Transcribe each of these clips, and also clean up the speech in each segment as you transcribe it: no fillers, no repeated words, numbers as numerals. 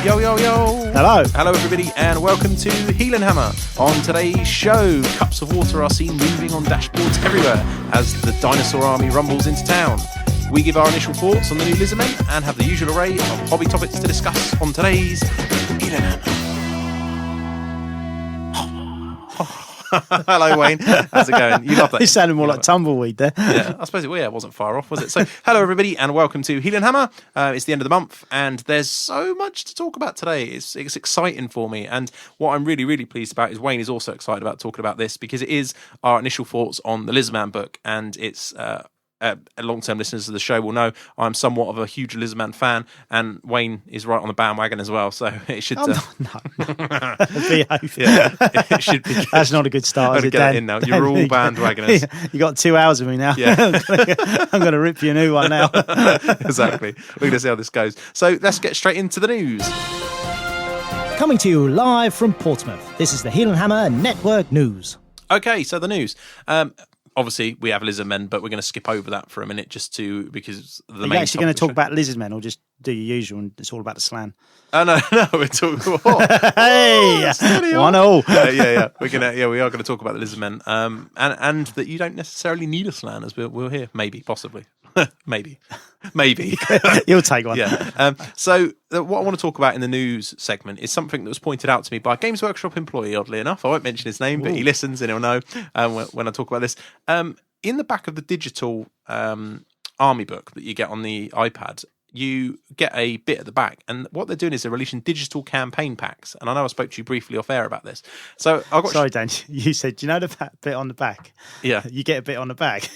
Yo, yo, yo. Hello. Hello, everybody, and welcome to Heelanhammer. On today's show, cups of water are seen moving on dashboards everywhere as the dinosaur army rumbles into town. We give our initial thoughts on the new Lizardmen and have the usual array of hobby topics to discuss on today's Heelanhammer. Hello, Wayne. How's it going? You love that. It sounded more like tumbleweed there. Yeah, I suppose it wasn't far off, was it? So, hello, everybody, and welcome to Heelanhammer. It's the end of the month, and there's so much to talk about today. It's exciting for me, and what I'm really, really pleased about is Wayne is also excited about talking about this because it is our initial thoughts on the Lizardman book, and it's... long-term listeners of the show will know I'm somewhat of a huge Lizardman fan, and Wayne is right on the bandwagon as well. So it should. No. Behave. Yeah, it should be good. That's not a good start. Is it, get Dan? it in now. You're all bandwagoners. You got 2 hours of me now. Yeah. I'm going to rip you a new one now. Exactly. We're going to see how this goes. So let's get straight into the news. Coming to you live from Portsmouth, this is the Heelanhammer Network News. Okay, so the news. Obviously, we have Lizardmen, but we're going to skip over that for a minute because the Are main. you actually going to talk about Lizardmen or just do your usual and it's all about the slan? Oh no, we're talking. Hey, 1-0. Yeah. We are going to talk about the Lizardmen, and that you don't necessarily need a slan, as we'll hear, maybe, possibly, maybe. You'll take one. Yeah. So what I want to talk about in the news segment is something that was pointed out to me by a Games Workshop employee, oddly enough. I won't mention his name, but he listens and he'll know when I talk about this. In the back of the digital army book that you get on the iPad, you get a bit at the back, and what they're doing is they're releasing digital campaign packs. And I know I spoke to you briefly off air about this. So I got Sorry, Dan. You said, do you know the bit on the back? Yeah. You get a bit on the back.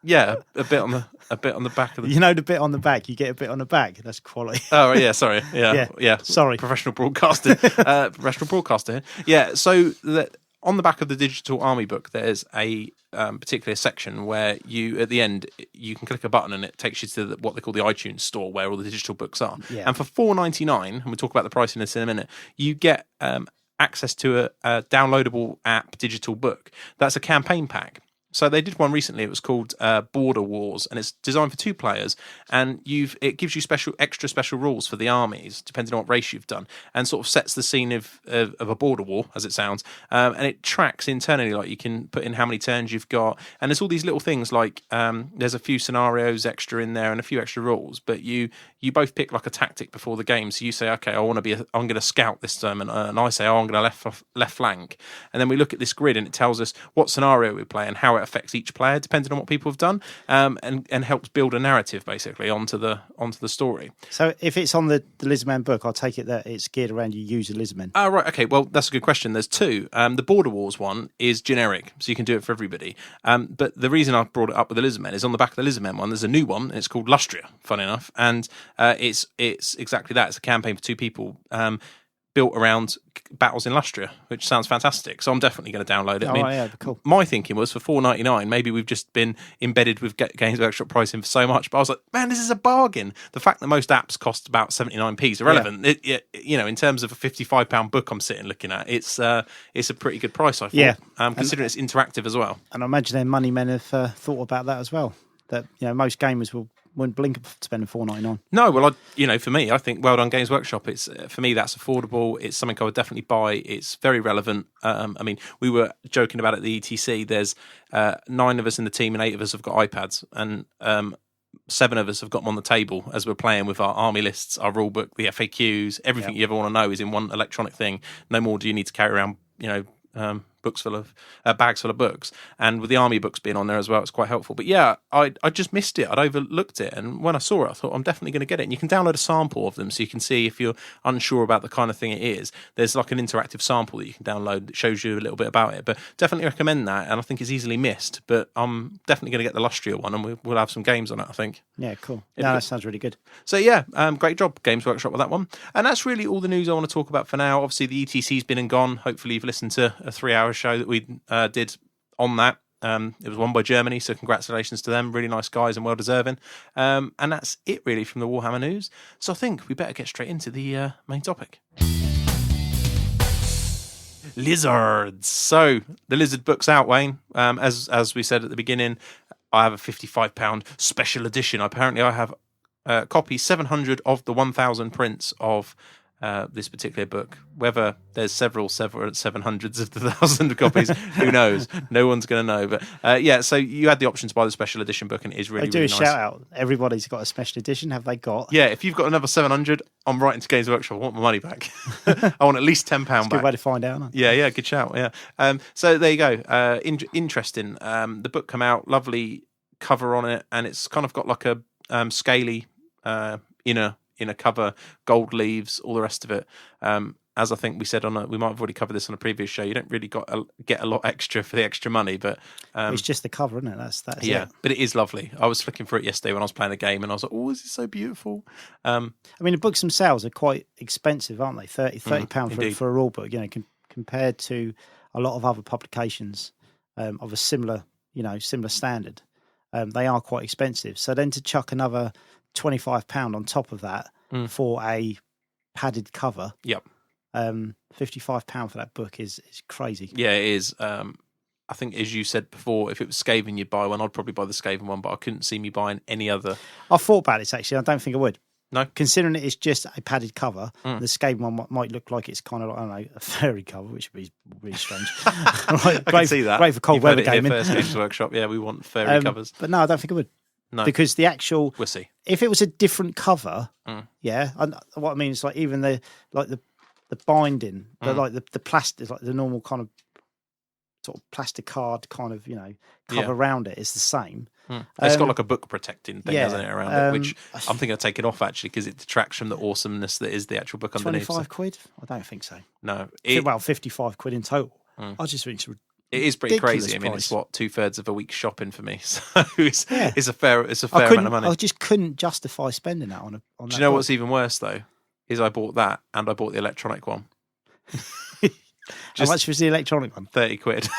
Yeah, a bit on the back of the. You know the bit on the back. You get a bit on the back. That's quality. Oh right, yeah. Sorry. Yeah. Sorry. Professional broadcaster. Yeah. So on the back of the digital army book, there's a particular section where you, at the end, you can click a button and it takes you to what they call the iTunes store, where all the digital books are. Yeah. And for $4.99, and we'll talk about the price in this in a minute, you get access to a downloadable app digital book. That's a campaign pack. So they did one recently. It was called Border Wars, and it's designed for 2 players. And it gives you extra special rules for the armies, depending on what race you've done, and sort of sets the scene of a border war, as it sounds. And it tracks internally, like you can put in how many turns you've got, and there's all these little things like there's a few scenarios extra in there and a few extra rules. But you both pick like a tactic before the game. So you say, okay, I'm going to scout this time, and I say, I'm going to left flank, and then we look at this grid and it tells us what scenario we play and how it affects each player depending on what people have done, and helps build a narrative basically onto the story. So if it's on the Lizardman book, I'll take it that it's geared around you use a Lizardman. Oh, right, okay. Well, that's a good question. There's 2. The Border Wars one is generic, so you can do it for everybody. But the reason I brought it up with the Lizardmen is on the back of the Lizardmen one, there's a new one, and it's called Lustria, funny enough, and it's exactly that. It's a campaign for 2 people. Built around battles in Lustria, which sounds fantastic. So I'm definitely going to download it. Yeah, cool. My thinking was for $4.99, maybe we've just been embedded with Games Workshop pricing for so much. But I was like, man, this is a bargain. The fact that most apps cost about 79p is irrelevant. Yeah. In terms of a £55 book I'm sitting looking at, it's a pretty good price, I thought. Yeah. Considering it's interactive as well. And I imagine their money men have thought about that as well. That most gamers wouldn't blink of spending $4.99. No, well, for me, I think well done Games Workshop. It's for me that's affordable. It's something I would definitely buy. It's very relevant. We were joking about it at the ETC. There's 9 of us in the team and 8 of us have got iPads, and 7 of us have got them on the table as we're playing with our army lists, our rule book, the FAQs, everything you ever want to know is in one electronic thing. No more do you need to carry around, bags full of books, and with the army books being on there as well, it's quite helpful. But yeah, I just missed it. I'd overlooked it, and when I saw it, I thought I'm definitely going to get it. And you can download a sample of them, so you can see if you're unsure about the kind of thing it is. There's like an interactive sample that you can download that shows you a little bit about it. But definitely recommend that, and I think it's easily missed. But I'm definitely going to get the Lustria one, and we'll have some games on it, I think. Yeah, cool. That sounds really good. So yeah, great job, Games Workshop, with that one. And that's really all the news I want to talk about for now. Obviously, the ETC's been and gone. Hopefully, you've listened to a 3-hour show that we did on that. It was won by Germany, so congratulations to them. Really nice guys and well deserving. And that's it really from the Warhammer news. So I think we better get straight into the main topic. Lizards. So the Lizard book's out, Wayne. As we said at the beginning, I have a £55 special edition. Apparently I have copies 700 of the 1,000 prints of this particular book. Whether there's several 700s of the 1,000 copies, who knows? No one's going to know. But yeah, so you had the option to buy the special edition book, and it is really, They do really a nice. shout out. Everybody's got a special edition. Have they got? Yeah, if you've got another 700, I'm writing to Games Workshop. I want my money back. I want at least £10 It's a good back. way to find out. Isn't it? Yeah, good shout. Yeah. So there you go. Interesting. The book come out, lovely cover on it, and it's kind of got like a scaly inner cover, gold leaves, all the rest of it. As I think we said we might have already covered this on a previous show. You don't really get a lot extra for the extra money, but It's just the cover, isn't it? That's yeah. it. But it is lovely. I was flicking through it yesterday when I was playing a game, and I was like, "Oh, this is so beautiful." I mean, the books themselves are quite expensive, aren't they? £30 for a rule book. Compared to a lot of other publications of a similar standard, they are quite expensive. So then to chuck another £25 on top of that for a padded cover, Yep. £55 for that book is crazy. Yeah, it is. I think, as you said before, if it was Skaven you'd buy one, I'd probably buy the Skaven one, but I couldn't see me buying any other. I thought about this actually. I don't think I would. No? Considering it is just a padded cover, the Skaven one might look like it's kind of like, I don't know, a fairy cover, which would be really strange. I can see that. Great for cold You've heard weather it here gaming. first, Games Workshop. Yeah, we want fairy covers. But no, I don't think I would. No. Because the actual, We'll see. if it was a different cover, what I mean is like even the binding, the plastic, like the normal kind of sort of plastic card kind of cover around it is the same. It's got like a book protecting thing, hasn't it, around it? Which I'm thinking I'll take it off actually because it detracts from the awesomeness that is the actual book underneath. £25? I don't think so. No, Well, £55 in total. I just think it's it is pretty ridiculous crazy. I mean, price. it's what 2/3 of a week's shopping for me, so it's a fair amount of money. I just couldn't justify spending that on that. Do you know book. what's even worse though? Is I bought that and I bought the electronic one. How much was the electronic one? 30 quid.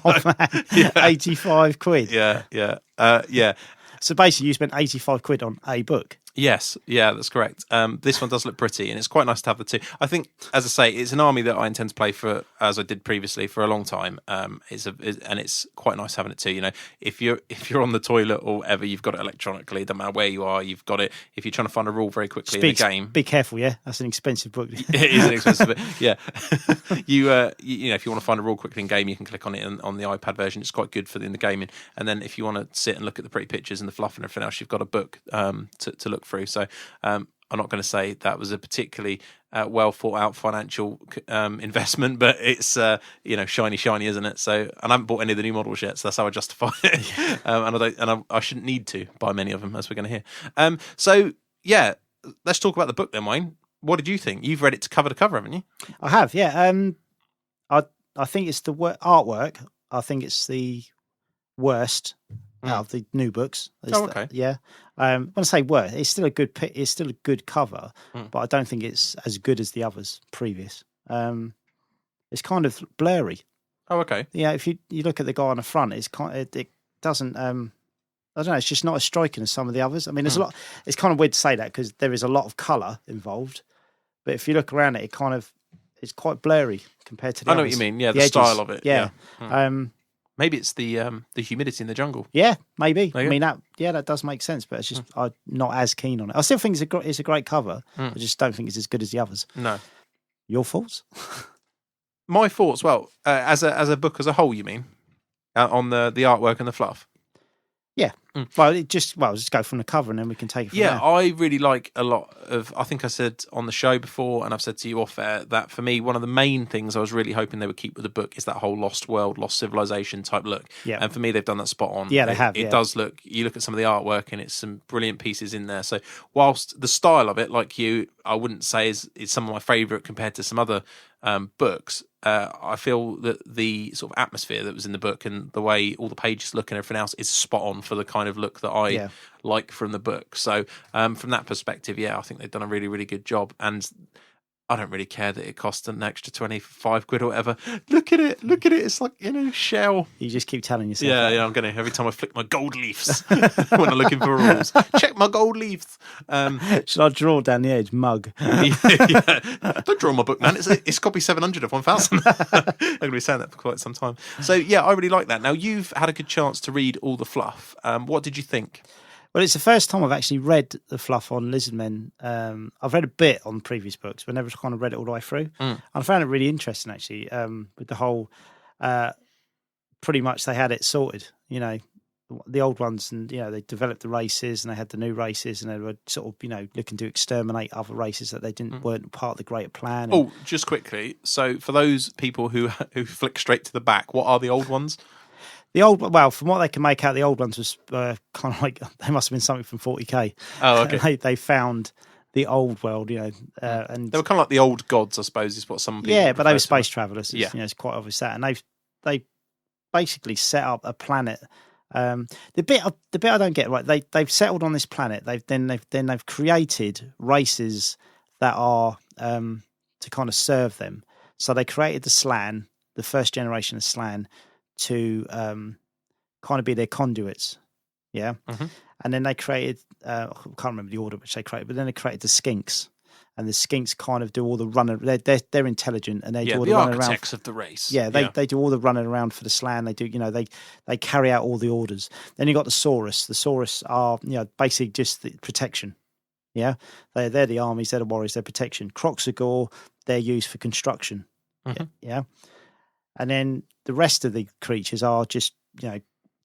Oh man, Yeah. 85 quid. Yeah. Yeah. So basically, you spent 85 quid on a book. Yes, yeah, that's correct. This one does look pretty, and it's quite nice to have the two. I think, as I say, it's an army that I intend to play for, as I did previously, for a long time. And it's quite nice having it too. You know, if you're on the toilet or whatever, you've got it electronically. It doesn't matter where you are, you've got it. If you're trying to find a rule very quickly in the game, Be careful, yeah. That's an expensive book. it is an expensive bit. Yeah, you know, if you want to find a rule quickly in game, you can click on it on the iPad version. It's quite good for in the gaming. And then if you want to sit and look at the pretty pictures and the fluff and everything else, you've got a book to look through. So I'm not going to say that was a particularly well thought out financial investment, but it's shiny, isn't it? So, and I haven't bought any of the new models yet, so that's how I justify it. I shouldn't need to buy many of them, as we're going to hear. So yeah, let's talk about the book then, Wayne. What did you think? You've read it to cover, haven't you? I have, yeah. I think it's the artwork. I think it's the worst out of the new books. Okay. Yeah. When I say worst, it's still a good cover, but I don't think it's as good as the others previous. It's kind of blurry. Oh, okay. Yeah. If you look at the guy on the front, it doesn't. I don't know. It's just not as striking as some of the others. I mean, there's a lot. It's kind of weird to say that because there is a lot of colour involved, but if you look around it, it's quite blurry compared to the I know others. what you mean. Yeah, the edges. style of it. Yeah. Maybe it's the humidity in the jungle. Yeah, maybe. There you I mean, that does make sense, but it's just I'm not as keen on it. I still think it's a great cover. I just don't think it's as good as the others. No. Your thoughts? My thoughts. Well, as a book as a whole, you mean on the artwork and the fluff? Yeah. Well, just go from the cover and then we can take it from Yeah, there. I really like a lot of. I think I said on the show before, and I've said to you off air, that for me, one of the main things I was really hoping they would keep with the book is that whole lost world, lost civilization type look. Yeah. And for me, they've done that spot on. Yeah, they have. It does look. You look at some of the artwork, and it's some brilliant pieces in there. So whilst the style of it, like you, I wouldn't say is some of my favourite compared to some other books. I feel that the sort of atmosphere that was in the book and the way all the pages look and everything else is spot on for the kind of look that I like from the book. So from that perspective, yeah, I think they've done a really, really good job. And I don't really care that it cost an extra 25 quid or whatever. Look at it. It's like, shell. You just keep telling yourself. Yeah, I'm going to, every time I flick my gold leaves when I'm looking for rules, check my gold leaves. Should I draw down the edge? Mug. Yeah. Don't draw my book, man. It's copy 700 of 1000. I'm going to be saying that for quite some time. So, yeah, I really like that. Now, you've had a good chance to read all the fluff. What did you think? Well, it's the first time I've actually read the fluff on lizardmen. I've read a bit on previous books, but never kind of read it all the way through. And I found it really interesting, actually, with the whole. Pretty much, they had it sorted. The old ones, and they developed the races, and they had the new races, and they were sort of looking to exterminate other races that they weren't part of the greater plan. Oh, just quickly. So, for those people who flick straight to the back, what are the old ones? From what they can make out, the old ones was kind of like they must have been something from 40k. Oh, okay. They found the old world, and they were kind of like the old gods, I suppose, is what some people. Yeah, but they were space travelers. It's quite obvious that, and they basically set up a planet. The bit I don't get right. They've settled on this planet. They've created races that are to kind of serve them. So they created the Slan, the first generation of Slan, to kind of be their conduits, and then they created I can't remember the order which they created, but then they created the Skinks, and the Skinks kind of do all the running. They're intelligent, and they do all the running around. The architects of the race. They do all the running around for the Slan. They do they carry out all the orders. Then you got the Saurus. The Saurus are basically just the protection. They're the armies. They're the warriors. They're protection. Croxagore, they're used for construction. And then the rest of the creatures are just,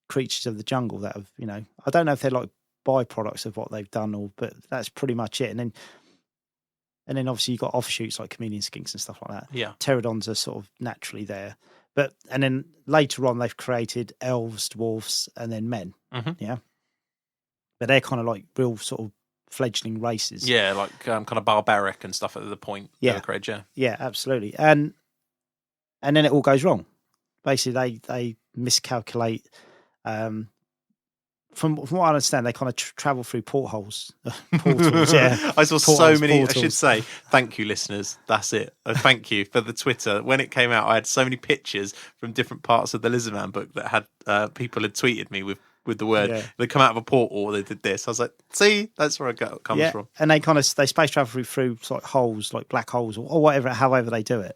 creatures of the jungle that have, I don't know if they're like byproducts of what they've done, but that's pretty much it. And then obviously you've got offshoots like chameleon skinks and stuff like that. Yeah. Pterodons are sort of naturally there. And then later on they've created elves, dwarfs, and then men. Yeah. But they're kind of like real sort of fledgling races. Yeah, like kind of barbaric and stuff at the point. Yeah. Yeah, absolutely. And then it all goes wrong. Basically, they miscalculate. From what I understand, they kind of travel through portals. Yeah, I saw so many. Portals. I should say, thank you, listeners. That's it. Thank you for the Twitter. When it came out, I had so many pictures from different parts of the Lizardman book that had people had tweeted me with the word they come out of a portal or they did this. I was like, see, that's where it comes from. And they they space travel through like holes, like black holes or whatever, however they do it.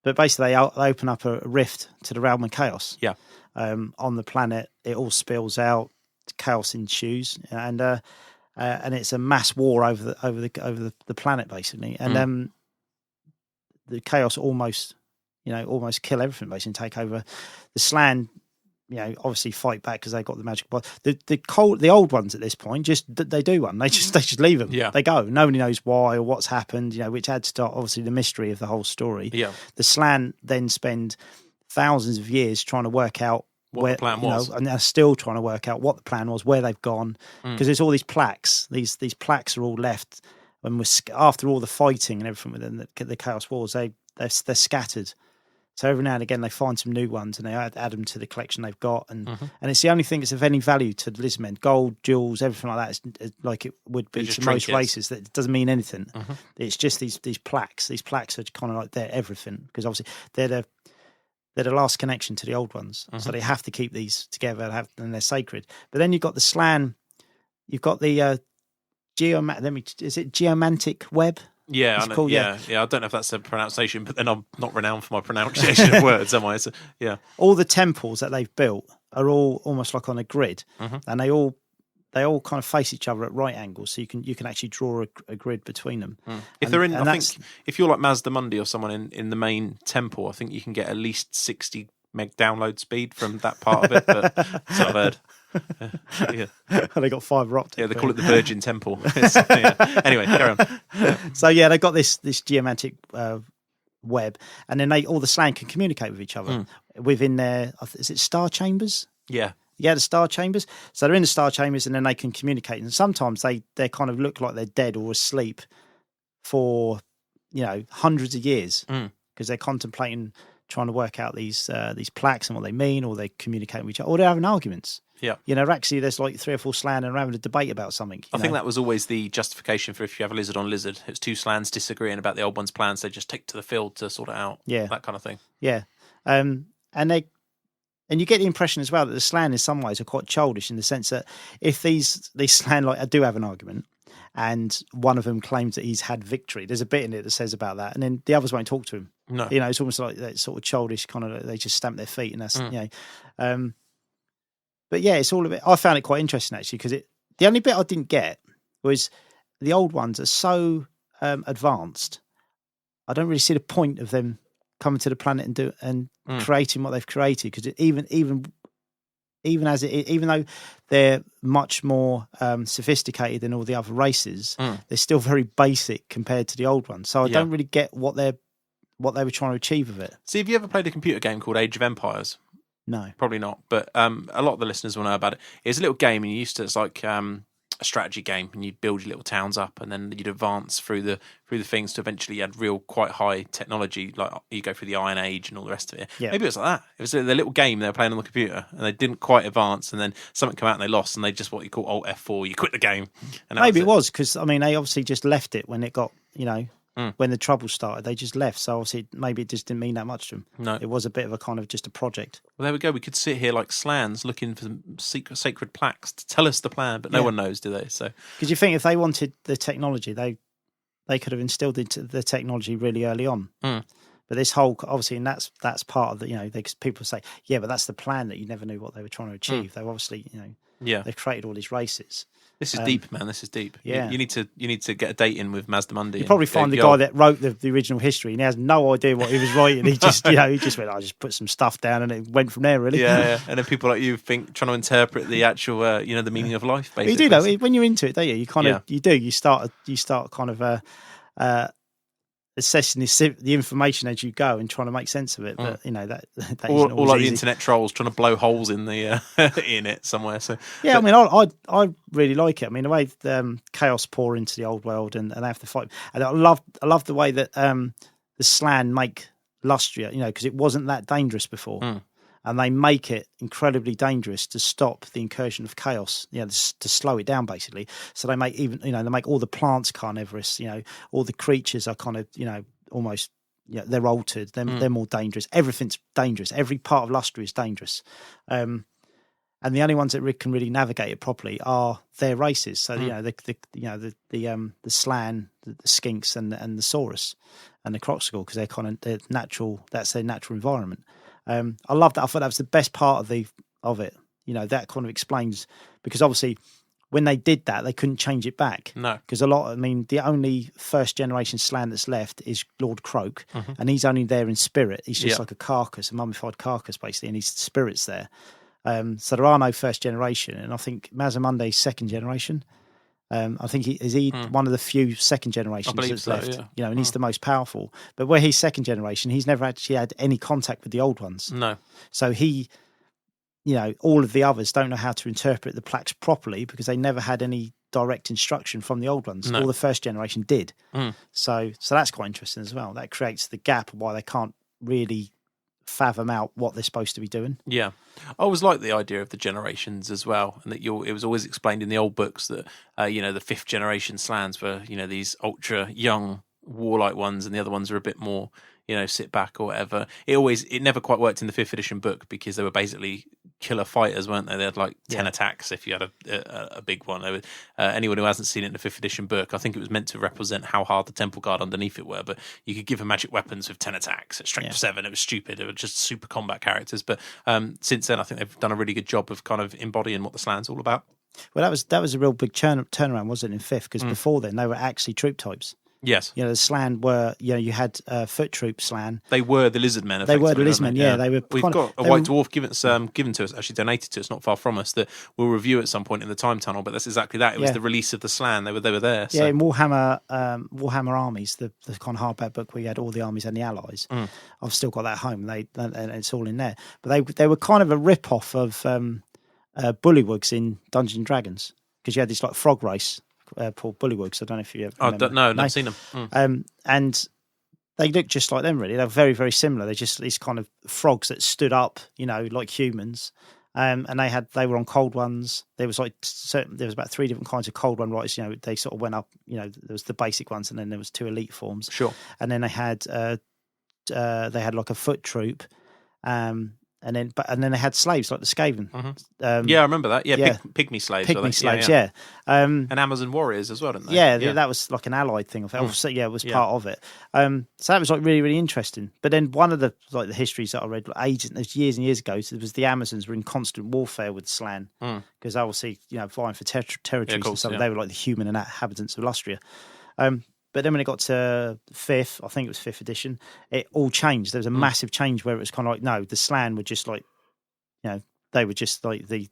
But basically, they open up a rift to the realm of chaos. Yeah. On the planet, it all spills out. Chaos ensues, and it's a mass war over the planet, basically. And the chaos almost kill everything, basically, take over. The Slan, obviously fight back because they've got the magic ball. The old ones at this point they do one. They just leave them. Yeah. They go. Nobody knows why or what's happened. Which adds to obviously the mystery of the whole story. Yeah. The Slan then spend thousands of years trying to work out what the plan was, and they're still trying to work out what the plan was, where they've gone, because there's all these plaques. These plaques are all left when after all the fighting and everything within the Chaos Wars. They're scattered. So every now and again they find some new ones and they add them to the collection they've got, and it's the only thing that's of any value to the Lizardmen. Gold, jewels, everything like that is like it would be to most races. That doesn't mean anything. It's just these plaques. These plaques are kind of like they're everything, because obviously they're the last connection to the old ones, so they have to keep these together and they're sacred. But then you've got the Slan, you've got the is it geomantic web? Yeah, called, yeah. I don't know if that's a pronunciation, but then I'm not renowned for my pronunciation of words, am I? So, yeah. All the temples that they've built are all almost like on a grid, and they all kind of face each other at right angles, so you can actually draw a grid between them. If they're in, I think if you're like Mazdamundi or someone in the main temple, I think you can get at least 60 meg download speed from that part of it. But that's what I've heard. Yeah. They got fibre optic. Yeah, they call it the Virgin Temple. Anyway, carry on. So yeah, they've got this geomantic web, and then all the Slan can communicate with each other within their. Is it star chambers? Yeah. Yeah, the star chambers. So they're in the star chambers, and then they can communicate. And sometimes they kind of look like they're dead or asleep for hundreds of years, because they're contemplating trying to work out these plaques and what they mean, or they communicate with each other, or they're having arguments. Yeah. Actually, there's like 3 or 4 Slan and having a debate about something. I think that was always the justification for if you have a lizard on lizard. It's 2 Slans disagreeing about the old one's plans. They just take to the field to sort it out. Yeah. That kind of thing. Yeah. And you get the impression as well that the Slan in some ways are quite childish, in the sense that if these Slan do have an argument and one of them claims that he's had victory, there's a bit in it that says about that, and then the others won't talk to him. No. It's almost like that sort of childish kind of, they just stamp their feet, and that's, but yeah, it's all a bit. I found it quite interesting actually because the only bit I didn't get was the old ones are so advanced. I don't really see the point of them coming to the planet and creating what they've created because even though they're much more sophisticated than all the other races, they're still very basic compared to the old ones. So I don't really get what they were trying to achieve with it. See, have you ever played a computer game called Age of Empires? No, probably not. But a lot of the listeners will know about it. It's a little game, and it's like a strategy game, and you'd build your little towns up, and then you'd advance through the things to eventually you had real quite high technology. Like you go through the Iron Age and all the rest of it. Yeah. Maybe it was like that. It was the little game they were playing on the computer, and they didn't quite advance, and then something came out and they lost, and they just what you call Alt F4. You quit the game. And maybe it was because they obviously just left it when it got when the trouble started. They just left, so obviously maybe it just didn't mean that much to them. No, it was a bit of a kind of just a project. Well, there we go. We could sit here like slans looking for some sacred plaques to tell us the plan, but no one knows, do they? So, because you think if they wanted the technology, they could have instilled the technology really early on. But this whole obviously, and that's part of the people say, yeah, but that's the plan that you never knew what they were trying to achieve. They obviously they've created all these races. This is deep, man. This is deep. Yeah, you need to get a date in with Mazdamundi. You probably find the guy that wrote the original history, and he has no idea what he was writing. He just went, I just put some stuff down, and it went from there. Really. Yeah. And then people like you trying to interpret the actual, the meaning of life. Basically, you do though. When you're into it, don't you? You kind of you do. You start kind of assessing the information as you go and trying to make sense of it. But that all like the internet trolls trying to blow holes in the in it somewhere. So yeah, I really like it. I mean, the way chaos pour into the old world and they have to fight. And I love the way that the Slan make Lustria. Because it wasn't that dangerous before. And they make it incredibly dangerous to stop the incursion of chaos, to slow it down, basically. So they make they make all the plants carnivorous, all the creatures are kind of, almost, they're altered, they're more dangerous. Everything's dangerous. Every part of Lustre is dangerous. And the only ones that can really navigate it properly are their races. So, the Slan, the Skinks and the Saurus and the Croxical, because they're natural, that's their natural environment. I love that. I thought that was the best part of it. That kind of explains, because obviously when they did that, they couldn't change it back. No. Because the only first generation Slan that's left is Lord Croak, and he's only there in spirit. He's just like a carcass, a mummified carcass, basically, and his spirit's there. So there are no first generation. And I think Mazamunde's second generation. I think he's one of the few second generations that's left. Yeah. And he's the most powerful. But where he's second generation, he's never actually had any contact with the old ones. No. So all of the others don't know how to interpret the plaques properly because they never had any direct instruction from the old ones. No. All the first generation did. So that's quite interesting as well. That creates the gap of why they can't really fathom out what they're supposed to be doing. Yeah, I always liked the idea of the generations as well, and that it was always explained in the old books that the fifth generation Slans were these ultra young warlike ones, and the other ones are a bit more sit back or whatever. It never quite worked in the 5th edition book because they were basically killer fighters, weren't they? They had like 10 attacks if you had a big one. Anyone who hasn't seen it in the 5th edition book, I think it was meant to represent how hard the Temple Guard underneath it were, but you could give them magic weapons with 10 attacks at strength 7. It was stupid. It was just super combat characters. But since then, I think they've done a really good job of kind of embodying what the Slan's all about. Well, that was a real big turnaround, wasn't it, in 5th? Because before then, they were actually troop types. Yes. The Slan were, you had foot troop Slan. They were the lizard men. They were the lizard men, yeah. They were. We've got a white dwarf given to us, actually donated to us, not far from us, that we'll review at some point in the time tunnel. But that's exactly that. It was the release of the Slan. They were there. Yeah, in Warhammer Armies, the kind of hardback book where you had all the armies and the allies. I've still got that at home. And it's all in there. But they were kind of a rip off of Bullywugs in Dungeons and Dragons, because you had this like frog race. Called Bullywugs. I don't know if you ever remember. No, I've seen them. And they look just like them, really. They're very, very similar. They're just these kind of frogs that stood up, like humans. And they were on cold ones. There was about 3 different kinds of cold one riders. They sort of went up. There was the basic ones, and then there was 2 elite forms. Sure. And then they had like a foot troop. And then they had slaves like the Skaven. Yeah, I remember that. Yeah, yeah. pygmy slaves. Pygmy slaves, yeah. And Amazon warriors as well, didn't they? Yeah, that was like an allied thing. Of it. So, it was part of it. So that was like really, really interesting. But then one of the histories that I read years and years ago, was the Amazons were in constant warfare with Slan because obviously, vying for territories and stuff. They were like the human inhabitants of Lustria. But then when it got to fifth, I think it was 5th edition, it all changed. There was a massive change where it was kind of like, no, the Slan were just like, they were just like the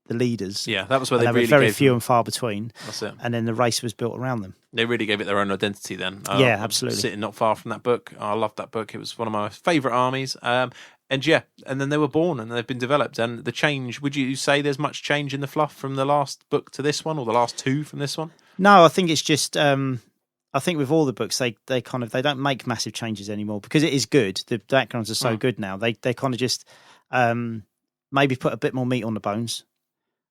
leaders. Yeah, that was where they were really very few and far between. That's it. And then the race was built around them. They really gave it their own identity then. Yeah, absolutely. Sitting not far from that book. I loved that book. It was one of my favourite armies. And then they were born and they've been developed. And the change, would you say there's much change in the fluff from the last book to this one, or the last 2 from this one? No, I think it's just... I think with all the books, they don't make massive changes anymore because it is good. The backgrounds are so good now. They kind of just maybe put a bit more meat on the bones,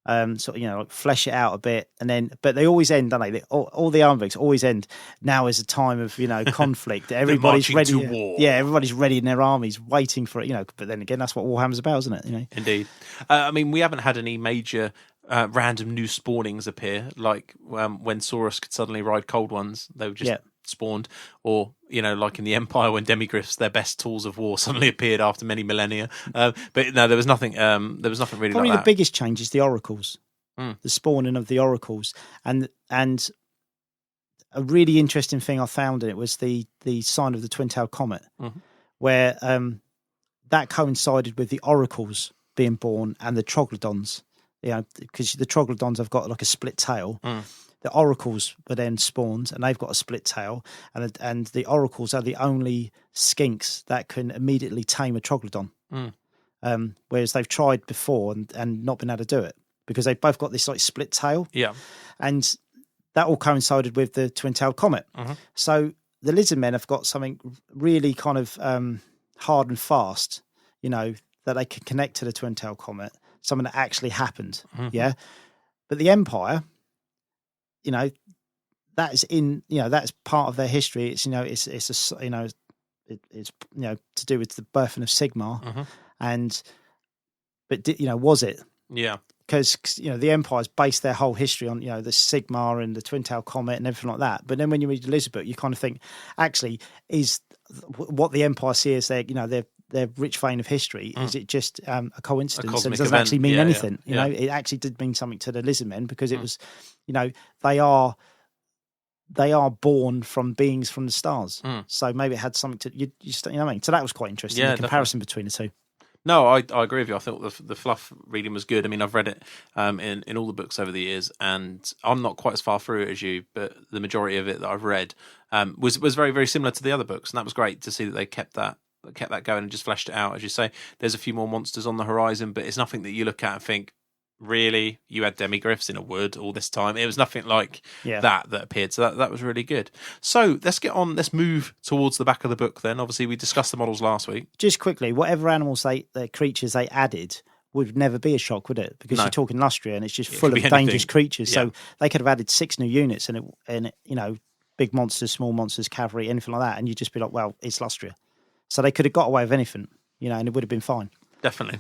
like flesh it out a bit, but they always end, don't they? All the army books always end. Now is a time of conflict. Everybody's ready to war. Yeah, everybody's ready in their armies, waiting for it. But then again, that's what Warhammer's about, isn't it? Indeed. We haven't had any major. Random new spawnings appear, like when Saurus could suddenly ride cold ones. They were just spawned, or like in the Empire when demigryphs, their best tools of war, suddenly appeared after many millennia. But no, there was nothing. There was nothing really. Probably like the biggest change is the oracles, the spawning of the oracles, and a really interesting thing I found in it was the sign of the twin-tailed comet, where that coincided with the oracles being born and the troglodytes. Because the troglodytes have got like a split tail. The oracles were then spawned, and they've got a split tail. And the oracles are the only skinks that can immediately tame a troglodon. Whereas they've tried before and not been able to do it because they've both got this like split tail. Yeah, and that all coincided with the twin-tailed comet. So the lizard men have got something really kind of hard and fast, that they can connect to the twin-tailed comet. Something that actually happened, but the Empire, that is that's part of their history. It's it's to do with the birthing of Sigmar, but was it? Yeah, because the Empire's based their whole history on the Sigmar and the twin-tailed comet and everything like that. But then when you read the lizard book, you kind of think, actually, is what the Empire see as their rich vein of history, is it just a coincidence? And it doesn't actually mean anything. It actually did mean something to the lizard men because it was, they are born from beings from the stars. So maybe it had something to what I mean. So that was quite interesting. The comparison between the two. No, I agree with you. I thought the fluff reading was good. I've read it in all the books over the years, and I'm not quite as far through it as you, but the majority of it that I've read was very, very similar to the other books, and that was great to see that they kept that going and just fleshed it out. As you say, there's a few more monsters on the horizon, but it's nothing that you look at and think, really, you had demigryphs in a wood all this time? It was nothing like that appeared. So that was really good. So let's move towards the back of the book then. Obviously, we discussed the models last week. Just quickly, whatever animals creatures they added would never be a shock, would it? Because you're talking Lustria and it's just full of dangerous creatures. So they could have added 6 new units and big monsters, small monsters, cavalry, anything like that, and you'd just be like, well, it's Lustria. So they could have got away with anything, and it would have been fine. Definitely.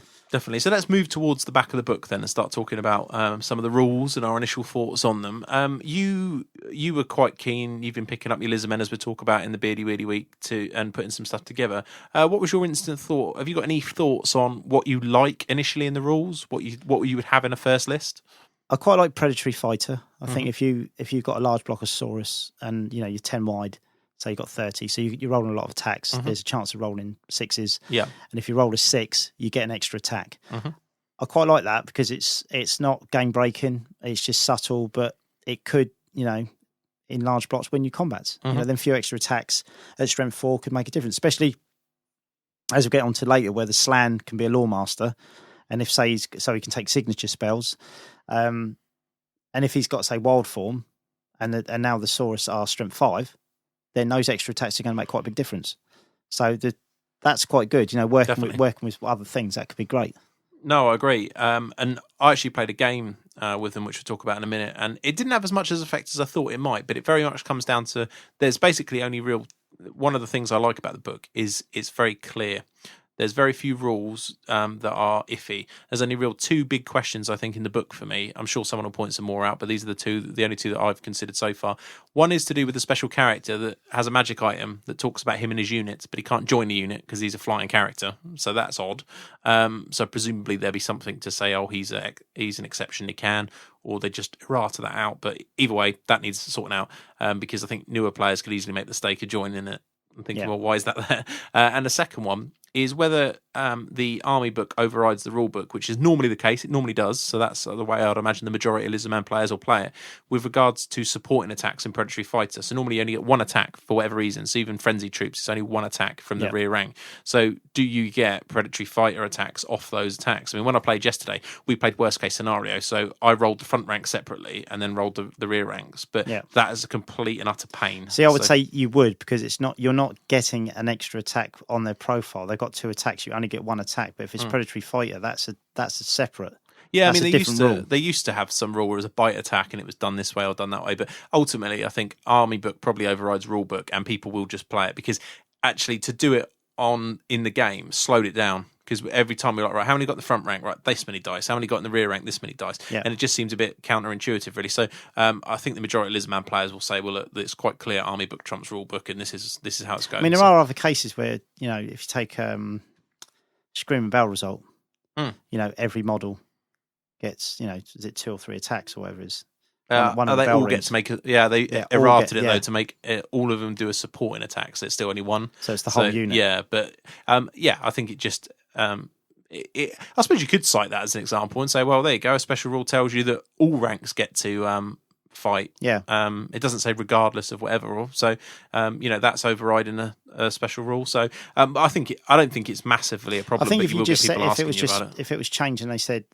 So let's move towards the back of the book then and start talking about some of the rules and our initial thoughts on them. You were quite keen. You've been picking up your lizardmen as we talk about in the Beardy Weedy Week and putting some stuff together. What was your instant thought? Have you got any thoughts on what you like initially in the rules? What you would have in a first list? I quite like Predatory Fighter. I think if you've got a large block of Saurus and you're 10 wide, so you've got 30, so you're rolling a lot of attacks. There's a chance of rolling 6s. Yeah. And if you roll a 6, you get an extra attack. I quite like that because it's not game breaking. It's just subtle, but it could, in large blocks win you combats. Then few extra attacks at strength 4 could make a difference, especially as we get on to later where the Slan can be a Lawmaster. And if, say, so he can take signature spells. And if he's got, say, Wild Form and now the Saurus are strength 5, then those extra attacks are going to make quite a big difference. So that's quite good. Working with other things, that could be great. No, I agree. And I actually played a game with them, which we'll talk about in a minute, and it didn't have as much as effect as I thought it might, but it very much comes down to there's basically only one of the things I like about the book is it's very clear. There's very few rules that are iffy. There's only real two big questions, I think, in the book for me. I'm sure someone will point some more out, but these are the only two that I've considered so far. One is to do with a special character that has a magic item that talks about him and his units, but he can't join the unit because he's a flying character. So that's odd. So presumably there'll be something to say, oh, he's an exception, he can, or they just errata that out. But either way, that needs sorting out because I think newer players could easily make the mistake of joining it. I'm thinking, well, why is that there? And the second one is whether the army book overrides the rule book, which is normally the case. It normally does. So that's the way I'd imagine the majority of Lizardman players will play it, with regards to supporting attacks in Predatory Fighter. So normally you only get one attack for whatever reason. So even Frenzy Troops, it's only one attack from the rear rank. So do you get Predatory Fighter attacks off those attacks? I mean, when I played yesterday, we played worst case scenario. So I rolled the front rank separately and then rolled the rear ranks. But that is a complete and utter pain. See, I would say you would, because you're not getting an extra attack on their profile. They've got 2 attacks. You only get 1 attack. But if it's Predatory Fighter, that's a separate. Yeah, I mean, they used to have some rule where it was a bite attack and it was done this way or done that way. But ultimately, I think Army Book probably overrides Rule Book and people will just play it, because actually to do it in the game slowed it down. Because every time we're like, right, how many got in the front rank? Right, this many dice. How many got in the rear rank? This many dice. Yeah. And it just seems a bit counterintuitive, really. So I think the majority of Lizardman players will say, well, look, it's quite clear Army Book trumps Rule Book, and this is how it's going. I mean, there are other cases where, if you take Scream and Bell result, every model gets, is it 2 or 3 attacks or whatever it is. One of they all rings. Get to make they errated it though to make all of them do a supporting attack, so it's still only one. So it's the whole unit. Yeah, but I think it just I suppose you could cite that as an example and say, well, there you go. A special rule tells you that all ranks get to fight. Yeah. It doesn't say regardless of whatever rule. So that's overriding a special rule. So I don't think it's massively a problem. I think but if you you will just get people said, asking if it was changed and they said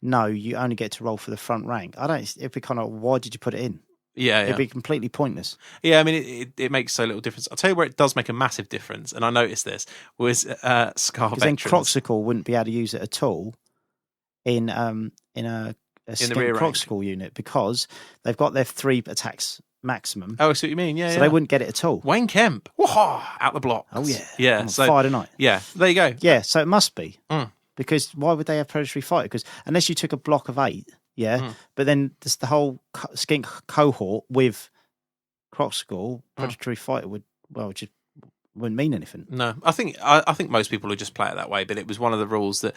no, you only get to roll for the front rank, it'd be kind of, why did you put it in? Yeah, it'd be completely pointless. Yeah, I mean, it makes so little difference. I'll tell you where it does make a massive difference, and I noticed this, was Scar Veterans. Then Croxical wouldn't be able to use it at all in a Croxical unit, because they've got their 3 attacks maximum. Oh, I see what you mean. Yeah, so they wouldn't get it at all. Wayne Kemp, out the blocks. Oh yeah, yeah. So fire tonight. Yeah, there you go. Yeah, so it must be because why would they have Predatory Fighter? Because unless you took a block of 8. Yeah, but then there's the whole skink cohort with Croxical. Predatory Fighter just wouldn't mean anything. No, I think most people would just play it that way. But it was one of the rules that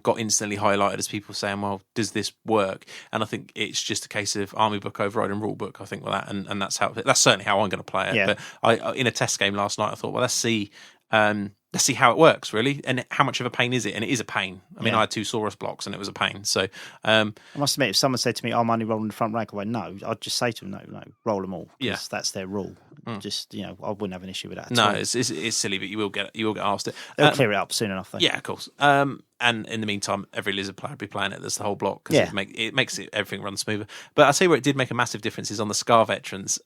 got instantly highlighted as people saying, "Well, does this work?" And I think it's just a case of Army Book overriding Rule Book. I think with that, and that's certainly how I'm going to play it. Yeah. But I in a test game last night, I thought, well, let's see how it works, really, and how much of a pain is it? And it is a pain. I mean, I had 2 Saurus blocks, and it was a pain. So I must admit, if someone said to me, "I'm only rolling the front rank," I went, "No." I'd just say to them, "No, roll them all." Because that's their rule. Just I wouldn't have an issue with that. No, it's silly, but you will get asked it. They'll clear it up soon enough, though. Yeah, of course. And in the meantime, every Lizard player will be playing it. There's the whole block, because it makes everything run smoother. But I'll tell you where it did make a massive difference is on the Scar Veterans.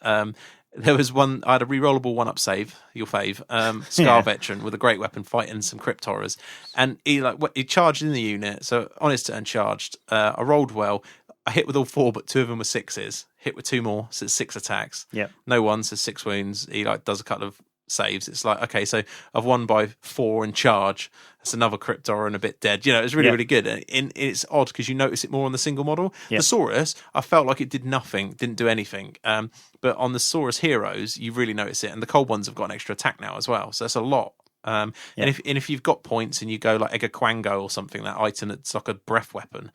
There was one, I had a rerollable 1-up save, your fave, Scar Veteran with a great weapon fighting some Crypt Horrors. And he charged in the unit, so on his turn charged. I rolled well. I hit with all 4, but 2 of them were 6s. Hit with 2 more, so it's 6 attacks. Yeah. No 1, so 6 wounds. He does a couple of saves. It's like, okay, so I've won by 4 in charge. That's another Crypt Horror and a bit dead. It's really, really good. And it's odd because you notice it more on the single model. The Saurus, I felt like it did nothing, didn't do anything. But on the Saurus Heroes, you really notice it. And the cold ones have got an extra attack now as well. So that's a lot. And if you've got points and you go like Ega Quango or something, that item that's like a breath weapon,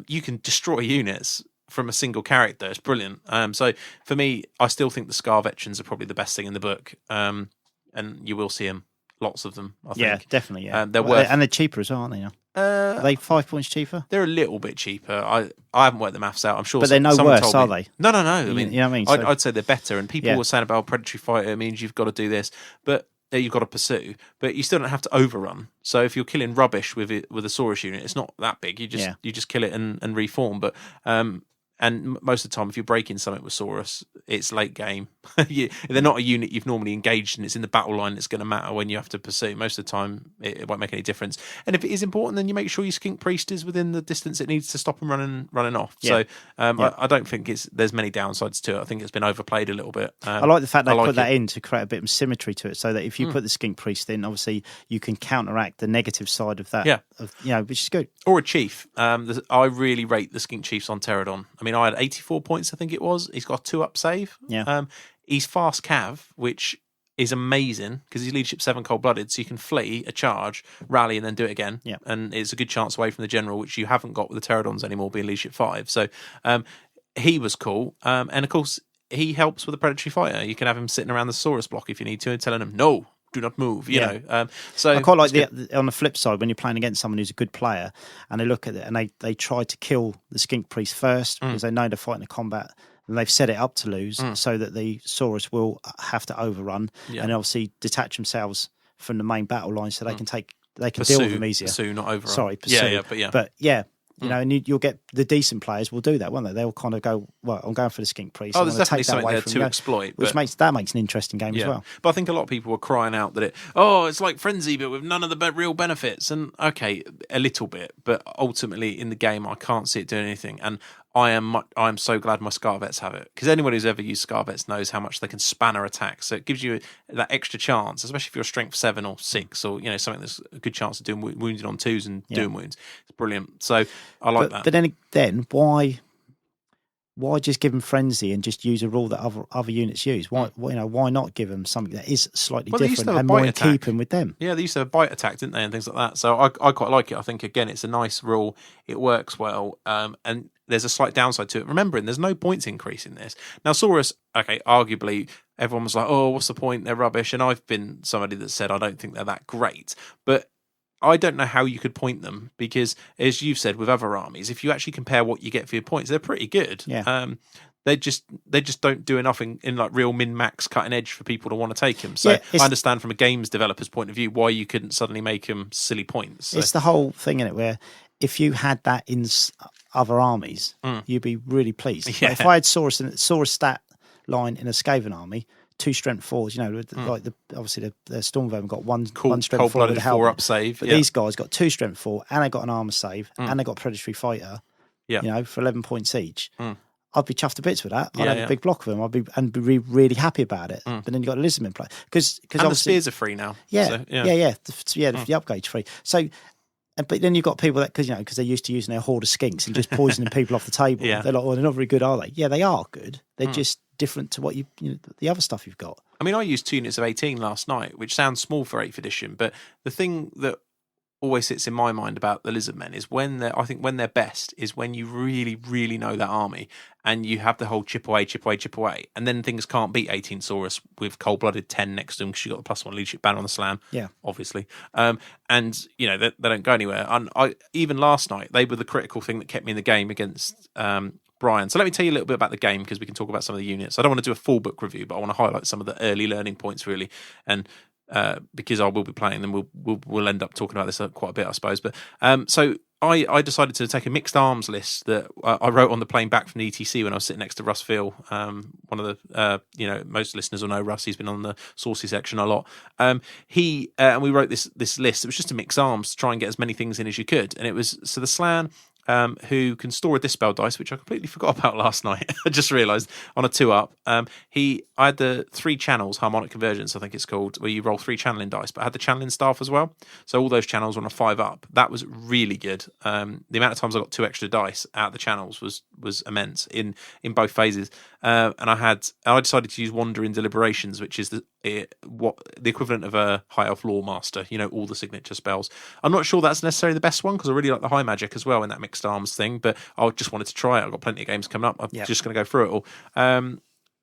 you can destroy units from a single character. It's brilliant. So for me, I still think the Scar Veterans are probably the best thing in the book. And you will see them, lots of them, I think. Yeah, definitely. Yeah. They're cheaper as well, aren't they now? Are they 5 points cheaper? They're a little bit cheaper. I haven't worked the maths out. I'm sure, but they're no worse, are they? No. I mean, you know what I mean? So, I'd say they're better. And people were saying about Predatory Fighter means you've got to do this, but you've got to pursue. But you still don't have to overrun. So if you're killing rubbish with a Saurus unit, it's not that big. You just kill it and reform. But And most of the time, if you're breaking something with Saurus, it's late game. They're not a unit you've normally engaged, and it's in the battle line that's going to matter when you have to pursue. Most of the time, it won't make any difference. And if it is important, then you make sure your Skink Priest is within the distance it needs to stop them running off. Yeah. So I don't think there's many downsides to it. I think it's been overplayed a little bit. I like the fact they put that in to create a bit of symmetry to it, so that if you put the Skink Priest in, obviously you can counteract the negative side of that. Yeah, which is good. Or a Chief. I really rate the Skink Chiefs on Pterodon. I mean, I had 84 points, I think it was. He's got a 2-up save. Yeah. He's fast cav, which is amazing because he's leadership 7 cold-blooded, so you can flee a charge, rally, and then do it again. Yeah. And it's a good chance away from the general, which you haven't got with the Pterodons anymore, being leadership 5. So he was cool. And of course, he helps with the predatory fighter. You can have him sitting around the Saurus block if you need to and telling him, no, do not move, you know. So I quite like on the flip side, when you're playing against someone who's a good player and they look at it and they try to kill the Skink Priest first because they know they're fighting a combat and they've set it up to lose so that the Saurus will have to overrun and obviously detach themselves from the main battle line so they can deal with them easier. Pursue, not overrun. Sorry, pursue. But you know, and you'll get the decent players will do that, won't they? They'll kind of go, well, I'm going for the Skink Priest. Oh, there's definitely something there to exploit. Which makes an interesting game as well. But I think a lot of people were crying out that it's like Frenzy, but with none of the real benefits. And okay, a little bit, but ultimately in the game, I can't see it doing anything. And I am so glad my Scarvets have it, because anyone who's ever used Scarvets knows how much they can spanner attacks. So it gives you that extra chance, especially if you're strength 7 or 6, or something that's a good chance of doing wounded on 2s and doing wounds. It's brilliant. So I like that. But then why just give them Frenzy and just use a rule that other units use? Why not give them something that is slightly different and more in keeping with them? Yeah, they used to have a bite attack, didn't they, and things like that. So I quite like it. I think again it's a nice rule. It works well, and there's a slight downside to it. Remembering there's no points increase in this. Now Saurus, okay, arguably everyone was like, oh, what's the point? They're rubbish. And I've been somebody that said I don't think they're that great, but I don't know how you could point them, because as you've said with other armies, if you actually compare what you get for your points, they're pretty good. Yeah. They just don't do enough in like real min-max cutting edge for people to want to take them. So I understand from a games developer's point of view why you couldn't suddenly make them silly points. So. It's the whole thing in it where if you had that in other armies, you'd be really pleased. Yeah. If I had Saurus stat line in a Skaven army, 2 strength 4s, like obviously the Stormvermin got one strength 4 with a helmet, 4-up save. But these guys got 2 strength 4 and they got an armor save and they got predatory fighter. Yeah. For 11 points each. I'd be chuffed to bits with that. I'd have a big block of them. I'd be really happy about it. But then you got Lizardmen play because the spears are free now. Yeah, the upgrade's free. So. But then you've got people that, because they're used to using their horde of skinks and just poisoning people off the table. Yeah. They're like, well, they're not very good, are they? Yeah, they are good. They're just different to what the other stuff you've got. I mean, I used 2 units of 18 last night, which sounds small for 8th edition, but the thing that always sits in my mind about the Lizardmen is when they're best is when you really, really know that army and you have the whole chip away, and then things can't beat 18 Saurus with cold-blooded 10 next to them because you got the +1 leadership banner on the slam, obviously. And they don't go anywhere. And even last night, they were the critical thing that kept me in the game against Brian. So let me tell you a little bit about the game, because we can talk about some of the units. I don't want to do a full book review, but I want to highlight some of the early learning points really, and because I will be playing them, we'll end up talking about this quite a bit, I suppose. But so I decided to take a mixed arms list that I wrote on the plane back from the ETC when I was sitting next to Russ Phil. One of the most listeners will know Russ. He's been on the Saucy section a lot. And we wrote this list. It was just a mixed arms to try and get as many things in as you could. And it was so the Slan, who can store a Dispel dice, which I completely forgot about last night. I just realised on a 2-up. I had the 3 channels, harmonic convergence, I think it's called, where you roll 3 channeling dice, but I had the channeling staff as well. So all those channels were on a 5-up. That was really good. The amount of times I got 2 extra dice out of the channels was immense in both phases. And I decided to use Wandering Deliberations, which is the equivalent of a High Elf Lore Master, all the signature spells. I'm not sure that's necessarily the best one, because I really like the High Magic as well in that mixed arms thing, but I just wanted to try it. I've got plenty of games coming up. I'm just going to go through it all.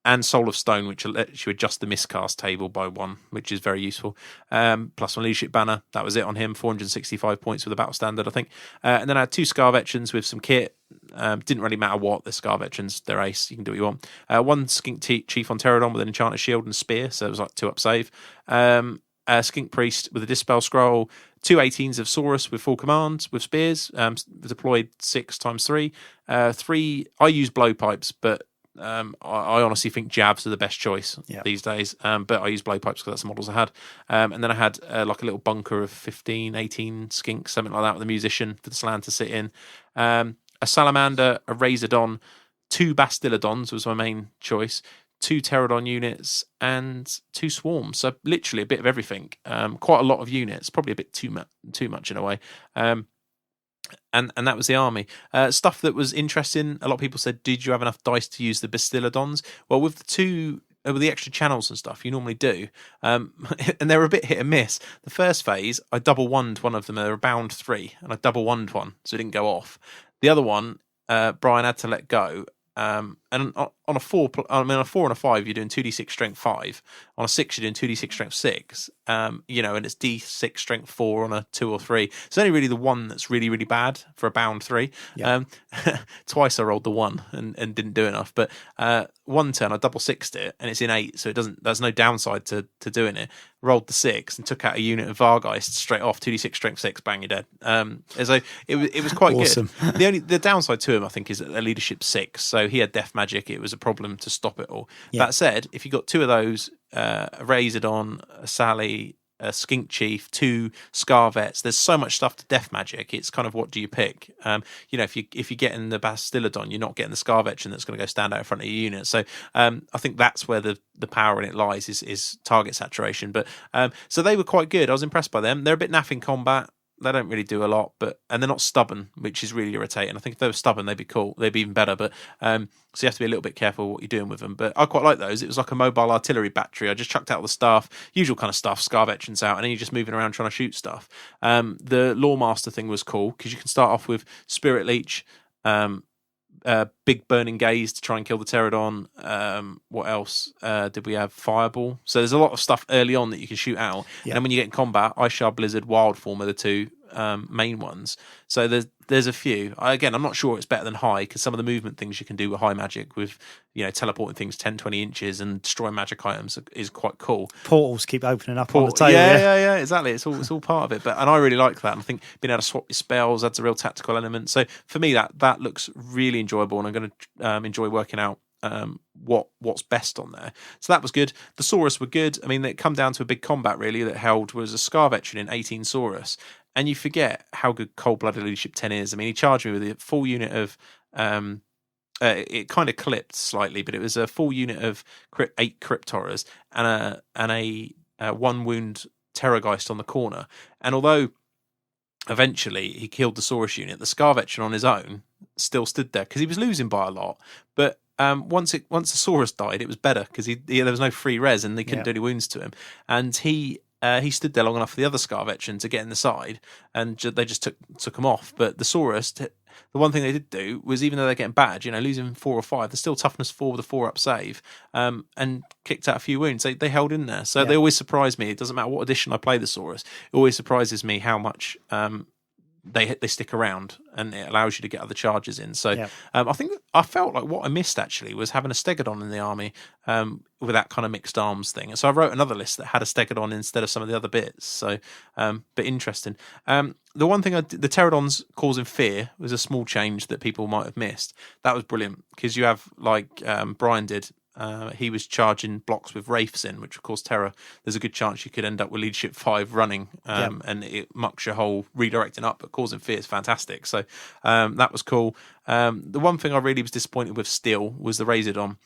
And Soul of Stone, which lets you adjust the miscast table by 1, which is very useful. +1 leadership banner, that was it on him. 465 points with a battle standard, I think. And then I had 2 Scar Veterans with some kit. Didn't really matter what, the Scar Veterans, they're ace, you can do what you want. 1 Skink Chief on Pterodon with an Enchanter Shield and Spear, so it was like 2-up save. A Skink Priest with a Dispel Scroll, 2 18s of Saurus with full command with spears, deployed 6x3. 3, I use blowpipes, but I honestly think jabs are the best choice these days. But I use blowpipes because that's the models I had. And then I had like a little bunker of 15, 18 skinks, something like that, with a musician for the slan to sit in. A salamander, a razordon, 2 bastillodons was my main choice. 2 pterodon units and 2 swarms, so literally a bit of everything. Quite a lot of units, probably a bit too much in a way. And that was the army. Stuff that was interesting. A lot of people said, "Did you have enough dice to use the bastillodons?" Well, with the extra channels and stuff, you normally do. And they were a bit hit and miss. The first phase, I double wand one of them. They were bound 3, and I double wand one, so it didn't go off. The other one, Brian had to let go. And on a 4 and a 5, you're doing 2d6 strength 5. On a 6, you're doing 2d6 strength 6. And it's d6 strength 4 on a 2 or 3. It's only really the one that's really, really bad for a bound 3. Yeah. Twice I rolled the 1 and didn't do enough. But one turn I double 6'd it, and it's in 8, so there's no downside to doing it. Rolled the 6 and took out a unit of Vargeist straight off. 2d6 strength 6, bang, you're dead. So it was quite awesome. Good. The downside to him, I think, is a leadership 6. So he had death magic. It was a problem to stop it all. Yeah. That said, if you got 2 of those, a Razordon, a Sally, a Skink Chief, 2 Scarvets, there's so much stuff to death magic. It's kind of, what do you pick? If you're getting the Bastillodon, you're not getting the Scarvetron that's going to go stand out in front of your unit. So I think that's where the power in it lies, is target saturation. But so they were quite good. I was impressed by them. They're a bit naff in combat. They don't really do a lot, and they're not stubborn, which is really irritating. I think if they were stubborn, they'd be cool. They'd be even better. But so you have to be a little bit careful what you're doing with them. But I quite like those. It was like a mobile artillery battery. I just chucked out all the stuff, usual kind of stuff, Scarvetrons out, and then you're just moving around trying to shoot stuff. The Lawmaster thing was cool because you can start off with Spirit Leech, big burning gaze to try and kill the pterodon. What else did we have? Fireball. So there's a lot of stuff early on that you can shoot out. Yeah. And then when you get in combat, Ice Shard, Blizzard, Wild Form are the 2 main ones. So there's a few. I'm not sure it's better than high, because some of the movement things you can do with high magic, with teleporting things 10-20 inches and destroying magic items, is quite cool. Portals keep opening up on the table. Yeah, exactly. It's all part of it. And I really like that. And I think being able to swap your spells adds a real tactical element. So for me, that looks really enjoyable, and I'm going to enjoy working out what's best on there. So that was good. The Saurus were good. I mean, it come down to a big combat really that held was a Scarvetron in 18 Saurus. And you forget how good Cold-Blooded Leadership 10 is. I mean, he charged me with a full unit of... it kind of clipped slightly, but it was a full unit of 8 Crypt Horrors and a 1-wound Terrorgeist on the corner. And although eventually he killed the Saurus unit, the Scarvetron on his own still stood there, because he was losing by a lot. But once the Saurus died, it was better, because there was no free res and they couldn't do any wounds to him. And he stood there long enough for the other Scarvetron to get in the side, and they just took him off. But the Saurus, the one thing they did do was, even though they're getting bad, losing 4 or 5, they're still toughness 4 with a 4-up save, and kicked out a few wounds. They held in there. So they always surprise me. It doesn't matter what edition I play the Saurus. It always surprises me how much they stick around, and it allows you to get other charges in. So I felt like what I missed actually was having a Stegodon in the army with that kind of mixed arms thing. And so I wrote another list that had a Stegodon instead of some of the other bits. So, but interesting. The one thing the Pterodons causing fear was a small change that people might have missed. That was brilliant, because you have, like Brian did, he was charging blocks with Wraiths in, which of course terror. There's a good chance you could end up with Leadership 5 running, and it mucks your whole redirecting up, but causing fear is fantastic. So that was cool. The one thing I really was disappointed with still was the Razordon.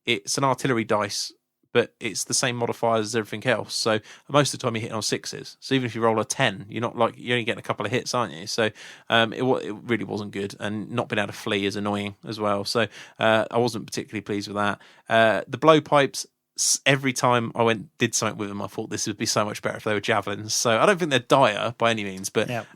It's an artillery dice, but it's the same modifiers as everything else. So most of the time you're hitting on 6s. So even if you roll a 10, you're only getting a couple of hits, aren't you? So it really wasn't good, and not being able to flee is annoying as well. So I wasn't particularly pleased with that. The blowpipes, every time I did something with them, I thought this would be so much better if they were javelins. So I don't think they're dire by any means, but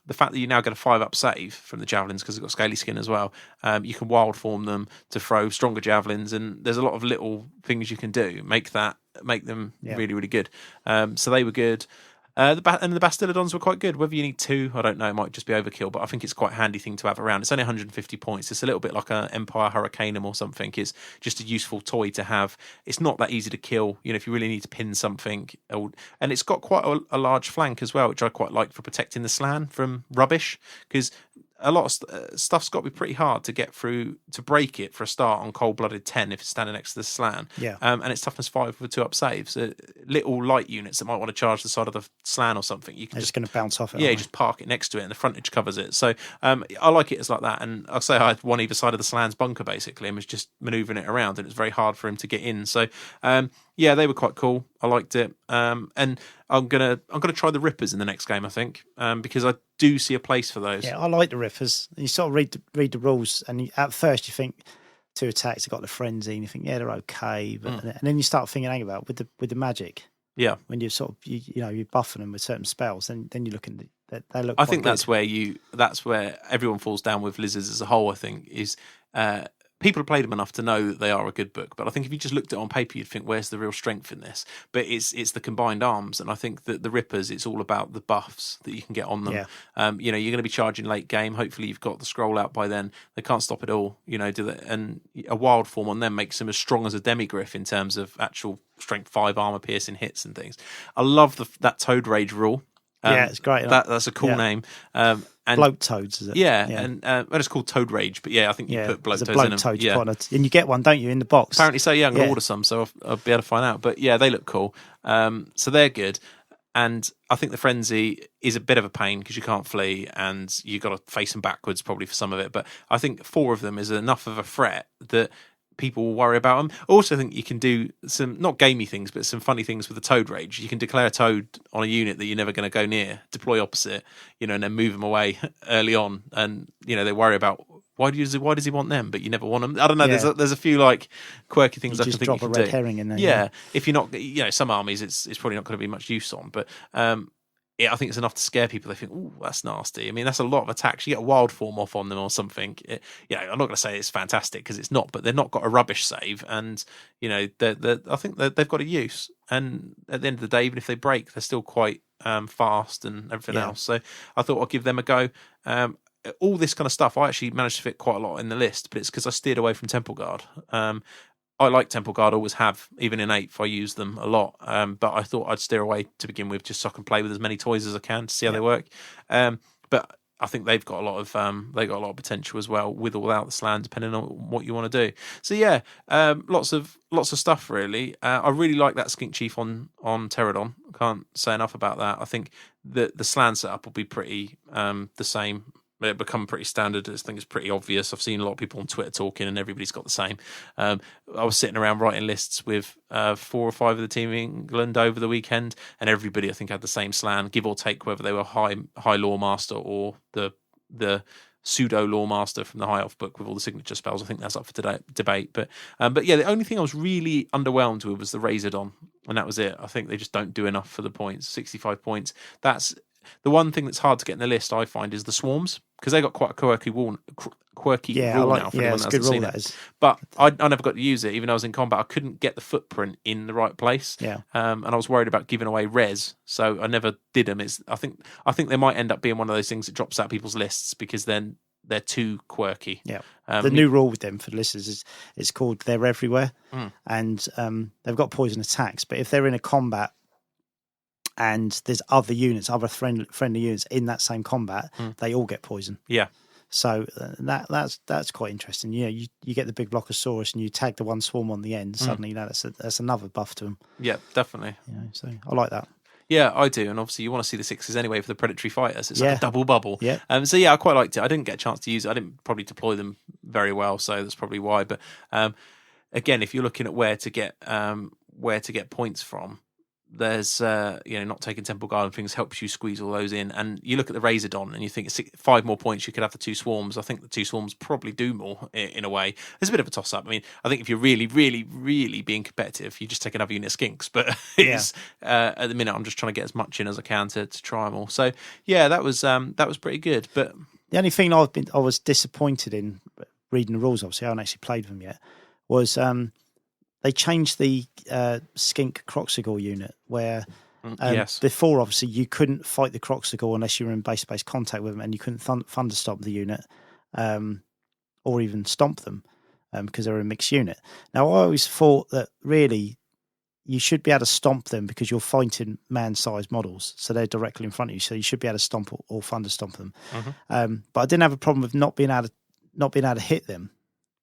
the fact that you now get a 5-up save from the javelins, because they've got scaly skin as well, you can wild form them to throw stronger javelins, and there's a lot of little things you can do make them really, really good. So they were good. The Bastillodons were quite good. Whether you need 2, I don't know. It might just be overkill, but I think it's quite a handy thing to have around. It's only 150 points. It's a little bit like an Empire Hurricaneum or something. It's just a useful toy to have. It's not that easy to kill. If you really need to pin something, and it's got quite a large flank as well, which I quite like for protecting the Slann from rubbish, because a lot of stuff's got to be pretty hard to get through to break it for a start on cold-blooded 10 if it's standing next to the Slann. Yeah. And it's toughness 5 with 2-up saves. Little light units that might want to charge the side of the Slann or something, you can just going to bounce off it. Yeah, you just park it next to it, and the frontage covers it. So I like it as like that. And I'll say I had one either side of the Slann's bunker basically, and was just manoeuvring it around, and it's very hard for him to get in. So yeah, they were quite cool. I liked it. And I'm gonna try the Rippers in the next game, I think, because I do see a place for those. Yeah, I like the Rippers. You sort of read the rules, and at first you think 2 attacks, they've got the frenzy, and you think, yeah, they're okay, but and then you start thinking, hang about with the magic. Yeah, when you sort of you're buffing them with certain spells, then you look at they look. I think good. that's where everyone falls down with Lizards as a whole. I think is. People have played them enough to know that they are a good book, but I think if you just looked at it on paper, you'd think, where's the real strength in this? But it's the combined arms, and I think that the Rippers, it's all about the buffs that you can get on them. Yeah. You're going to be charging late game. Hopefully you've got the scroll out by then. They can't stop it all, do that. And a wild form on them makes them as strong as a demigryph in terms of actual strength 5 armor piercing hits and things. I love that Toad Rage rule. Yeah, it's great. That's a cool name. And bloat toads, is it? Yeah, and it's called Toad Rage, but yeah, I think you put bloat toads in them. Toad, yeah. and you get one, don't you, in the box? Apparently so. Yeah, I'm going to order some, so I'll be able to find out. But yeah, they look cool. So they're good. And I think the Frenzy is a bit of a pain because you can't flee and you've got to face them backwards probably for some of it. But I think 4 of them is enough of a threat that people will worry about them. I also think you can do some, not gamey things, but some funny things with the Toad Rage. You can declare a Toad on a unit that you're never going to go near, deploy opposite, and then move them away early on. And, they worry about, why does he want them, but you never want them? I don't know. Yeah. There's a few quirky things I can think you can do. Just drop a red herring in there. Yeah. If you're not, some armies, it's probably not going to be much use on, but, yeah, I think it's enough to scare people. They think, "Oh, that's nasty." I mean, that's a lot of attacks. You get a wild form off on them or something. I'm not going to say it's fantastic because it's not, but they've not got a rubbish save, and I think they've got a use. And at the end of the day, even if they break, they're still quite fast and everything else. So I thought I'd give them a go. All this kind of stuff, I actually managed to fit quite a lot in the list, but it's because I steered away from Temple Guard. I like Temple Guard, always have. Even in 8th, I use them a lot. But I thought I'd steer away to begin with, just so I can play with as many toys as I can to see how they work. But I think they've got a lot of potential as well, with or without the Slann, depending on what you want to do. So yeah, lots of stuff really. I really like that Skink Chief on Pterodon. Can't say enough about that. I think that the Slann setup will be pretty the same. It become pretty standard. I think it's pretty obvious. I've seen a lot of people on Twitter talking, and everybody's got the same. I was sitting around writing lists with 4 or 5 of the team in England over the weekend, and everybody I think had the same Slann, give or take whether they were high Lore Master or the pseudo Lore Master from the High Elf book with all the signature spells. I think that's up for debate. But yeah, the only thing I was really underwhelmed with was the Razordon, and that was it. I think they just don't do enough for the points. 65 points. That's the one thing that's hard to get in the list, I find, is the swarms, because they got quite a quirky rule now. For it's a good rule, that is. But I never got to use it, even though I was in combat. I couldn't get the footprint in the right place. Yeah. And I was worried about giving away res, so I never did them. I think they might end up being one of those things that drops out people's lists because then they're too quirky. Yeah. The new rule with them for the listeners is it's called They're Everywhere, and they've got poison attacks. But if they're in a combat and there's other units, other friendly units in that same combat, they all get poison. Yeah. So that's quite interesting. You get the big Blockosaurus and you tag the one swarm on the end. Suddenly, that's another buff to them. Yeah, definitely. So I like that. Yeah, I do, and obviously you want to see the 6s anyway for the predatory fighters. It's like a double bubble. Yeah. So yeah, I quite liked it. I didn't get a chance to use it. I didn't probably deploy them very well, so that's probably why. But again, if you're looking at where to get points from, there's not taking Temple Guard and things helps you squeeze all those in, and you look at the Razordon and you think 5 more points you could have the 2 swarms. I think the 2 swarms probably do more in a way. There's a bit of a toss up. I mean, I think if you're really really really being competitive, you just take another unit of skinks, but it's at the minute I'm just trying to get as much in as I can to try them all. So yeah, that was pretty good. But the only thing I was disappointed in reading the rules, obviously I haven't actually played them yet, was they changed the Skink Croxigor unit where Yes. Before, obviously, you couldn't fight the Croxigal unless you were in base-to-base contact with them, and you couldn't thunderstomp the unit or even stomp them because they're a mixed unit. Now, I always thought that really you should be able to stomp them because you're fighting man-sized models, so they're directly in front of you, so you should be able to stomp or thunderstomp them. But I didn't have a problem with not being able to hit them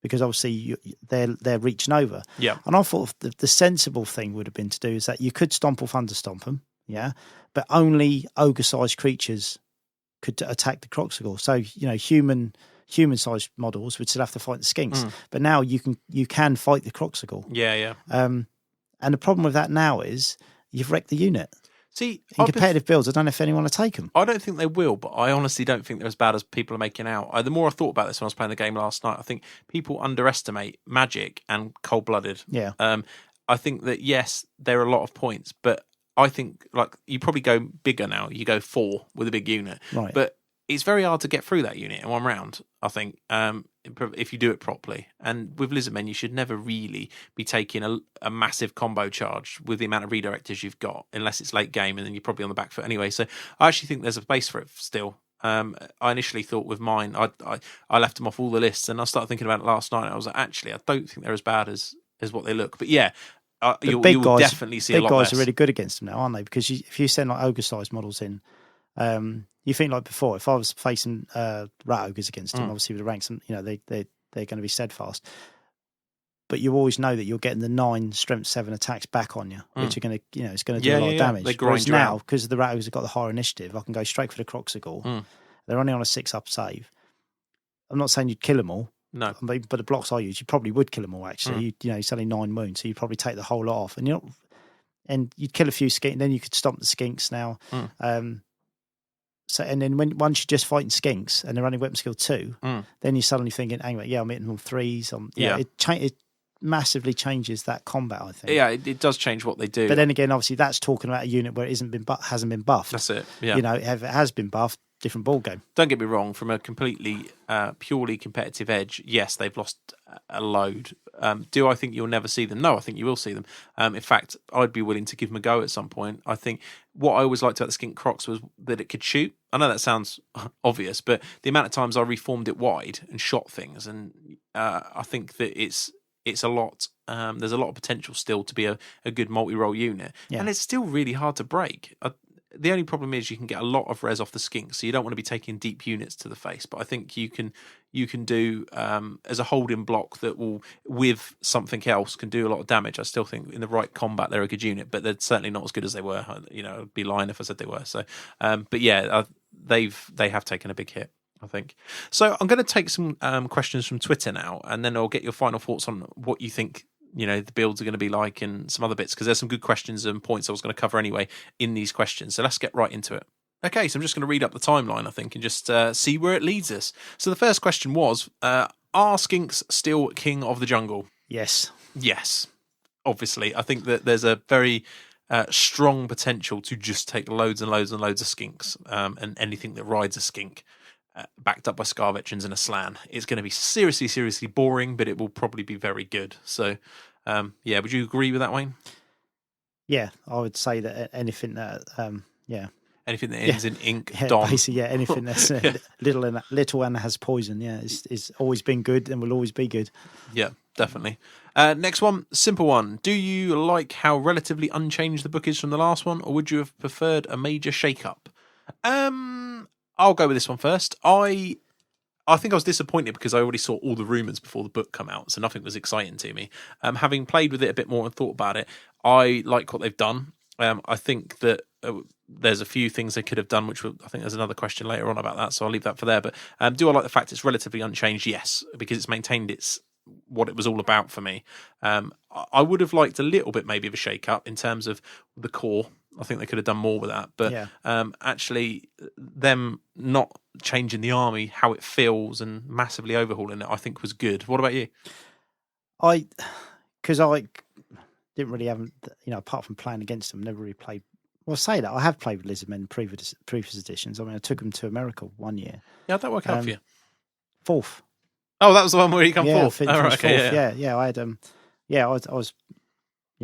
because obviously they're reaching over. Yeah. And I thought the sensible thing would have been to do is that you could stomp or thunderstomp them, yeah, but only ogre-sized creatures could attack the Croxigal. So human-sized models would still have to fight the skinks, but now you can fight the Croxigal. Yeah. And the problem with that now is you've wrecked the unit. See, in competitive builds, I don't know if anyone will take them. I don't think they will, but I honestly don't think they're as bad as people are making out. The more I thought about this when I was playing the game last night, I think people underestimate Magic and Cold-Blooded. Yeah. I think that, yes, there are a lot of points, but I think like you probably go bigger now. You go 4 with a big unit. Right. But it's very hard to get through that unit in one round, I think, if you do it properly. And with Lizardmen, you should never really be taking a massive combo charge with the amount of redirectors you've got, unless it's late game, and then you're probably on the back foot anyway. So I actually think there's a place for it still. I initially thought with mine, I left them off all the lists, and I started thinking about it last night, and I was like, actually, I don't think they're as bad as what they look. But yeah, you'll definitely see a lot less. Big guys are really good against them now, aren't they? Because if you send like ogre-sized models in, you think like before, if I was facing rat ogres against them, obviously with the ranks, they're going to be steadfast. But you always know that you're getting the 9 strength 7 attacks back on you, which are going to, it's going to do a lot of damage. They Whereas grind you now, out. because the rat ogres have got the higher initiative, I can go straight for the Croxigal. They're only on a 6-up save. I'm not saying you'd kill them all. No, but the blocks I use, you probably would kill them all. Actually, it's only 9 wounds, so you'd probably take the whole lot off, and you'd kill a few skinks. Then you could stomp the skinks now. So, and then once you're just fighting skinks and they're only weapon skill 2, then you're suddenly thinking, hang on, I'm hitting on 3s. It massively changes that combat, I think. Yeah, it does change what they do. But then again, obviously, that's talking about a unit where it hasn't been buffed. That's it. Yeah, if it has been buffed, different ball game. Don't get me wrong. From a completely purely competitive edge, yes, they've lost a load. Do I think you'll never see them? No, I think you will see them. In fact, I'd be willing to give them a go at some point. I think what I always liked about the Skink Crocs was that it could shoot. I know that sounds obvious, but the amount of times I reformed it wide and shot things, and I think that it's a lot. There's a lot of potential still to be a good multi-role unit, and it's still really hard to break. The only problem is you can get a lot of res off the skink, so you don't want to be taking deep units to the face. But I think you can do as a holding block that will, with something else, can do a lot of damage. I still think in the right combat they're a good unit, but they're certainly not as good as they were. I'd be lying if I said they were. So, but yeah, they have taken a big hit, I think. So I'm going to take some questions from Twitter now, and then I'll get your final thoughts on what you think the builds are going to be like and some other bits, because there's some good questions and points I was going to cover anyway in these questions. So let's get right into it. Okay, so I'm just going to read up the timeline, I think, and just see where it leads us. So the first question was, are skinks still king of the jungle? Yes. Yes, obviously. I think that there's a very strong potential to just take loads and loads and loads of skinks, and anything that rides a skink, backed up by Scar Veterans and a Slan. It's going to be seriously, seriously boring, but it will probably be very good. So, would you agree with that, Wayne? Yeah, I would say that anything that, anything that ends in ink, Don. Basically, anything that's little and has poison, is always been good and will always be good. Yeah, definitely. Next one, simple one. Do you like how relatively unchanged the book is from the last one, or would you have preferred a major shake-up? I'll go with this one first. I think I was disappointed because I already saw all the rumours before the book come out, so nothing was exciting to me. Having played with it a bit more and thought about it, I like what they've done. I think that there's a few things they could have done, which I think there's another question later on about that, so I'll leave that for there. But do I like the fact it's relatively unchanged? Yes, because it's maintained what it was all about for me. I would have liked a little bit maybe of a shake-up in terms of the core. I think they could have done more with that. But actually, them not changing the army, how it feels, and massively overhauling it, I think was good. What about you? Because I didn't really have, apart from playing against them, never really played. Well, I say that, I have played with Lizardmen in previous editions. I mean, I took them to America one year. Yeah, how'd that work out for you? 4th. Oh, that was the one where you come 4th. I had, I was,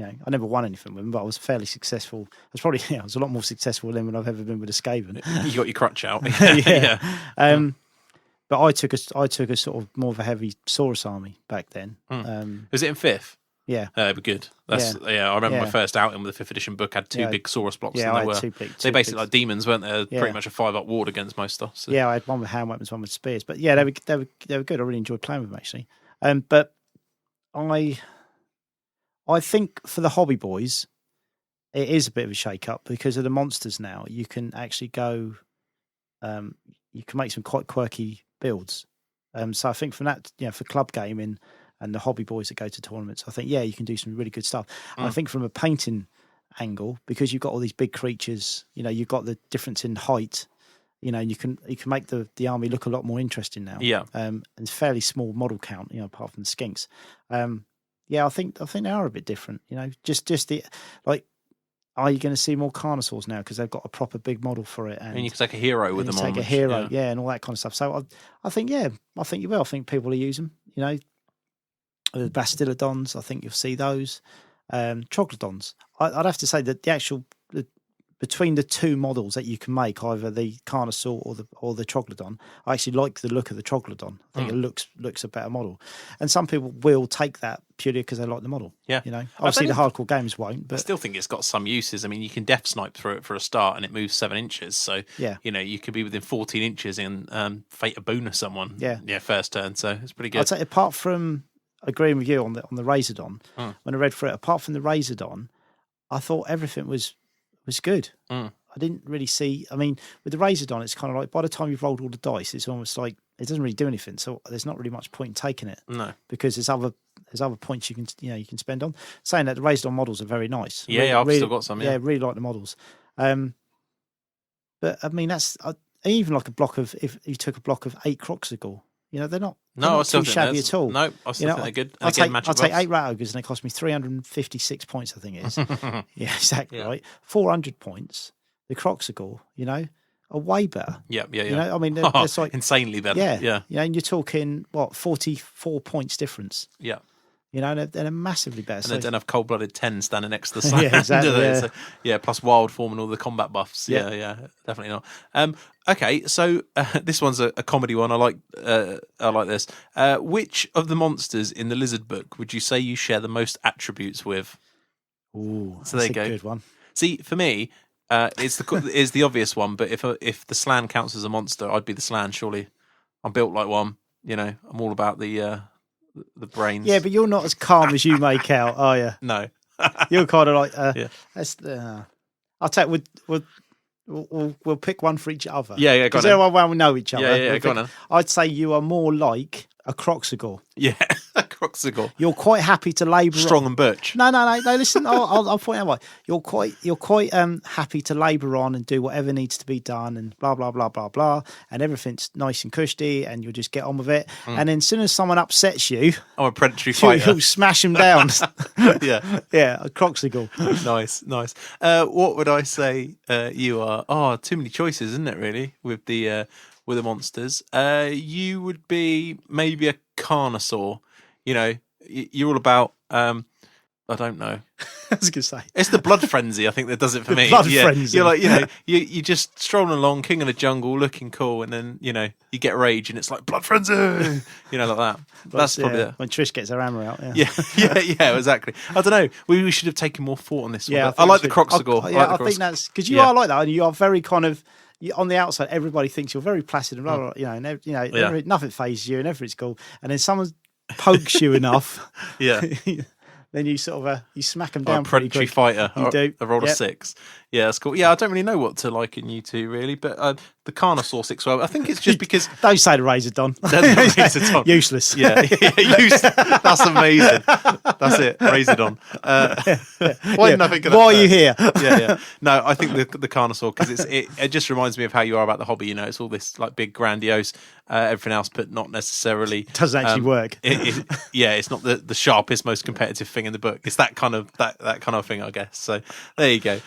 I never won anything with them, but I was fairly successful. I was probably, I was a lot more successful with them than I've ever been with a Skaven. You got your crutch out. But I took a sort of more of a heavy Saurus army back then. Was it in 5th? Yeah. That'd be good. I remember my first outing with the 5th edition book had 2 big Saurus blocks. Yeah, and I had two they basically like demons, weren't they? Pretty much a 5-up ward against most stuff. So. Yeah, I had one with hand weapons, one with spears. But yeah, they were good. I really enjoyed playing with them actually. But I think for the hobby boys, it is a bit of a shake-up because of the monsters now. You can actually go, you can make some quite quirky builds. So I think from that, for club gaming and the hobby boys that go to tournaments, I think, you can do some really good stuff. I think from a painting angle, because you've got all these big creatures, you've got the difference in height, you can make the army look a lot more interesting now. Yeah. And it's fairly small model count, apart from the skinks. I think they are a bit different. Just the are you going to see more Carnosaurs now because they've got a proper big model for it? And you can take a hero with them. Take a hero, and all that kind of stuff. So I think you will. I think people will use them. The Bastillodons, I think you'll see those. Troglodons. I'd have to say that the actual between the two models that you can make, either the Carnosaur or the Troglodon, I actually like the look of the Troglodon. I think it looks a better model, and some people will take that purely because they like the model. Yeah, obviously the hardcore games won't. But I still think it's got some uses. I mean, you can death snipe through it for a start, and it moves 7 inches. So you could be within 14 inches and fate a boon of someone. Yeah, first turn. So it's pretty good. I'd say apart from agreeing with you on the Razordon, when I read through it, apart from the Razordon, I thought everything was good. I didn't really see. I mean, with the Razordon, it's kind of like by the time you've rolled all the dice, it's almost like it doesn't really do anything. So there's not really much point in taking it. No, because there's other points you can spend on. Saying that the Razordon models are very nice. Yeah, I've still got some. Yeah, really like the models. But I mean, that's even like a block of if you took a block of 8 Croxigor. They're not. No, I still too think shabby at all. No, I still think they're good. I'll take 8 Rat Ogres and they cost me 356 points, I think it is. Yeah, exactly, right. 400 points. The Croxigor, are way better. Yeah. I mean, they're like insanely better. Yeah. And you're talking, 44 points difference. Yeah. They're massively better. And they don't have cold-blooded 10 standing next to the side. Yeah, exactly. Do they? So, plus wild form and all the combat buffs. Yeah, definitely not. Okay, so this one's a comedy one. I like this. Which of the monsters in the Lizard book would you say you share the most attributes with? Ooh, so there you go. Good one. See, for me, it's the obvious one. But if the Slan counts as a monster, I'd be the Slan. Surely, I'm built like one. I'm all about the brains. Yeah, but you're not as calm as you make out, are you? No. You're kind of like, I'll take. We'll pick one for each other. Yeah. Because everyone will know each other. Yeah. Go on. I'd say you are more like a Croxigor. Yeah, a Croxigor. You're quite happy to labour. Strong and birch. No. Listen, I'll point out why. You're quite happy to labour on and do whatever needs to be done and blah blah blah blah blah, and everything's nice and cushy, and you'll just get on with it. And then as soon as someone upsets you, I'm a predatory fighter. You'll smash them down. Yeah, a Croxigor. Nice. What would I say you are? Oh, too many choices, isn't it? Really, with the monsters. You would be maybe a Carnosaur. You're all about. I don't know. I was going to say it's the blood frenzy. I think that does it for me. Frenzy. You're like you just strolling along, king of the jungle, looking cool, and then you get rage, and it's like blood frenzy. Like that. That's probably it. When Trish gets her hammer out. Yeah, exactly. I don't know. We should have taken more thought on this one. Yeah, I like the Croxigor. I think that's because you are like that, and you are very kind of. On the outside, everybody thinks you're very placid and blah, blah, and nothing phases you, and everything's cool. And then someone pokes you enough, then you sort of you smack them down. Predatory fighter. You do. I rolled a 6. Yeah, that's cool. Yeah, I don't really know what to liken you to really, but the Carnosaur 6. Well, I think it's just because don't say the Razordon. Useless. Yeah, useless. That's amazing. That's it. Razordon. Why didn't I think of that? Why are you here? Yeah. No, I think the Carnosaur because it just reminds me of how you are about the hobby. It's all this like big grandiose, everything else, but not necessarily doesn't actually work. It's not the sharpest, most competitive thing in the book. It's that kind of thing, I guess. So there you go.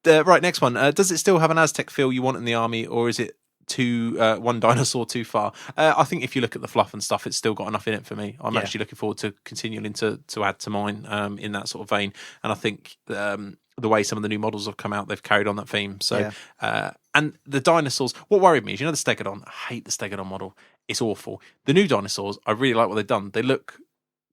Right, next one. Does it still have an Aztec feel you want in the army, or is it one dinosaur too far. I think if you look at the fluff and stuff, it's still got enough in it for me. I'm actually looking forward to continuing to add to mine in that sort of vein. And I think the way some of the new models have come out, they've carried on that theme. So, and the dinosaurs, what worried me is, the Stegodon. I hate the Stegodon model. It's awful. The new dinosaurs, I really like what they've done. They look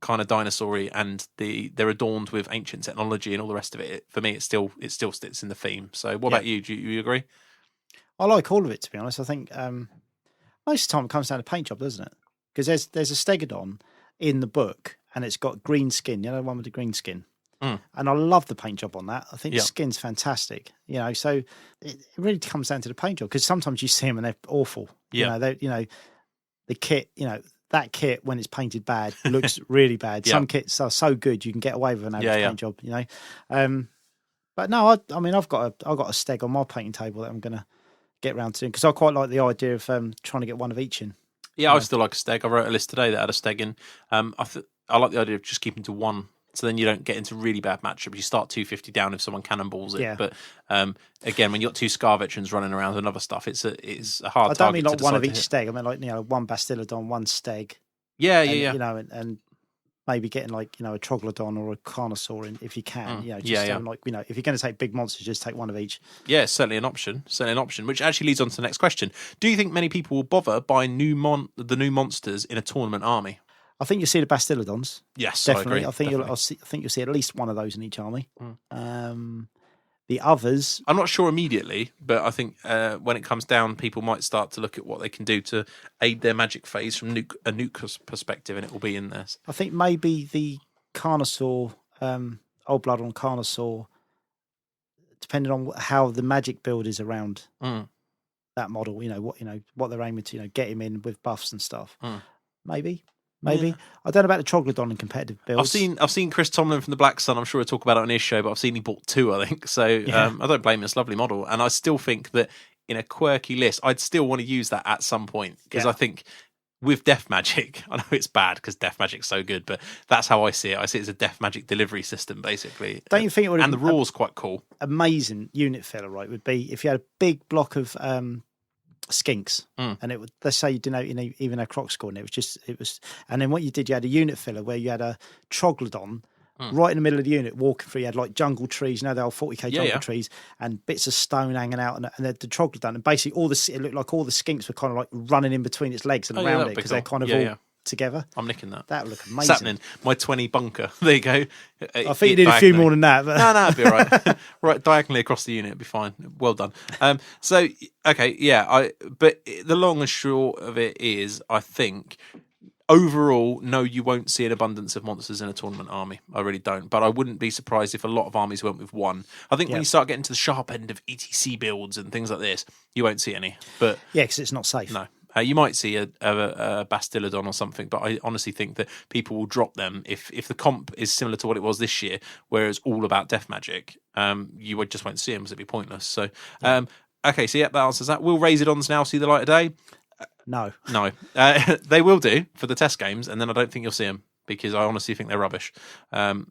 kind of dinosaur-y, and they're adorned with ancient technology and all the rest of it. For me, it still sits in the theme. So what about you? Do you agree? I like all of it, to be honest. I think most of the time it comes down to paint job, doesn't it? Because there's a Stegodon in the book, and it's got green skin, the one with the green skin. And I love the paint job on that. I think the skin's fantastic. So it really comes down to the paint job, because sometimes you see them and they're awful. The kit, that kit, when it's painted bad, looks really bad. Some kits are so good you can get away with an average paint job. But no, I mean, I've got a steg on my painting table that I'm going to get around to, because I quite like the idea of trying to get one of each in. Yeah, I still like a steg. I wrote a list today that had a steg in. I like the idea of just keeping to one, so then you don't get into really bad matchups. You start 250 down if someone cannonballs it. Yeah. But again, when you got two Scar veterans running around and other stuff, it's a hard target. I don't mean like one of each steg. I mean like one Bastillodon, one steg. Yeah. And maybe getting like a Troglodon or a Carnosaur in if you can. Like if you're going to take big monsters, just take one of each. Yeah, certainly an option. Which actually leads on to the next question. Do you think many people will bother buying the new monsters in a tournament army? I think you'll see the Bastillodons. Yes, definitely. I agree. I think you'll see at least one of those in each army. The others, I'm not sure immediately, but I think when it comes down, people might start to look at what they can do to aid their magic phase from a nuke perspective, and it will be in there. I think maybe the Carnosaur, Old Blood on Carnosaur, depending on how the magic build is around that model. What they're aiming to, get him in with buffs and stuff. Maybe. Yeah. I don't know about the Troglodon in competitive builds. I've seen Chris Tomlin from the Black Sun. I'm sure he'll talk about it on his show, but I've seen he bought two, I think. So I don't blame him. It's a lovely model. And I still think that in a quirky list, I'd still want to use that at some point. Because I think with Death Magic, I know it's bad because Death Magic's so good, but that's how I see it. I see it as a Death Magic delivery system, basically. Don't you think it would? And the Raw's quite cool. Amazing unit filler, right, would be if you had a big block of skinks, and it would, let's say you didn't even a croc score, and it was, and then what you did, you had a unit filler where you had a Troglodon right in the middle of the unit walking through. You had like jungle trees, the old 40k jungle trees, and bits of stone hanging out, and the Troglodon, and basically it looked like all the skinks were kind of like running in between its legs and around it, because they're kind of all together. I'm nicking that. That would look amazing. It's happening. My 20 bunker. There you go. I think you did a few more than that. But... No, it'd be all right. Right, diagonally across the unit, it'd be fine. Well done. So, okay, yeah. But the long and short of it is, I think, overall, no, you won't see an abundance of monsters in a tournament army. I really don't. But I wouldn't be surprised if a lot of armies went with one. I think when you start getting to the sharp end of ETC builds and things like this, you won't see any. But yeah, because it's not safe. No. You might see a Bastillodon or something, but I honestly think that people will drop them if the comp is similar to what it was this year, where it's all about Death Magic. You just won't see them because it'd be pointless. So, okay, so that answers that. Will Razordons now see the light of day? No. They will do for the test games, and then I don't think you'll see them because I honestly think they're rubbish. I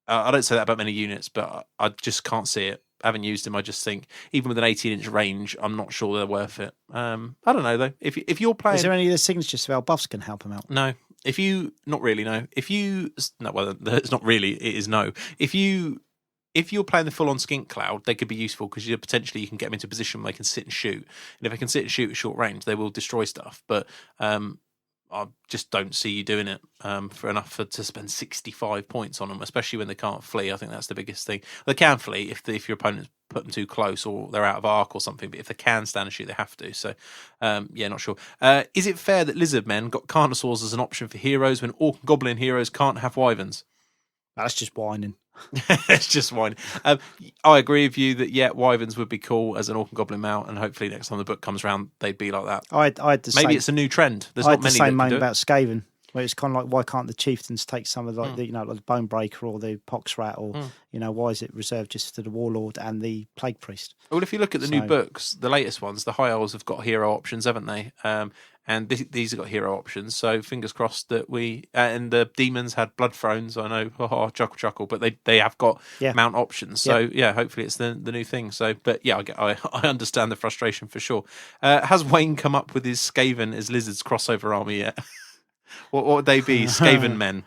don't say that about many units, but I just can't see it. I haven't used them. I just think even with an 18-inch range, I'm not sure they're worth it. I don't know though. If you're playing, is there any of the signature spell buffs can help them out? No. Not really. No. Well, it's not really. It is no. If you're playing the full-on Skink Cloud, they could be useful because you can get them into a position where they can sit and shoot. And if they can sit and shoot at short range, they will destroy stuff. But I just don't see you doing it for enough to spend 65 points on them, especially when they can't flee. I think that's the biggest thing. They can flee if your opponents put them too close or they're out of arc or something, but if they can stand and shoot, they have to. So, not sure. Is it fair that Lizardmen got Carnosaurs as an option for heroes when Orc and Goblin heroes can't have Wyverns? That's just whining. It's just whining. I agree with you that Wyverns would be cool as an Orc and Goblin mount, and hopefully next time the book comes around, they'd be like that. I had Maybe it's a new trend. There's I not had many. The same moan about Skaven. Where it's kind of like, why can't the chieftains take some of like the like the Bone Breaker or the Pox Rat, or why is it reserved just to the Warlord and the Plague Priest? Well, if you look at the new books, the latest ones, the High Elves have got hero options, haven't they? And these have got hero options. So fingers crossed that we and the demons had blood thrones. I know, chuckle, but they have got mount options. So hopefully it's the new thing. So, but yeah, I understand the frustration for sure. Has Wayne come up with his Skaven as Lizards crossover army yet? What would they be? Skaven men.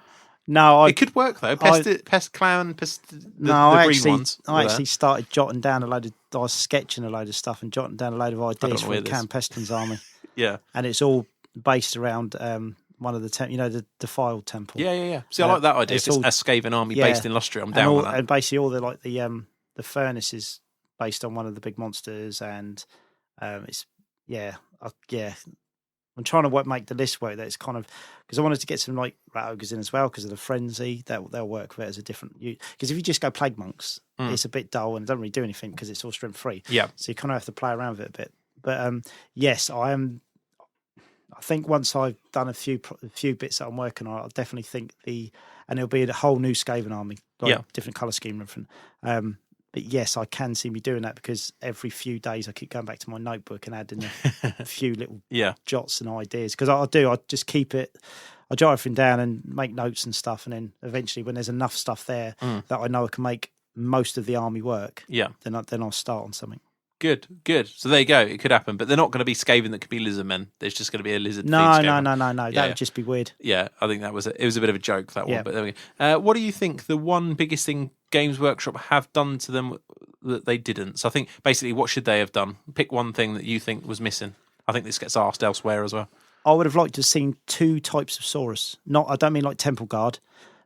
No, it could work though. Pest Clan, the green ones. I actually started jotting down I was sketching a load of stuff and jotting down a load of ideas for the Cam Pestilence army. Yeah, and it's all based around one of the the defiled temple. Yeah. See, I like that idea. If it's a Skaven army based in Lustria, I'm down with that. And basically all the furnace is based on one of the big monsters, and it's I'm trying to make the list work. That it's kind of because I wanted to get some like rat ogres in as well because of the frenzy. They'll work with it as a different. Because if you just go plague monks, it's a bit dull and it doesn't really do anything because it's all strength free. Yeah. So you kind of have to play around with it a bit. But yes, I am. I think once I've done a few bits that I'm working on, I'll definitely think and it'll be a whole new Skaven army, different colour scheme and everything. But yes, I can see me doing that because every few days I keep going back to my notebook and adding a few little jots and ideas. Because I just keep it, I jot everything down and make notes and stuff. And then eventually when there's enough stuff there that I know I can make most of the army work, then I'll start on something. Good. So there you go. It could happen, but they're not going to be Skaven that could be lizard men. There's just going to be a lizard. No. That would just be weird. Yeah, I think it was a bit of a joke, that one. But there we go. What do you think the one biggest thing Games Workshop have done to them that they didn't? So I think basically, what should they have done? Pick one thing that you think was missing. I think this gets asked elsewhere as well. I would have liked to have seen 2 types of Saurus. I don't mean like Temple Guard.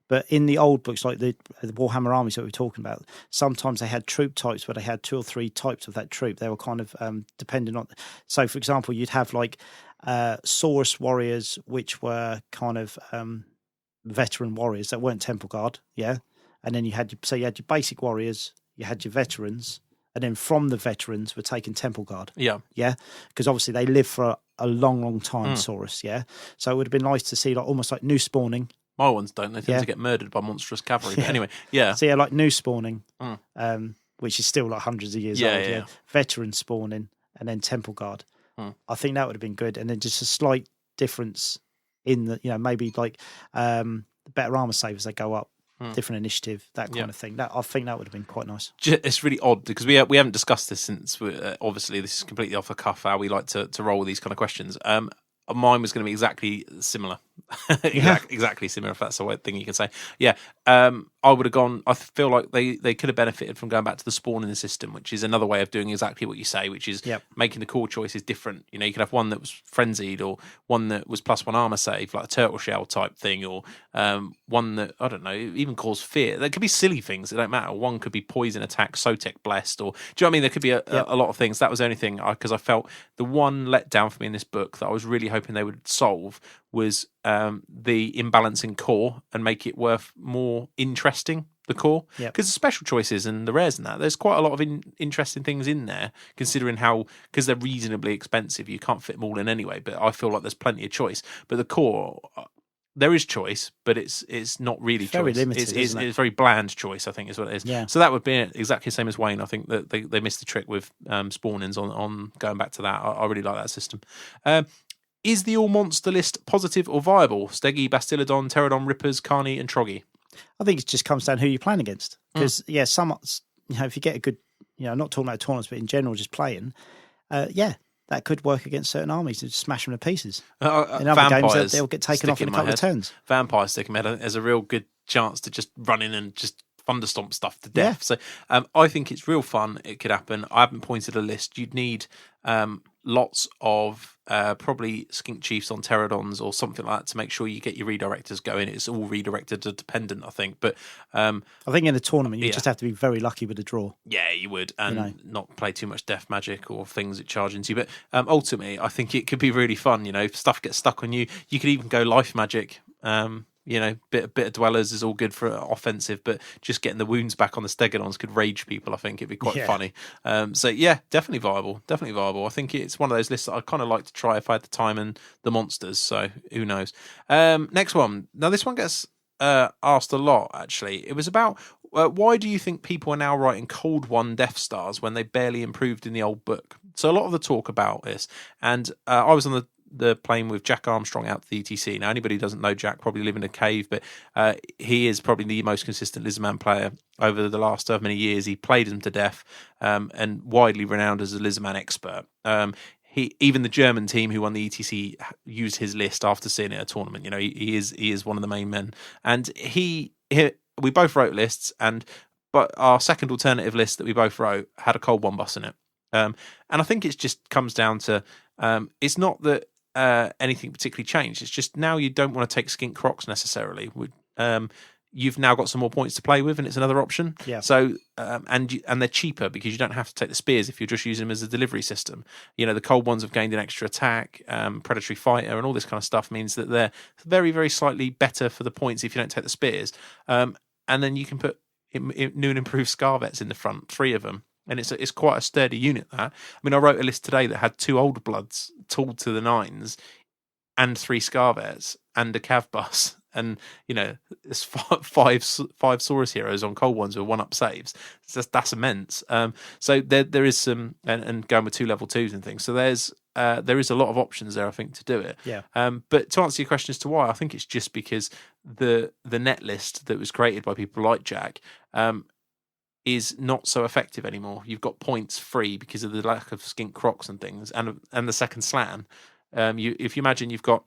But in the old books, like the Warhammer armies that we were talking about, sometimes they had troop types where they had 2 or 3 types of that troop. They were kind of dependent on. So, for example, you'd have like Saurus warriors, which were kind of veteran warriors that weren't Temple Guard, and then you had your basic warriors, you had your veterans, and then from the veterans were taken Temple Guard, because obviously they live for a long, long time. Saurus, So it would have been nice to see like almost like new spawning. My ones don't. They tend to get murdered by monstrous cavalry. But anyway, So like new spawning, which is still like hundreds of years old. Veteran spawning, and then Temple Guard. I think that would have been good. And then just a slight difference in the, maybe like the better armor save as they go up, different initiative, that kind of thing. I think that would have been quite nice. It's really odd because we haven't discussed this since. Obviously, this is completely off the cuff how we like to roll with these kind of questions. Mine was going to be exactly similar. Exactly similar, if that's the right thing you can say. I would have gone. I feel like they could have benefited from going back to the spawning system, which is another way of doing exactly what you say, which is making the core choices different. You could have one that was frenzied, or one that was +1 armor save, like a turtle shell type thing, or one that, I don't know, even cause fear. There could be silly things. It don't matter. One could be poison attack, Sotek blessed, or do you know what I mean? There could be a lot of things. That was the only thing because I felt the one letdown for me in this book that I was really hoping they would solve was the imbalance in core and make it worth more interesting, the core. Because the special choices and the rares and that, there's quite a lot of interesting things in there, considering because they're reasonably expensive, you can't fit them all in anyway, but I feel like there's plenty of choice. But the core, there is choice, but it's not really choice. Very limited, it's very bland choice, I think is what it is. Yeah. So that would be exactly the same as Wayne. I think that they missed the trick with spawnings on going back to that. I really like that system. Is the all-monster list positive or viable? Steggy, Bastillodon, Pterodon, Rippers, Carney and Troggy. I think it just comes down who you're playing against. Because, some, if you get a good, not talking about tournaments, but in general, just playing, that could work against certain armies and just smash them to pieces. In other games, they'll get taken off in a couple of turns. Vampire stick in my head. I think there's a real good chance to just run in and just thunderstomp stuff to death. So I think it's real fun. It could happen. I haven't pointed a list. You'd need lots of probably skink chiefs on pterodons or something like that to make sure you get your redirectors going. It's all redirected to dependent, I think. But I think in a tournament you just have to be very lucky with the draw. Yeah, you would, and not play too much death magic or things that charge into you. But ultimately, I think it could be really fun. If stuff gets stuck on you, you could even go life magic. bit of dwellers is all good for offensive, but just getting the wounds back on the stegodons could rage people. I think it'd be quite funny. So yeah, definitely viable. I think it's one of those lists that I'd kind of like to try if I had the time and the monsters. So who knows? Next one. Now this one gets asked a lot. Actually, it was about why do you think people are now writing Cold One Death Stars when they barely improved in the old book? So a lot of the talk about this, and I was on the plane with Jack Armstrong out to the ETC. Now, anybody who doesn't know Jack probably live in a cave, but he is probably the most consistent Lizardman player over the last many years. He played him to death and widely renowned as a Lizardman expert. Even the German team who won the ETC used his list after seeing it at a tournament. He is one of the main men, and we both wrote lists, but our second alternative list that we both wrote had a Cold One bus in it. And I think it just comes down to it's not that anything particularly changed. It's just now you don't want to take skink crocs necessarily. You've now got some more points to play with, and it's another option. Yeah. So and they're cheaper because you don't have to take the spears if you're just using them as a delivery system. The Cold Ones have gained an extra attack, predatory fighter, and all this kind of stuff means that they're very, very slightly better for the points if you don't take the spears. And then you can put new and improved Scarvets in the front, 3 of them. And it's quite a sturdy unit, that. I mean, I wrote a list today that had 2 Old Bloods, tooled to the 9s, and 3 Scarvets, and a Cav bus. And, there's five Saurus heroes on Cold Ones with 1-up saves. That's immense. So there is some, and going with 2 level 2s and things. So there is a lot of options there, I think, to do it. Yeah. But to answer your question as to why, I think it's just because the net list that was created by people like Jack is not so effective anymore. You've got points free because of the lack of skink crocs and things, and the second slan. If you imagine you've got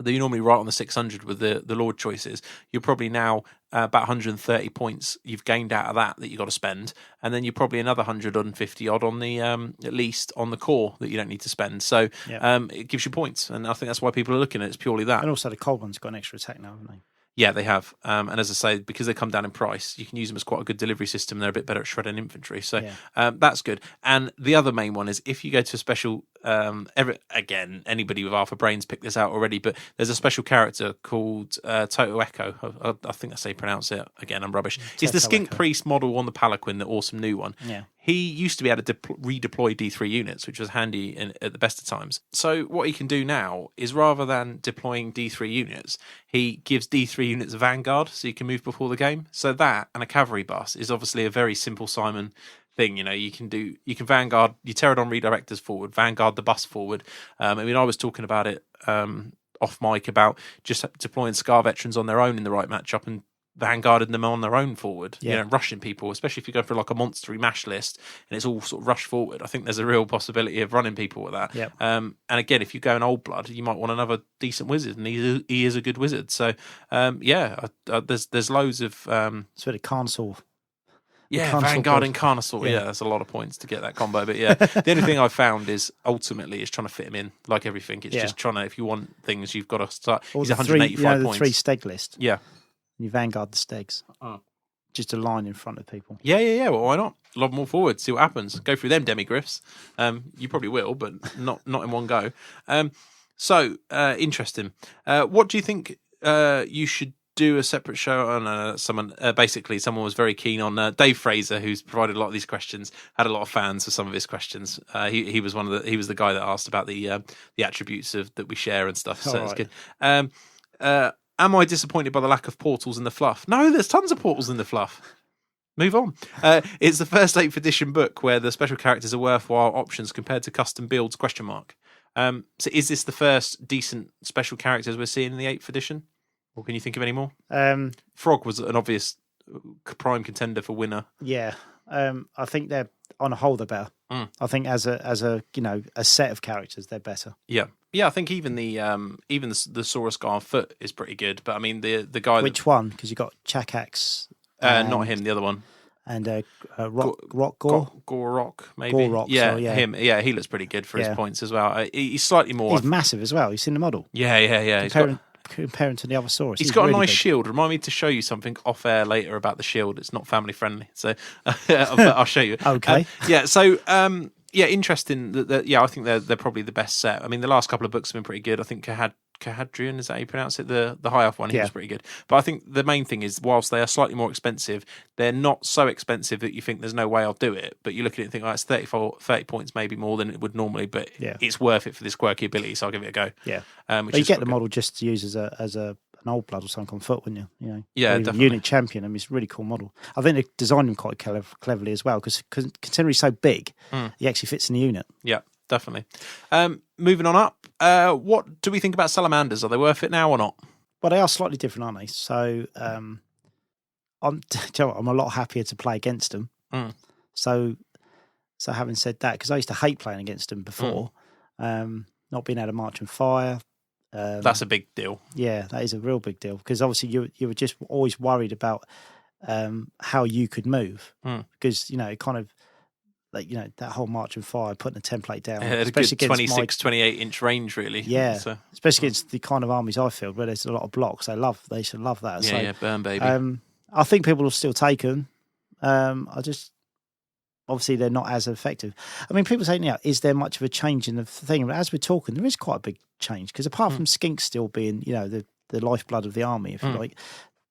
you normally write on the 600 with the Lord choices, you're probably now about 130 points you've gained out of that you've got to spend, and then you're probably another 150 odd on the at least on the core that you don't need to spend. So it gives you points, and I think that's why people are looking at it. It's purely that. And also the Cold One's got an extra attack now, haven't they? Yeah, they have. And as I say, because they come down in price, you can use them as quite a good delivery system. They're a bit better at shredding infantry. So that's good. And the other main one is if you go to a special... again, anybody with half a brain's picked this out already, but there's a special character called Toto Echo. I think that's how you pronounce it. Again, I'm rubbish. It's the Skink Priest model on the Palanquin, the awesome new one. Yeah. He used to be able to redeploy D3 units, which was handy at the best of times. So what he can do now is, rather than deploying D3 units, he gives D3 units Vanguard, so you can move before the game. So that and a cavalry bus is obviously a very simple Simon thing. You can Vanguard your Pterodon redirectors forward, Vanguard the bus forward. I was talking about it off mic about just deploying Scar veterans on their own in the right matchup and vanguarding them on their own forward, rushing people, especially if you go for like a monstery mash list and it's all sort of rush forward. I think there's a real possibility of running people with that. Yep. And again, if you go an Old Blood, you might want another decent wizard, and he is a good wizard. So there's loads of sort of console. Vanguard and Carnosaur. Yeah, that's a lot of points to get that combo. But the only thing I've found is ultimately is trying to fit him in, like everything. It's just trying to, if you want things, you've got to start. He's 185 points. The 3 steg list. Yeah. You Vanguard the stegs. Just a line in front of people. Yeah. Well, why not? Lob them all forward, see what happens. Go through them demigriffs. You probably will, but not in one go. So interesting. What do you think you should do a separate show? Someone was very keen on Dave Fraser, who's provided a lot of these questions, had a lot of fans for some of his questions. He was the guy that asked about the attributes that we share and stuff. So it's good. Am I disappointed by the lack of portals in the fluff? No, there's tons of portals in the fluff. Move on. It's the first 8th edition book where the special characters are worthwhile options compared to custom builds, ? So is this the first decent special characters we're seeing in the 8th edition? Or can you think of any more? Frog was an obvious prime contender for winner. Yeah. I think they're, on a whole, they're better. I think as a set of characters, they're better. Yeah. Yeah, I think even the Saurus guy on foot is pretty good. But I mean the guy. Which one? Because you got Chakax. Not him. The other one. And Gorok, maybe. Gorok, yeah, him. Yeah, he looks pretty good for his points as well. He's slightly more. He's massive as well. You've seen the model. Yeah. Comparing to the other Saurus. He's got really a nice big shield. Remind me to show you something off air later about the shield. It's not family friendly, so I'll show you. Okay. Interesting. I think they're probably the best set. I mean, the last couple of books have been pretty good. I think I had Cadrian, is that how you pronounce it? The high elf one, he was pretty good. But I think the main thing is, whilst they are slightly more expensive, they're not so expensive that you think there's no way I'll do it. But you look at it and think, it's 30 points, maybe more than it would normally, but it's worth it for this quirky ability, so I'll give it a go. Yeah. But you get the model just to use as an old blood or something on foot, wouldn't you? Yeah, definitely. Unit champion. I mean, it's a really cool model. I think they designed him quite cleverly as well, because considering he's so big, he actually fits in the unit. Yeah. Definitely. Moving on up, what do we think about salamanders? Are they worth it now or not? Well, they are slightly different, aren't they? So I'm a lot happier to play against them. So having said that, because I used to hate playing against them before, not being able to march and fire. That's a big deal. Yeah, that is a real big deal, because obviously you were just always worried about how you could move, because it kind of, that whole march and fire, putting a template down. It had a good 26, 28-inch range, really. Yeah, so, especially against the kind of armies I field where there's a lot of blocks. They should love that. Yeah, burn, baby. I think people will still take them. Obviously, they're not as effective. I mean, people say, is there much of a change in the thing? But as we're talking, there is quite a big change, because apart from skinks still being, the lifeblood of the army, if you like,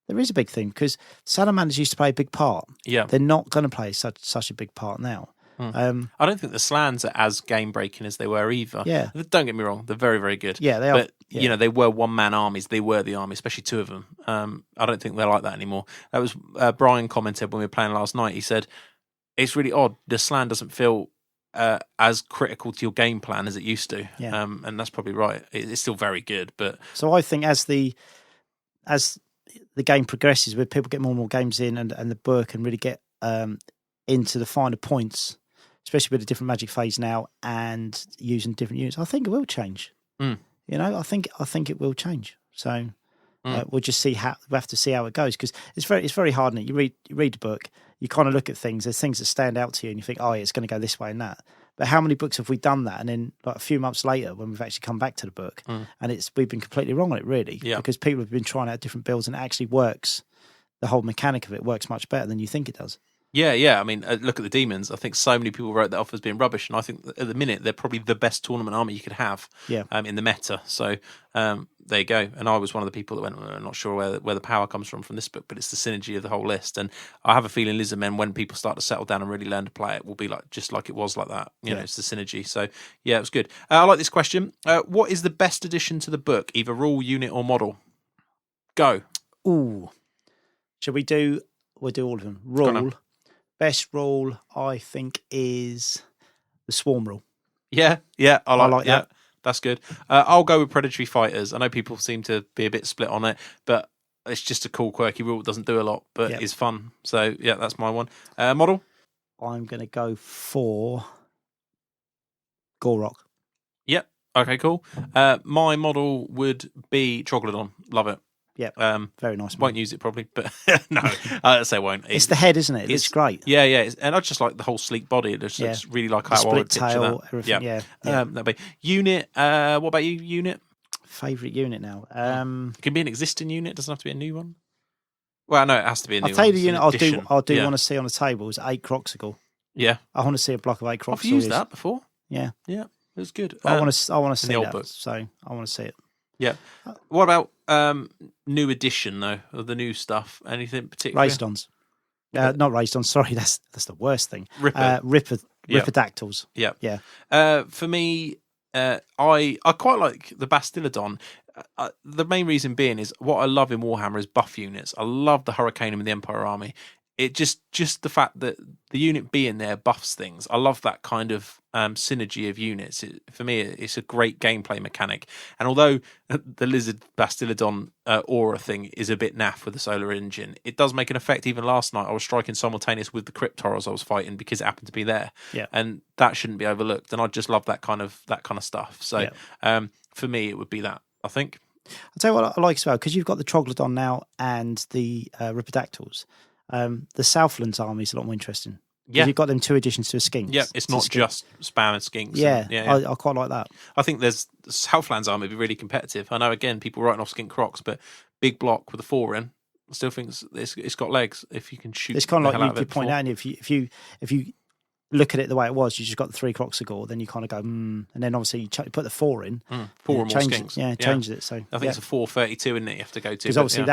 there is a big thing, because salamanders used to play a big part. Yeah. They're not going to play such a big part now. I don't think the slans are as game breaking as they were either. Yeah. Don't get me wrong, they're very, very good. Yeah, they are. But they were one man armies. They were the army, especially two of them. I don't think they're like that anymore. That was Brian commented when we were playing last night. He said it's really odd. The slan doesn't feel as critical to your game plan as it used to. Yeah. And that's probably right. It's still very good, but so I think as the game progresses, where people get more and more games in, and the book can really get into the finer points, especially with the different magic phase now and using different units, I think it will change. I think it will change. So we'll just see we'll have to see how it goes, because it's very hard. You read the book, you kind of look at things. There's things that stand out to you, and you think, it's going to go this way and that. But how many books have we done that? And then, like, a few months later, when we've actually come back to the book, and we've been completely wrong on it, really, because people have been trying out different builds, and it actually works. The whole mechanic of it works much better than you think it does. Yeah. I mean, look at the demons. I think so many people wrote that off as being rubbish, and I think at the minute they're probably the best tournament army you could have. In the meta. So there you go. And I was one of the people that went, I'm not sure where the power comes from this book, but it's the synergy of the whole list. And I have a feeling Lizardmen, when people start to settle down and really learn to play it, will be just like it was like that. It's the synergy. So yeah, it was good. I like this question. What is the best addition to the book, either rule, unit, or model? Go. Ooh, shall we do? We'll do all of them. Rule. Best rule, I think, is the swarm rule. Yeah, I like that. That's good. I'll go with predatory fighters. I know people seem to be a bit split on it, but it's just a cool, quirky rule. It doesn't do a lot, but is fun. So yeah, that's my one. Model? I'm going to go for Gorok. Yep. Okay, cool. My model would be Troglodon. Love it. Yeah, very nice. Won't use it probably, but no, I say won't. It's the head, isn't it? It's great. Yeah, and I just like the whole sleek body. It's just really like how I would picture tail, that. Everything. Yeah. That'd be unit. What about you? Unit? Favorite unit now? It can be an existing unit. It doesn't have to be a new one. Well, no, it has to be a new one. I'll tell you the unit I do want to see on the table is 8 Croxigal. Yeah, I want to see a block of 8 Croxigal. I've used that before. Yeah, it was good. I want to see the old that. book. So I want to see it. Yeah. What about new edition though, of the new stuff? Anything particular? Raisdons. Not Raisdons. Sorry, that's the worst thing. Ripperdactyls. Yeah. For me, I quite like the Bastillodon. The main reason being is what I love in Warhammer is buff units. I love the Hurricanum and the Empire Army. It just the fact that the unit being there buffs things. I love that kind of synergy of units. For me, it's a great gameplay mechanic. And although the Lizard Bastillodon aura thing is a bit naff with the solar engine, it does make an effect. Even last night, I was striking simultaneous with the Cryptorals I was fighting because it happened to be there. Yeah. And that shouldn't be overlooked. And I just love that kind of stuff. So for me, it would be that, I think. I'll tell you what I like as well, because you've got the Troglodon now and the Ripperdactyls. The Southlands army is a lot more interesting. Yeah, you've got them 2 additions to a skink. Yeah, it's not just spam and skinks. Yeah. I quite like that. I think the Southlands army would be really competitive. I know, again, people writing off skink crocs, but big block with a 4 in, I still think it's got legs if you can shoot. It's kind of like you point out, if you look at it the way it was, you just got the 3 Kroxigor, then you kind of go, and then obviously you put the 4 in. 4 or more skinks. Changes it. So I think it's a 432, isn't it? You have to go to. Because obviously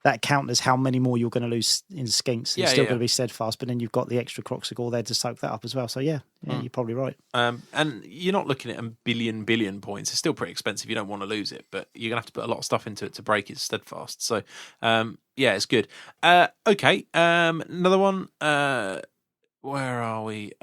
that counters how many more you're going to lose in skinks. It's still going to be steadfast, but then you've got the extra Kroxigor there to soak that up as well. So you're probably right. And you're not looking at a billion points. It's still pretty expensive. You don't want to lose it, but you're going to have to put a lot of stuff into it to break it steadfast. So it's good. Okay, another one. Where are we?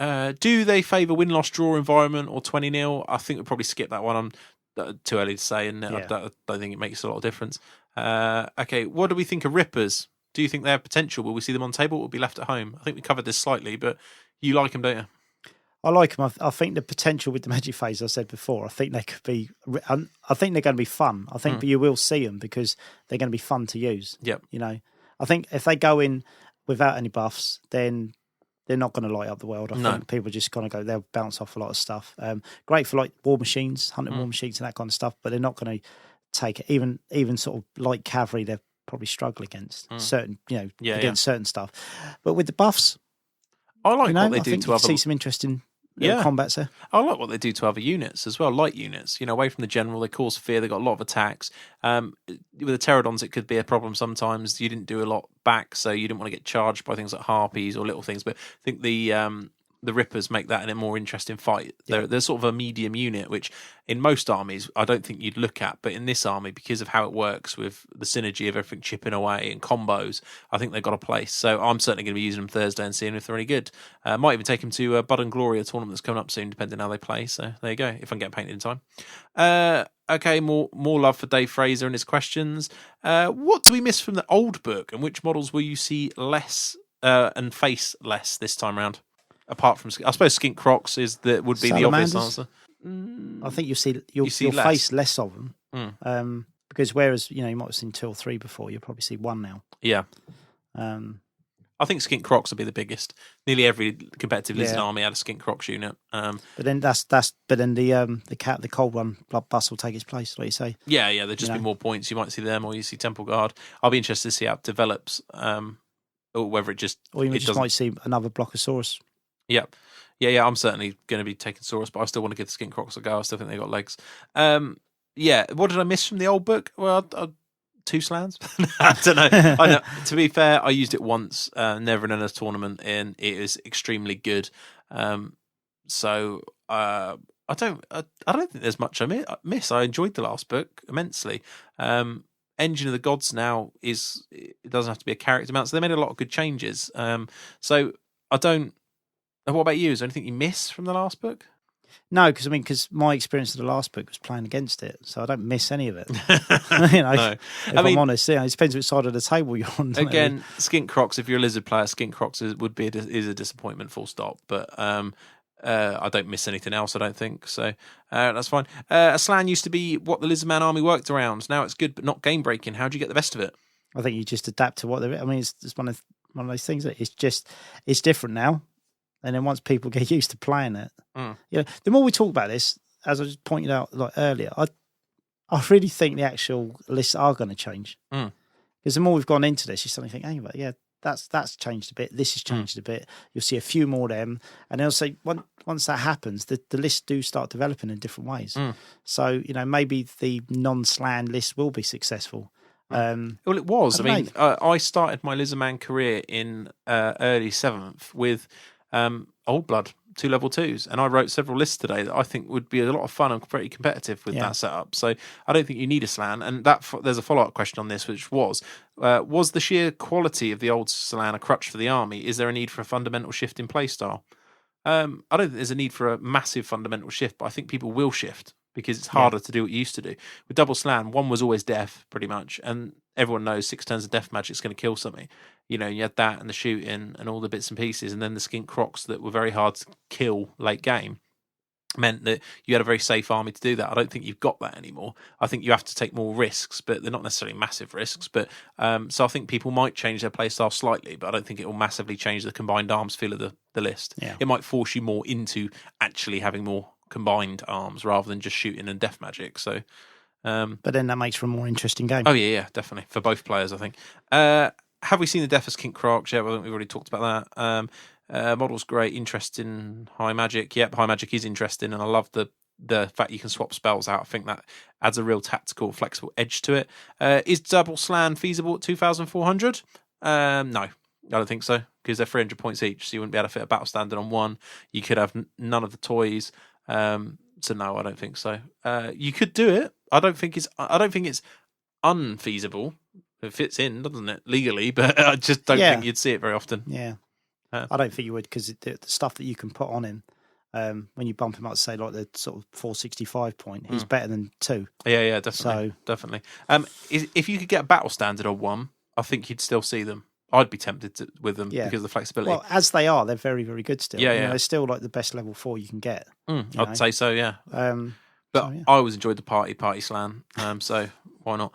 Do they favour win-loss draw environment or 20-0? I think we'll probably skip that one. I'm too early to say, and I don't think it makes a lot of difference. Okay, what do we think of Rippers? Do you think they have potential? Will we see them on table or will be left at home? I think we covered this slightly, but you like them, don't you? I like them. I think the potential with the Magic Phase, I said before, I think they could be. I think they're going to be fun. I think you will see them because they're going to be fun to use. Yep. I think if they go in without any buffs, then they're not going to light up the world. I think people just kind of go, they'll bounce off a lot of stuff. Great for like war machines, hunting war machines and that kind of stuff, but they're not going to take it. Even sort of light cavalry, they'll probably struggle against certain, against certain stuff. But with the buffs, I like what they I do think to you other. see some interesting combats there. I like what they do to other units as well, light units. Away from the general, they cause fear. They've got a lot of attacks. With the Pterodons, it could be a problem sometimes. You didn't do a lot back, so you didn't want to get charged by things like harpies or little things. But I think the Rippers make that a more interesting fight. They're sort of a medium unit, which in most armies I don't think you'd look at, but in this army, because of how it works with the synergy of everything chipping away and combos, I think they've got a place. So I'm certainly going to be using them Thursday and seeing if they're any good. Might even take them to Bud and Glory, a tournament that's coming up soon, depending on how they play. So there you go, if I can get painted in time. Okay, more love for Dave Fraser and his questions. What do we miss from the old book, and which models will you see less and face less this time round? Apart from, I suppose, Skink Crocs would be the obvious answer. I think you'll face less of them. Because whereas you might have seen 2 or 3 before, you'll probably see 1 now. Yeah. I think Skink Crocs will be the biggest. Nearly every competitive Lizard army had a Skink Crocs unit. But then the cold one blood bus will take its place, like you say. Yeah, there'll just be more points. You might see them, or you see Temple Guard. I'll be interested to see how it develops, or whether it just might see another Blockosaurus. Yeah. I'm certainly going to be taking Saurus, but I still want to give the Skink Crocs a go. I still think they got legs. What did I miss from the old book? Well, 2 slams. I don't know. I know. To be fair, I used it once, never in a tournament, and it is extremely good. So I don't think there's much I miss. I enjoyed the last book immensely. Engine of the Gods now it doesn't have to be a character mount, so they made a lot of good changes. So I don't. What about you? Is there anything you miss from the last book? No, because my experience of the last book was playing against it, so I don't miss any of it. No. If I'm honest, it depends which side of the table you're on. Again, Skink Crocs. If you're a Lizard player, Skink Crocs is a disappointment. Full stop. But I don't miss anything else. I don't think so. That's fine. Aslan used to be what the Lizardman army worked around. Now it's good, but not game breaking. How do you get the best of it? I think you just adapt to what they're. I mean, it's one of those things that it's different now. And then once people get used to playing it, the more we talk about this, as I just pointed out earlier, I really think the actual lists are going to change. Because the more we've gone into this, you suddenly think, hey, but that's changed a bit. This has changed a bit. You'll see a few more of them, and they'll say once that happens, the lists do start developing in different ways. So maybe the non-slan list will be successful. Well, it was. I started my Lizardman career in early 7th with Old Blood 2 level 2s, and I wrote several lists today that I think would be a lot of fun and pretty competitive with that setup. So I don't think you need a slan. And there's a follow-up question on this, which was the sheer quality of the old slan a crutch for the army? Is there a need for a fundamental shift in playstyle? I don't think there's a need for a massive fundamental shift, but I think people will shift because it's harder to do what you used to do. With double slan, one was always death, pretty much, and everyone knows 6 turns of death magic's going to kill something. You had that and the shooting and all the bits and pieces, and then the Skink Crocs that were very hard to kill late game meant that you had a very safe army to do that. I don't think you've got that anymore. I think you have to take more risks, but they're not necessarily massive risks. But so I think people might change their playstyle slightly, but I don't think it will massively change the combined arms feel of the list. Yeah. It might force you more into actually having more combined arms rather than just shooting and death magic. So, but then that makes for a more interesting game. Oh yeah, definitely for both players, I think. Have we seen the death of Skink Crocs? Yeah, well, we've already talked about that. Model's great, interesting. High magic, yep, high magic is interesting, and I love the fact you can swap spells out. I think that adds a real tactical, flexible edge to it. Is double slan feasible at 2,400? No, I don't think so, because they're 300 points each, so you wouldn't be able to fit a battle standard on one. You could have none of the toys. So no, I don't think so. You could do it. I don't think it's unfeasible. It fits in, doesn't it, legally? But I just don't think you'd see it very often. Yeah, I don't think you would, because the stuff that you can put on him, when you bump him up to say like the sort of 465 point, he's better than 2. Yeah, definitely. So, definitely. If you could get a battle standard on one, I think you'd still see them. I'd be tempted with them because of the flexibility. Well, as they are, they're very, very good still. Yeah, they're still like the best level 4 you can get. I'd say so, yeah. But I always enjoyed the party slan, so why not?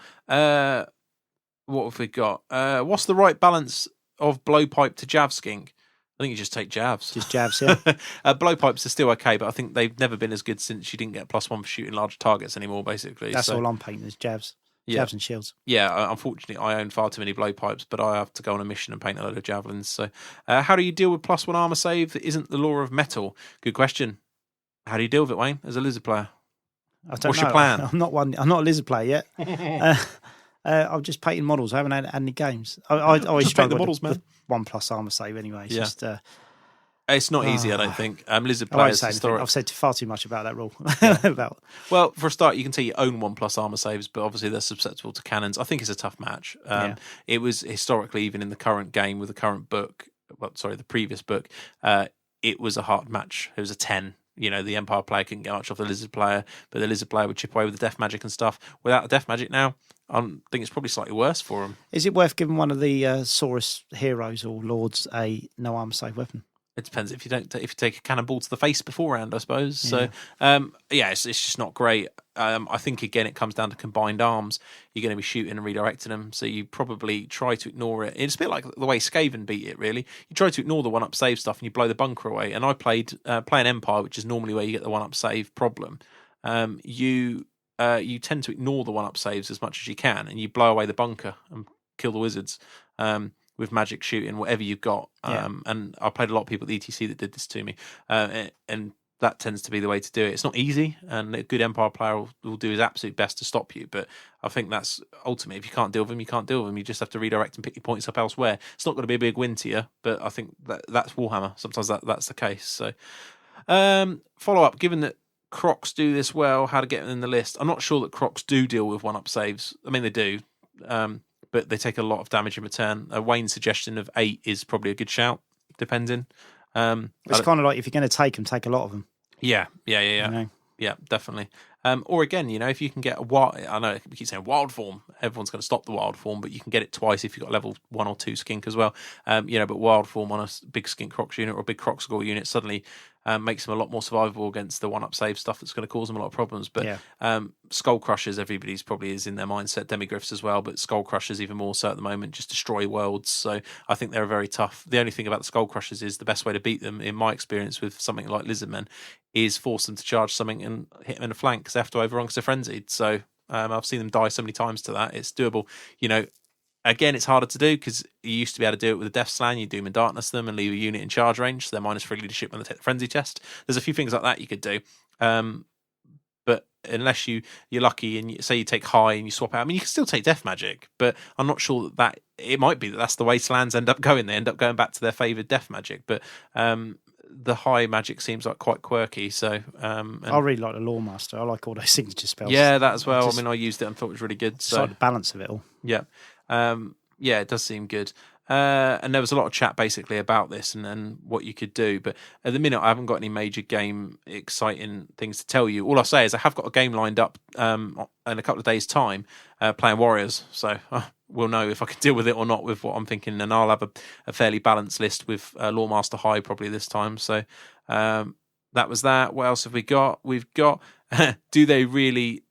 What have we got? What's the right balance of blowpipe to jav skink? I think you just take javs. Just javs, yeah. Blowpipes are still okay, but I think they've never been as good since you didn't get +1 for shooting larger targets anymore, basically. That's all I'm painting is javs. Yeah. Javs and shields. Yeah, unfortunately, I own far too many blowpipes, but I have to go on a mission and paint a load of javelins. So, how do you deal with +1 armor save that isn't the law of metal? Good question. How do you deal with it, Wayne, as a lizard player? What's your plan? I'm not a lizard player yet. I'm just painting models. I haven't had any games. I always struggle with the models, man. 1+ armor save anyway. It's just it's not easy, I don't think. Lizard players historic. I've said far too much about that rule. Well, for a start, you can say you own 1+ armor saves, but obviously they're susceptible to cannons. I think it's a tough match. It was historically, even in the current game with the current book, the previous book, it was a hard match. It was a 10. You know, the Empire player couldn't get much off the Lizard player, but the Lizard player would chip away with the Death Magic and stuff. Without the Death Magic now, I think it's probably slightly worse for him. Is it worth giving one of the Saurus heroes or lords a no armor save weapon? It depends if you take a cannonball to the face beforehand, I suppose. Yeah. So, it's just not great. I think, again, it comes down to combined arms. You're going to be shooting and redirecting them, so you probably try to ignore it. It's a bit like the way Skaven beat it, really. You try to ignore the one-up save stuff and you blow the bunker away. And I played playing Empire, which is normally where you get the one-up save problem. You tend to ignore the one-up saves as much as you can, and you blow away the bunker and kill the wizards. With magic shooting, whatever you've got. And I played a lot of people at the ETC that did this to me. And that tends to be the way to do it. It's not easy, and a good Empire player will do his absolute best to stop you. But I think that's ultimately, if you can't deal with them, you can't deal with them. You just have to redirect and pick your points up elsewhere. It's not going to be a big win to you, but I think that's Warhammer. Sometimes that's the case. So, follow up, given that Crocs do this well, how to get them in the list. I'm not sure that Crocs do deal with one-up saves. I mean, they do. But they take a lot of damage in return. Wayne's suggestion of 8 is probably a good shout, depending. It's kind of like, if you're going to take a lot of them. Yeah. You know? Yeah, definitely. Or again, I know, if you can get a wild, I know we keep saying wild form, everyone's going to stop the wild form, but you can get it twice if you've got level 1 or 2 skink as well. But wild form on a big skink Crocs unit or a big Crocs score unit suddenly makes them a lot more survivable against the one-up save stuff that's going to cause them a lot of problems. But Skull Crushers, everybody's probably is in their mindset, Demigryphs as well, but Skull Crushers even more so at the moment, just destroy worlds. So I think they're very tough. The only thing about the Skull Crushers is the best way to beat them, in my experience with something like Lizardmen, is force them to charge something and hit them in the flank, because they have to overrun because they're frenzied. So I've seen them die so many times to that. It's doable. Again, it's harder to do because you used to be able to do it with a Death Slan. You Doom and Darkness them and leave a unit in charge range, so they're -3 leadership when they take the Frenzy test. There's a few things like that you could do. But unless you're lucky and say you take high and you swap out, I mean, you can still take Death Magic, but I'm not sure that it might be that's the way Slans end up going. They end up going back to their favoured Death Magic. But the high magic seems like quite quirky. So I really like the Lawmaster. I like all those signature spells. Yeah, that as well. I mean, I used it and thought it was really good. So like the balance of it all. Yeah. It does seem good. And there was a lot of chat basically about this and what you could do. But at the minute, I haven't got any major game exciting things to tell you. All I'll say is I have got a game lined up in a couple of days' time playing Warriors. So we'll know if I can deal with it or not with what I'm thinking. And I'll have a fairly balanced list with Lawmaster High probably this time. So that was that. What else have we got? We've got, do they really...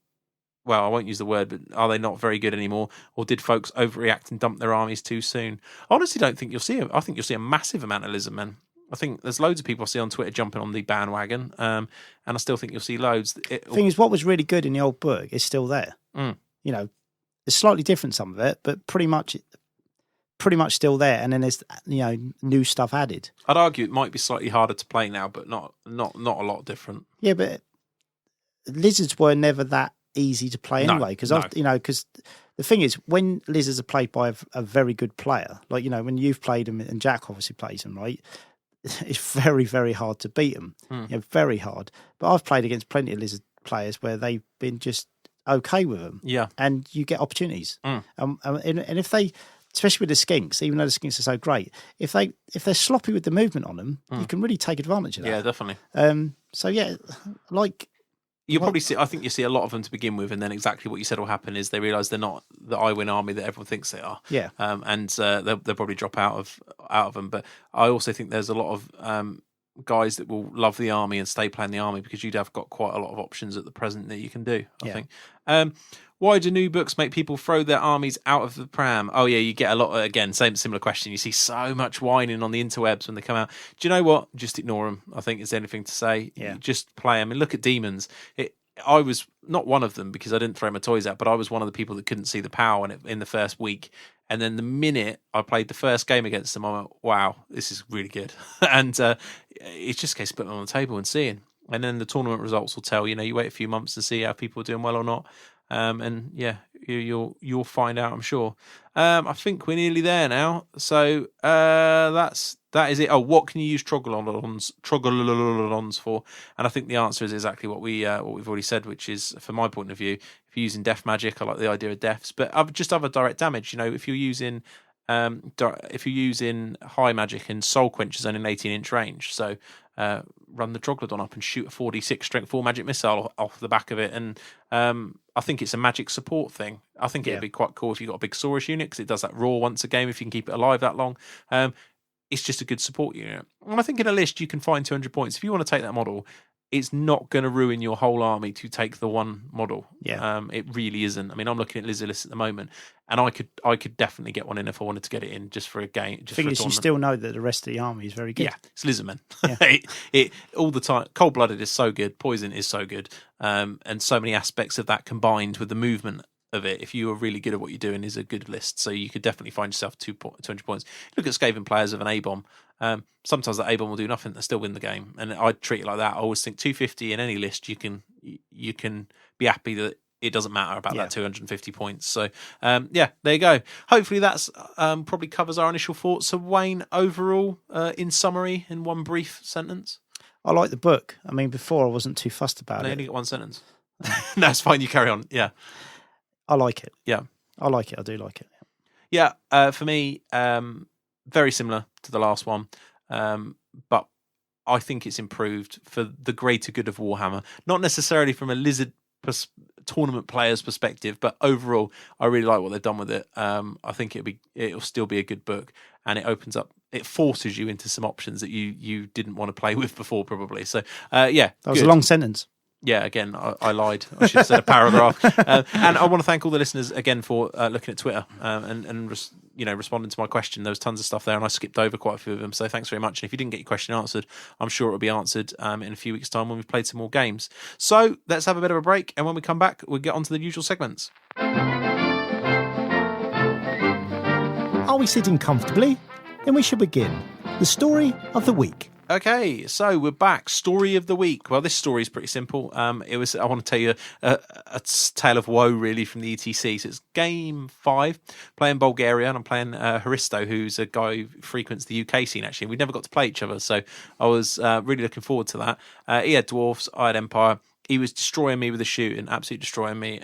Well, I won't use the word, but are they not very good anymore? Or did folks overreact and dump their armies too soon? I honestly don't think you'll see it. I think you'll see a massive amount of Lizardmen. I think there's loads of people I see on Twitter jumping on the bandwagon, and I still think you'll see loads. The thing is, what was really good in the old book is still there. It's slightly different, some of it, but pretty much pretty much still there, and then there's new stuff added. I'd argue it might be slightly harder to play now, but not a lot different. Yeah, but lizards were never that easy to play anyway, because because the thing is, when lizards are played by a very good player, like when you've played them, and Jack obviously plays them, right? It's very, very hard to beat them. Very hard. But I've played against plenty of lizard players where they've been just okay with them. Yeah, and you get opportunities. And if they, especially with the skinks, even though the skinks are so great, if they're sloppy with the movement on them, you can really take advantage of that. Yeah, definitely. So yeah, like. You'll probably see. I think you see a lot of them to begin with, and then exactly what you said will happen is they realise they're not the I-win army that everyone thinks they are. Yeah. And they'll probably drop out of them. But I also think there's a lot of guys that will love the army and stay playing the army because you'd have got quite a lot of options at the present that you can do. I think. Why do new books make people throw their armies out of the pram? Oh yeah, you get a lot. Again, similar question. You see so much whining on the interwebs when they come out. Do you know what? Just ignore them. I think is anything to say. Yeah. Just play them. And look at demons. I was not one of them because I didn't throw my toys out, but I was one of the people that couldn't see the power in the first week. And then the minute I played the first game against them, I went, "Wow, this is really good." And it's just a case of putting them on the table and seeing. And then the tournament results will tell. You wait a few months to see how people are doing well or not. And yeah, you'll find out, I'm sure. I think we're nearly there now. So that is it. Oh, what can you use Troglodons for? And I think the answer is exactly what we've already said, which is, from my point of view, if you're using Death Magic, I like the idea of deaths, but just other direct damage. If you're using High Magic and Soul Quench is only an 18-inch range, so run the Troglodon up and shoot a 4d6 strength 4 magic missile off the back of it. And I think it's a magic support thing. I think it'd be quite cool if you've got a big Saurus unit, because it does that roar once a game if you can keep it alive that long. It's just a good support unit. And I think in a list you can find 200 points. If you want to take that model, it's not going to ruin your whole army to take the one model. Yeah. It really isn't. I mean, I'm looking at Lizard lists at the moment, and I could definitely get one in if I wanted to get it in just for a game. The thing is, you still know that the rest of the army is very good. Yeah, it's Lizardmen. Yeah. it all the time. Cold Blooded is so good. Poison is so good. And so many aspects of that combined with the movement of it, if you are really good at what you're doing, is a good list. So you could definitely find yourself 200 points. Look at Skaven players of an A-bomb. Sometimes that A-bomb will do nothing, they still win the game. And I treat it like that. I always think 250 in any list, you can be happy that it doesn't matter about that 250 points. So, there you go. Hopefully that's probably covers our initial thoughts. So, Wayne, overall, in summary, in one brief sentence? I like the book. I mean, before I wasn't too fussed about it. I only get one sentence. No, it's fine. You carry on. Yeah. I like it. Yeah. I like it. I do like it. Yeah. For me, very similar to the last one. But I think it's improved for the greater good of Warhammer. Not necessarily from a Lizard tournament player's perspective, but overall, I really like what they've done with it. I think it'll still be a good book, and it forces you into some options that you didn't want to play with before, probably. So, that was a long sentence. Yeah, again, I lied. I should have said a paragraph. And I want to thank all the listeners again for looking at Twitter and responding to my question. There was tons of stuff there, and I skipped over quite a few of them. So thanks very much. And if you didn't get your question answered, I'm sure it'll be answered in a few weeks' time when we've played some more games. So let's have a bit of a break, and when we come back, we'll get on to the usual segments. Are we sitting comfortably? Then we should begin. The story of the week. Okay, so we're back. Story of the week. Well, this story is pretty simple. I want to tell you a tale of woe, really, from the ETC. So it's game 5, playing Bulgaria, and I'm playing Haristo, who's a guy who frequents the UK scene, actually. We never got to play each other, so I was really looking forward to that. He had Dwarfs, I had Empire. He was destroying me with a shoot and absolutely destroying me.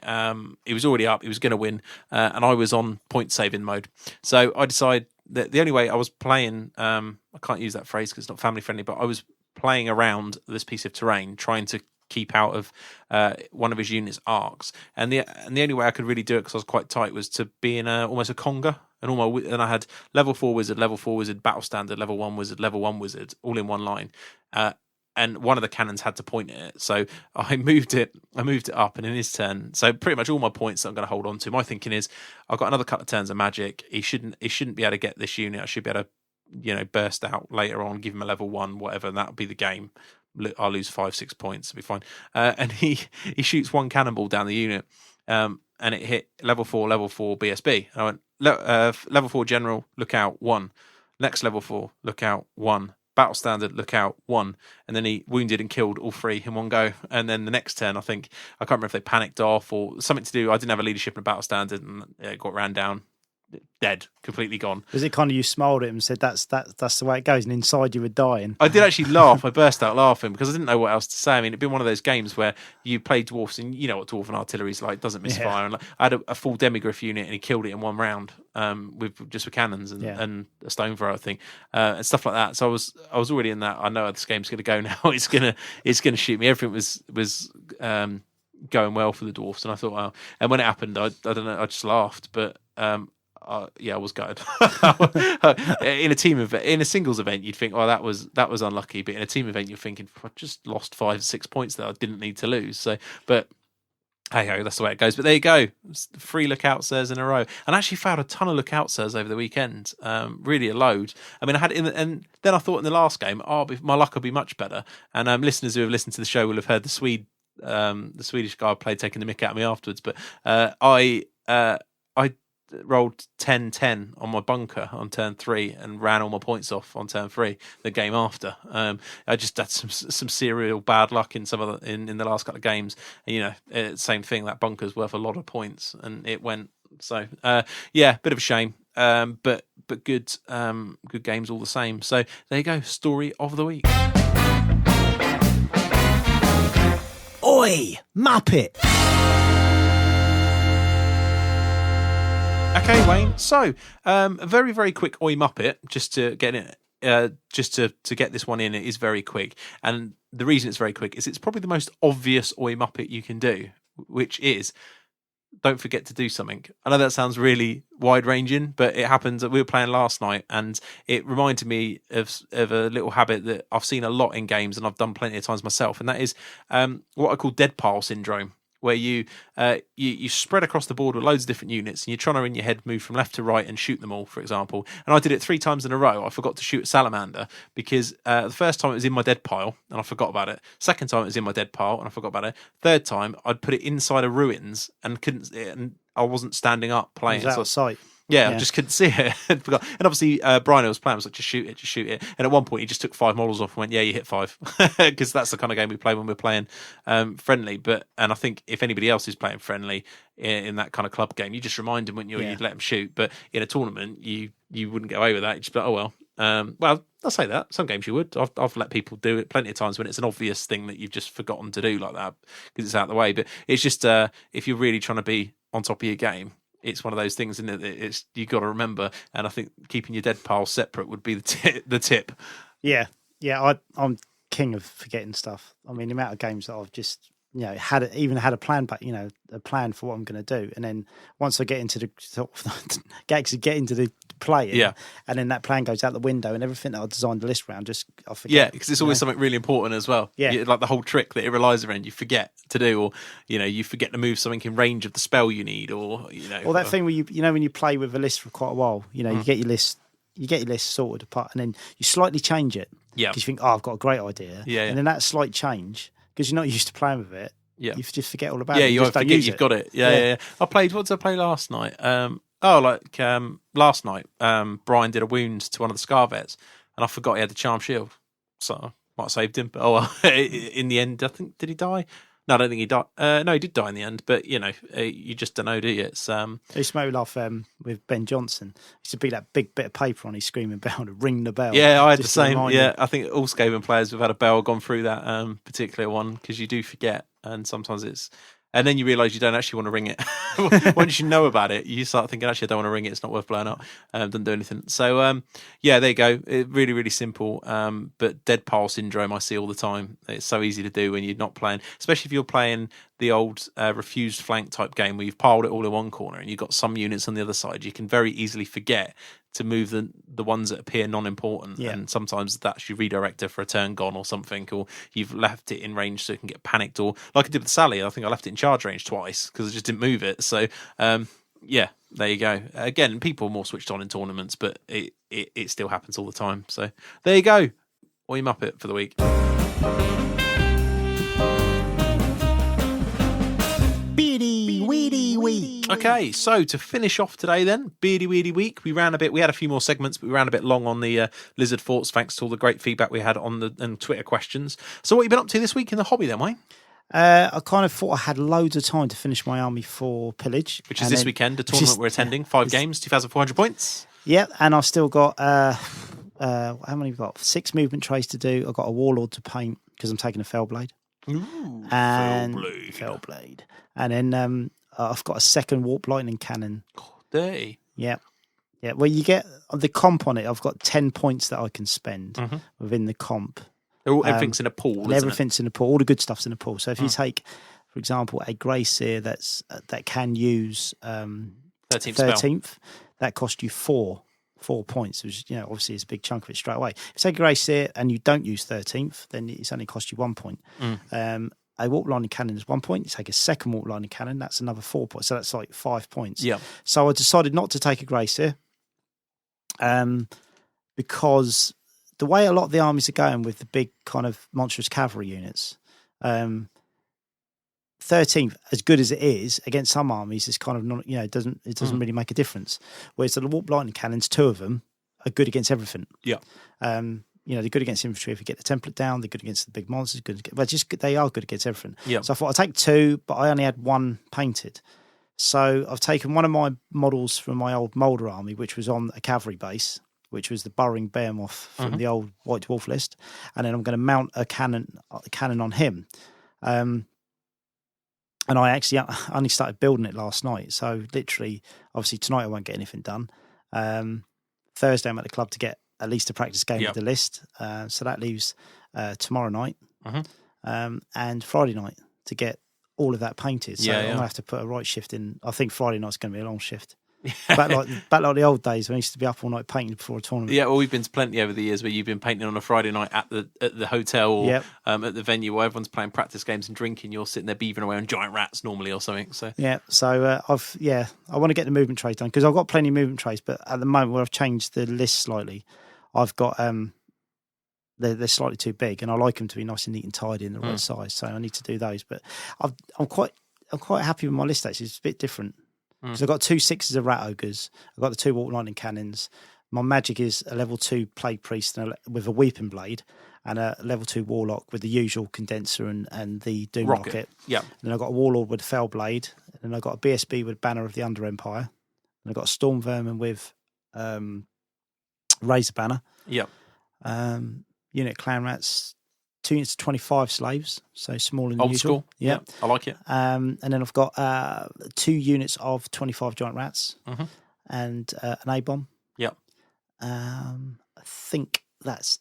He was already up, he was going to win, and I was on point-saving mode. So I decided that the only way I was playing, I can't use that phrase because it's not family friendly, but I was playing around this piece of terrain, trying to keep out of one of his unit's arcs. And the only way I could really do it, because I was quite tight, was to be in almost a conga. And I had level 4 wizard, battle standard, level 1 wizard, level 1 wizard, all in one line. And one of the cannons had to point at it. So I moved it up, and in his turn, so pretty much all my points that I'm going to hold on to. My thinking is, I've got another couple of turns of magic. He shouldn't be able to get this unit. I should be able to, burst out later on, give him a level 1, whatever, and that'll be the game. I'll lose 5-6 points, it'll be fine. And he shoots one cannonball down the unit. and it hit level 4 BSB. And I went, level 4 general, look out, 1. Next level 4, look out, 1. Battle standard, look out, 1. And then he wounded and killed all 3 in one go. And then the next turn, I can't remember if they panicked off or something to do. I didn't have a leadership in a battle standard, and it got ran down. Dead, completely gone. Was it kind of you smiled at him and said that's the way it goes, and inside you were dying? I did actually laugh. I burst out laughing because I didn't know what else to say. I mean, it'd been one of those games where you play dwarfs, and you know what dwarf and artillery's like, doesn't miss fire. And I had a full demigriff unit, and he killed it in one round with cannons and a stone thrower thing and stuff like that. So I was already in that. I know how this game's going to go now. It's gonna shoot me. Everything was going well for the dwarfs, and I thought, wow. And when it happened, I don't know, I just laughed, but. I was gutted. In a team event, in a singles event, you'd think, "Oh, that was unlucky." But in a team event, you're thinking, "I just lost 5-6 points that I didn't need to lose." So, but hey ho, that's the way it goes. But there you go, 3 lookout sirs in a row, and I actually found a ton of lookout sirs over the weekend. Really a load. I mean, I had and then I thought in the last game, my luck will be much better. And listeners who have listened to the show will have heard the Swedish guy I played taking the mick out of me afterwards. But I rolled 10-10 on my bunker on turn 3 and ran all my points off on turn 3 the game after. I just had some serial bad luck in some of in the last couple of games, and same thing, that bunker's worth a lot of points and it went. So bit of a shame, but good games all the same. So there you go, story of the week. Oi, Muppet. Okay, Wayne. So, a very, very quick Oi Muppet, just to get it, to get this one in. It is very quick, and the reason it's very quick is it's probably the most obvious Oi Muppet you can do, which is don't forget to do something. I know that sounds really wide-ranging, but it happened. We were playing last night, and it reminded me of a little habit that I've seen a lot in games, and I've done plenty of times myself, and that is what I call dead pile syndrome, where you spread across the board with loads of different units, and you're trying to, in your head, move from left to right and shoot them all, for example. And I did it 3 times in a row. I forgot to shoot a salamander because the first time it was in my dead pile, and I forgot about it. Second time it was in my dead pile, and I forgot about it. Third time, I'd put it inside of ruins and I wasn't standing up playing. It was out of sight. Yeah, I just couldn't see it. And obviously, Brian was playing, was like, just shoot it. And at one point, he just took 5 models off and went, yeah, you hit 5. Because that's the kind of game we play when we're playing friendly. And I think if anybody else is playing friendly in that kind of club game, you just remind them when you'd let them shoot. But in a tournament, you wouldn't get away with that. You'd just be like, oh, well. Well, I'll say that. Some games you would. I've let people do it plenty of times when it's an obvious thing that you've just forgotten to do like that because it's out of the way. But it's just if you're really trying to be on top of your game, it's one of those things, isn't it? It's you got to remember, and I think keeping your dead pile separate would be the tip. Yeah. I'm king of forgetting stuff. I mean, the amount of games that I've just had a plan, but a plan for what I'm going to do, and then once I get into the get into the play, and then that plan goes out the window, and everything that I designed the list around, I forget. Yeah, because it's always something really important as well. Yeah, like the whole trick that it relies around, you forget to do, or you forget to move something in range of the spell you need, or or that thing where when you play with a list for quite a while, you get your list. You get your list sorted apart, and then you slightly change it. Yeah, because you think, I've got a great idea. Yeah. And then that slight change, because you're not used to playing with it. Yeah, you just forget all about it. Yeah, you forget you've got it. Yeah. What did I play last night? Last night, Brian did a wound to one of the Scarvets, and I forgot he had the Charm Shield, so I might have saved him. But in the end, I think, did he die? No, I don't think he died. No, he did die in the end, but you just don't know, do you? It's I used to make me laugh with Ben Johnson. He used to be that big bit of paper on his screaming bell to ring the bell. Yeah, I had the same. Yeah, I think all Skaven players have had a bell gone through that particular one, because you do forget, and sometimes it's. And then you realise you don't actually want to ring it. Once you know about it, you start thinking, actually, I don't want to ring it. It's not worth blowing up. Doesn't do anything. So, there you go. Really, really simple. But dead pile syndrome I see all the time. It's so easy to do when you're not playing, especially if you're playing the old refused flank type game where you've piled it all in one corner and you've got some units on the other side. You can very easily forget to move the ones that appear non-important, and sometimes that's your redirector for a turn gone or something, or you've left it in range so it can get panicked, or like I did with Sally, I think I left it in charge range twice because I just didn't move it. So there you go. Again, people are more switched on in tournaments, but it still happens all the time. So there you go. Oi Muppet for the week. Beady weedy wee. Okay, so to finish off today then, Beardy Weedy Week, we ran a bit, we had a few more segments, but we ran a bit long on the Lizard Forts, thanks to all the great feedback we had on the Twitter questions. So what have you been up to this week in the hobby then, Wayne? I kind of thought I had loads of time to finish my army for pillage. Which is this weekend, a tournament we're attending, 5 games, 2,400 points. Yeah, and I've still got, how many have I got? 6 movement trays to do. I've got a warlord to paint because I'm taking a Fellblade. Ooh, and Fellblade. And then I've got a second Warp Lightning Cannon. Dirty. Yeah. Yeah, well, you get the comp on it. I've got 10 points that I can spend within the comp. Everything's in a pool, isn't everything's in a pool. All the good stuff's in a pool. So if you take, for example, a Grey Seer that can use 13th, that costs you 4 points, which obviously is a big chunk of it straight away. If you take a Grey Seer and you don't use 13th, then it's only cost you 1 point. A Warp Lightning Cannon is 1 point. You take a second Warp Lightning Cannon, that's another 4 points. So that's like 5 points. Yeah. So I decided not to take a Grey Seer, because the way a lot of the armies are going with the big kind of monstrous cavalry units, 13th, as good as it is against some armies, is kind of not, it doesn't really make a difference. Whereas the Warp Lightning Cannons, 2 of them are good against everything. Yeah. They're good against infantry if you get the template down. They're good against the big monsters. They are good against everything. Yeah. So I thought I'd take 2, but I only had 1 painted. So I've taken one of my models from my old Moulder army, which was on a cavalry base, which was the Burrowing Behemoth from the old White Dwarf list, and then I'm going to mount a cannon on him. And I only started building it last night, so literally, obviously tonight I won't get anything done. Thursday I'm at the club to get at least a practice game of the list, so that leaves tomorrow night and Friday night to get all of that painted. So I'm going to have to put a right shift in. I think Friday night's going to be a long shift. Back like the old days when I used to be up all night painting before a tournament. Yeah, well, we've been to plenty over the years where you've been painting on a Friday night at the hotel or at the venue where everyone's playing practice games and drinking. You're sitting there beavering away on giant rats normally or something. So I want to get the movement trays done because I've got plenty of movement trays, but at the moment where I've changed the list slightly, I've got they're slightly too big, and I like them to be nice and neat and tidy in the right size. So I need to do those. But I'm quite happy with my list actually. It's a bit different. Because I've got 2 6s of Rat Ogres. I've got the 2 Warp Lightning Cannons. My magic is a level 2 Plague Priest with a Weeping Blade, and a level 2 Warlock with the usual Condenser and the Doom Rocket. Yeah. Then I've got a Warlord with a Fell Blade. And then I've got a BSB with Banner of the Under Empire. And I've got a Storm Vermin with Razor Banner. Yeah. Unit Clan Rats, 2 units of 25 slaves, so smaller than old usual. School. Yeah, I like it. And then I've got 2 units of 25 giant rats and an A-bomb. Yeah. I think that's...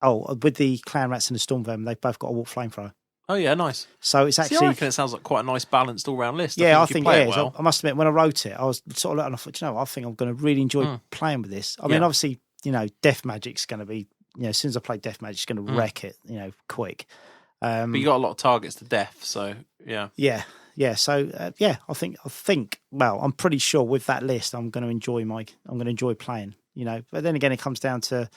with the Clan Rats and the Storm Vermin, they've both got a Warp Flamethrower. Oh, yeah, nice. So it's actually... I reckon it sounds like quite a nice balanced all-round list. I think it is. well. I must admit, when I wrote it, I was sort of looking, I thought, I think I'm going to really enjoy playing with this. I mean, obviously, Death Magic's going to be... as soon as I play Death Magic, it's going to wreck it, quick. But you got a lot of targets to death, so yeah. Yeah. So I think. Well, I'm pretty sure with that list, I'm going to enjoy playing. But then again, it comes down to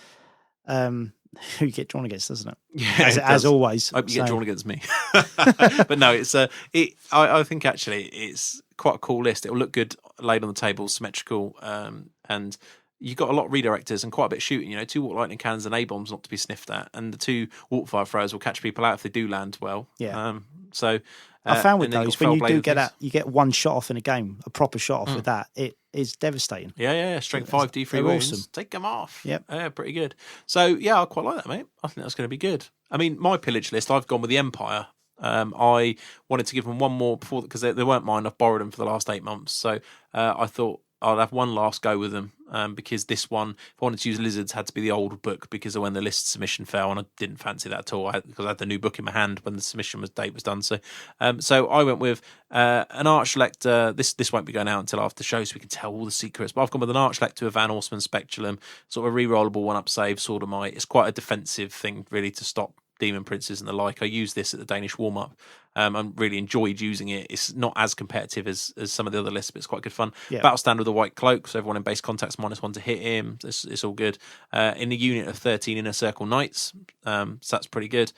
who you get drawn against, doesn't it? Yeah, as always. I hope you get drawn against me. But no, it's I think actually it's quite a cool list. It'll look good laid on the table, symmetrical, and you got a lot of redirectors and quite a bit of shooting. 2 Warp Lightning Cannons and A-bombs not to be sniffed at, and the 2 Warp Fire Throwers will catch people out if they do land well. Yeah. So I found with those, when you do get that, you get 1 shot off in a game, a proper shot off with that. It is devastating. Yeah. Strength 5, D3 wounds. Awesome. Take them off. Yep. Yeah, pretty good. So yeah, I quite like that, mate. I think that's going to be good. I mean, my pillage list, I've gone with the Empire. I wanted to give them one more before because they weren't mine. I've borrowed them for the last 8 months, so I thought I'll have one last go with them because this one, if I wanted to use Lizards, had to be the old book because of when the list submission fell, and I didn't fancy that at all because I had the new book in my hand when the submission date was done. So I went with an Arch Lector. This won't be going out until after the show, so we can tell all the secrets. But I've gone with an Arch Lector, a Van Horseman Speculum, sort of a rerollable 1-up save, Sword of Might. It's quite a defensive thing, really, to stop Demon Princes and the like. I used this at the Danish warm-up. I really enjoyed using it. It's not as competitive as some of the other lists, but it's quite good fun. Yeah. Battle stand with a white cloak, so everyone in base contact's -1 to hit him. It's all good. In a unit of 13 Inner Circle Knights, so that's pretty good.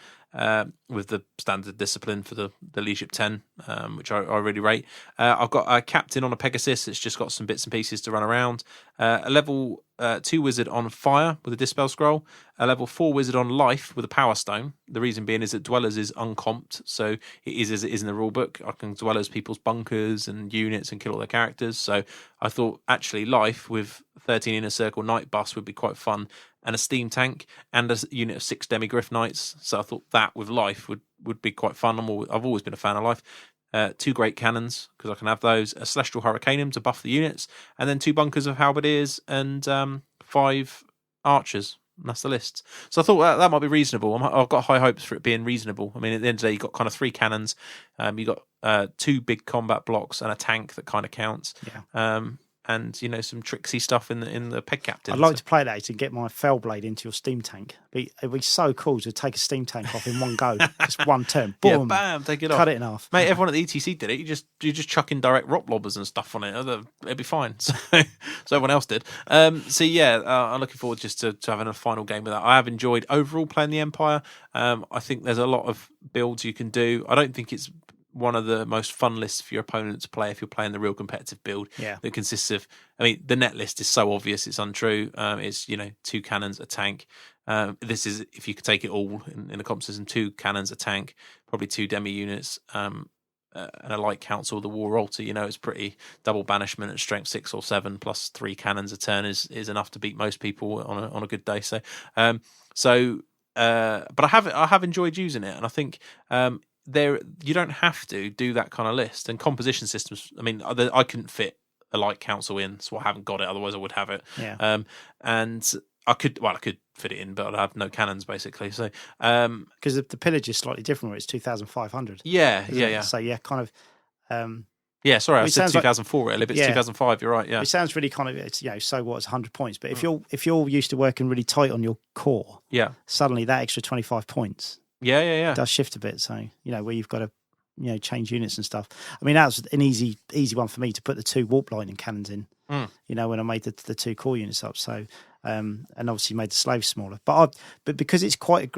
with the standard discipline for the Leadership 10, which I really rate. I've got a captain on a Pegasus. It's just got some bits and pieces to run around. A level 2 wizard on fire with a Dispel Scroll. A level 4 wizard on life with a Power Stone. The reason being is that Dwellers is uncomped, so it is as it is in the rulebook. I can Dwellers people's bunkers and units and kill all their characters. So I thought actually life with 13 Inner Circle Knight bus would be quite fun, and a steam tank and a unit of 6 Demigryph Knights. So I thought that with life would be quite fun. I've always been a fan of life. 2 great cannons, because I can have those. A Celestial Hurricaneum to buff the units, and then 2 bunkers of halberdiers and 5 archers. And that's the list. So I thought that might be reasonable. I've got high hopes for it being reasonable. I mean, at the end of the day, you've got kind of 3 cannons. You've got 2 big combat blocks and a tank that kind of counts. Yeah. And some tricksy stuff in the peg captain. I'd like to play that and get my Fellblade into your steam tank. It'd be so cool to take a steam tank off in one go, just one turn. Boom, yeah, bam, take it off. Cut it in half. Mate, everyone at the ETC did it. You just chuck in direct rock lobbers and stuff on it. It'd be fine. So everyone else did. I'm looking forward just to having a final game with that. I have enjoyed overall playing the Empire. I think there's a lot of builds you can do. I don't think it's one of the most fun lists for your opponent to play if you're playing the real competitive build. Yeah. That consists of, the net list is so obvious it's untrue. It's 2 cannons, a tank. This is, if you could take it all in the comp system, 2 cannons, a tank, probably 2 demi units, and a light council, the war altar. It's pretty double banishment at strength 6 or 7 plus 3 cannons a turn is enough to beat most people on a good day. But I have enjoyed using it, and I think you don't have to do that kind of list. And composition systems, I couldn't fit a light council in, so I haven't got it, otherwise I would have it. Yeah. And I could fit it in, but I'd have no cannons basically. So because the pillage is slightly different, where it's 2,500. Yeah. So yeah, kind of. Sorry, I said 2004 really, but it's 2005. You're right. Yeah, it sounds really kind of it's so what? It's 100 points, but if you're used to working really tight on your core, suddenly that extra 25 points. Yeah. It does shift a bit. So, where you've got to, change units and stuff. That was an easy one for me to put the 2 warp lightning cannons in, when I made the 2 core units up. So, and obviously made the slaves smaller. But because it's quite,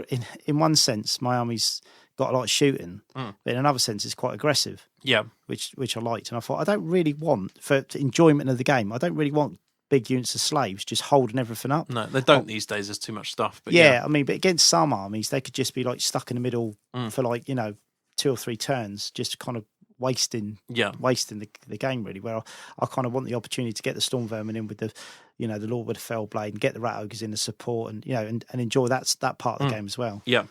in one sense, my army's got a lot of shooting, but in another sense, it's quite aggressive. Yeah. Which I liked. And I thought, I don't really want, for enjoyment of the game, I don't really want big units of slaves just holding everything up. No, they don't these days. There's too much stuff. But but against some armies, they could just be stuck in the middle for 2 or 3 turns, just kind of wasting the game really. Where I kind of want the opportunity to get the Storm Vermin in with the the Lord with the Fellblade and get the Rat Ogres in the support and and enjoy that part of the game as well. Yeah,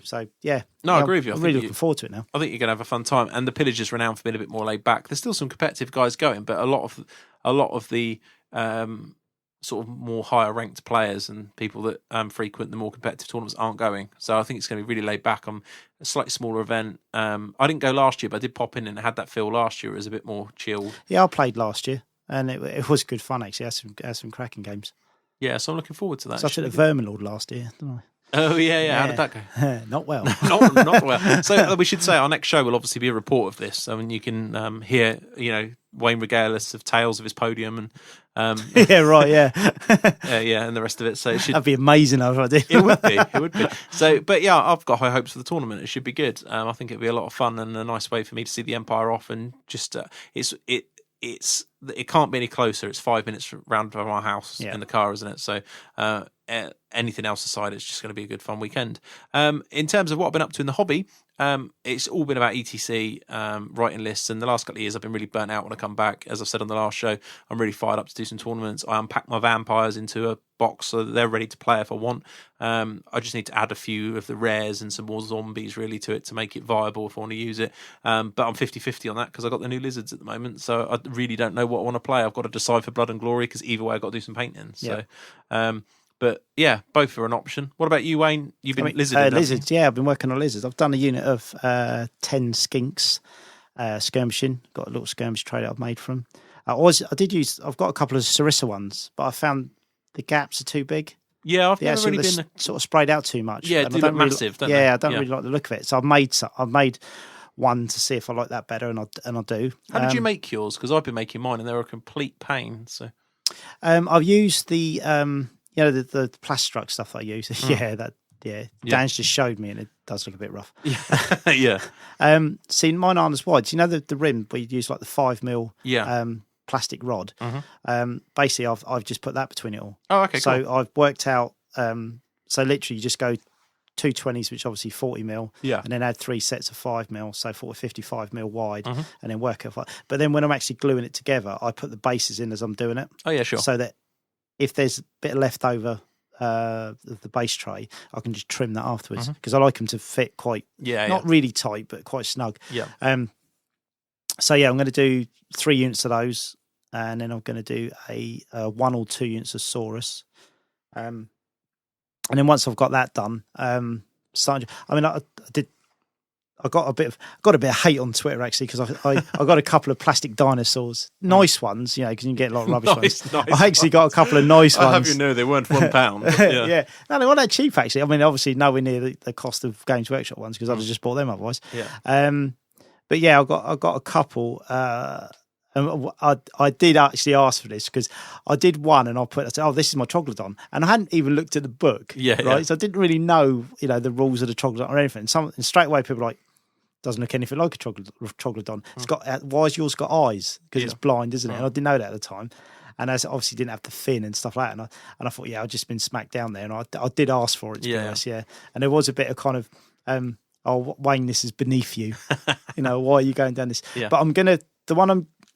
So yeah. No, I agree with you. I'm really looking forward to it now. I think you're going to have a fun time, and the Pillage is renowned for being a bit more laid back. There's still some competitive guys going, but a lot of the sort of more higher ranked players and people that frequent the more competitive tournaments aren't going. So I think it's going to be really laid back on a slightly smaller event. I didn't go last year, but I did pop in and it had that feel last year. It was a bit more chilled. Yeah, I played last year and it was good fun actually. I had some cracking games. Yeah, so I'm looking forward to that. So I took the Vermin Lord last year, didn't I? Oh, yeah. How did that go? Not well. not well. So we should say our next show will obviously be a report of this. I mean, you can hear, Wayne regale us of tales of his podium and yeah, right, yeah. And the rest of it. So that'd be amazing if I did. It would be. So, but yeah, I've got high hopes for the tournament. It should be good. I think it'll be a lot of fun and a nice way for me to see the Empire off and just it can't be any closer. It's 5 minutes round from our house in the car, isn't it? So anything else aside, it's just going to be a good fun weekend. In terms of what I've been up to in the hobby, it's all been about ETC, writing lists, and the last couple of years I've been really burnt out when I come back. As I've said on the last show, I'm really fired up to do some tournaments. I unpack my vampires into a box so that they're ready to play if I want. I just need to add a few of the rares and some more zombies really to it to make it viable if I want to use it. But I'm 50-50 on that because I've got the new lizards at the moment, so I really don't know what I want to play. I've got to decide for Blood and Glory because either way I've got to do some painting. So but yeah, both are an option. What about you, Wayne? You've been lizarding. Lizards, yeah, I've been working on lizards. I've done a unit of 10 skinks skirmishing. Got a little skirmish tray that I've made from. I've got a couple of Sarissa ones, but I found the gaps are too big. Yeah, I've never really been sort of sprayed out too much. Yeah, they look massive, don't they? Yeah, I don't really like the look of it. So I've made one to see if I like that better, and I do. How did you make yours? Because I've been making mine, and they're a complete pain. So I've used the the Plastruck stuff I use. Yeah, Yeah, Dan's just showed me, and it does look a bit rough. Yeah. See, mine aren't as wide. So, you know the rim where you use like the 5mm plastic rod. Basically, I've just put that between it all. Oh, okay. So cool. I've worked out. So literally, you just go 220s, which obviously 40mm, and then add 3 sets of 5mm, so 55mm wide, and then work it. But then when I'm actually gluing it together, I put the bases in as I'm doing it. Oh yeah, sure. So that if there's a bit left over of the base tray, I can just trim that afterwards, because I like them to fit quite not really tight, but quite snug. Yeah. So I'm going to do 3 units of those, and then I'm going to do a 1 or 2 units of Saurus. And then once I've got that done, I got a bit of hate on Twitter actually, because I got a couple of plastic dinosaurs, nice ones, you know, because you can get a lot of rubbish ones. Nice I actually got a couple of nice ones. I'll have you know they weren't £1. Yeah, no, they weren't that cheap actually. I mean, obviously nowhere near the cost of Games Workshop ones, because I'd have just bought them otherwise. Yeah. But yeah, I got a couple. And I did actually ask for this, because I did one and I said, oh, this is my Troglodon. And I hadn't even looked at the book. Right. So I didn't really know, you know, the rules of the Troglodon or anything. And straight away people were like, doesn't look anything like a Troglodon. It's got, why has yours got eyes? Because it's blind, isn't it? And I didn't know that at the time. And as obviously didn't have the fin and stuff like that. And I thought, I'd just been smacked down there. And I did ask for it, to be honest, And there was a bit of kind of, oh, Wayne, this is beneath you. You know, why are you going down this? Yeah. But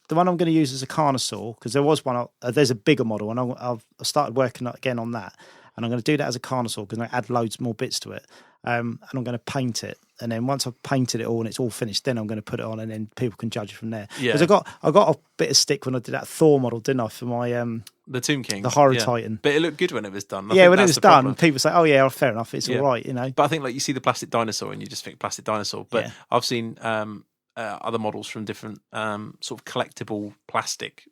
the one I'm going to use is a Carnosaur, because there was one. There's a bigger model, and I've started working again on that. And I'm going to do that as a Carnosaur, because I add loads more bits to it. And I'm going to paint it. And then once I've painted it all and it's all finished, then I'm going to put it on, and then people can judge it from there. Because I got a bit of stick when I did that Thor model, didn't I, for my the Tomb King, the Horror Titan. But it looked good when it was done. When it was done, people say, "Oh yeah, fair enough, it's all right," you know. But I think like you see the plastic dinosaur and you just think plastic dinosaur. But I've seen other models from different sort of collectible plastic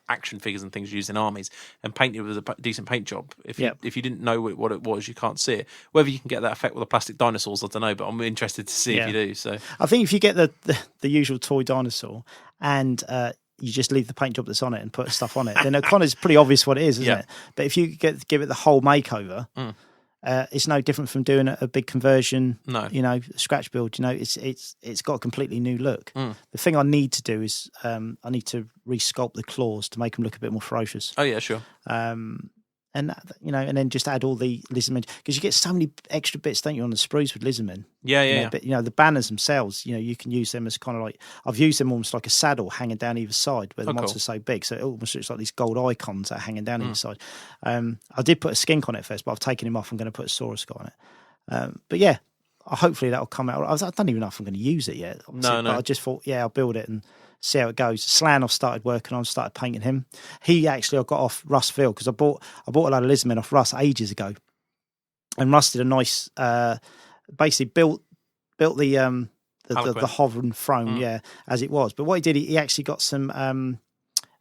action figures and things used in armies, and painted with a decent paint job. If you didn't know what it was, you can't see it. Whether you can get that effect with the plastic dinosaurs, I don't know, but I'm interested to see if you do. So I think if you get the usual toy dinosaur and you just leave the paint job that's on it and put stuff on it, then it kind of is pretty obvious what it is, isn't it? But if you give it the whole makeover, it's no different from doing a big conversion. No, you know, scratch build. You know, it's got a completely new look. The thing I need to do is I need to resculpt the claws to make them look a bit more ferocious. Oh yeah, sure. And you know, and then just add all the lizardmen, because you get so many extra bits, don't you, on the sprues with lizardmen? Yeah. But you know, the banners themselves, you know, you can use them as kind of like, I've used them almost like a saddle hanging down either side, where the monster's so big, so it almost looks like these gold icons that are hanging down either side. I did put a skink on it first, but I've taken him off. I'm going to put a Saurus guy on it. But yeah, hopefully that'll come out. I don't even know if I'm going to use it yet. No. But I just thought, I'll build it and see how it goes. Slan I've started working on, started painting him. He actually I got off Russ Phil, because I bought a load of lizardmen off Russ ages ago, and Russ did a nice basically built the hovering throne as it was. But what he did, he actually got some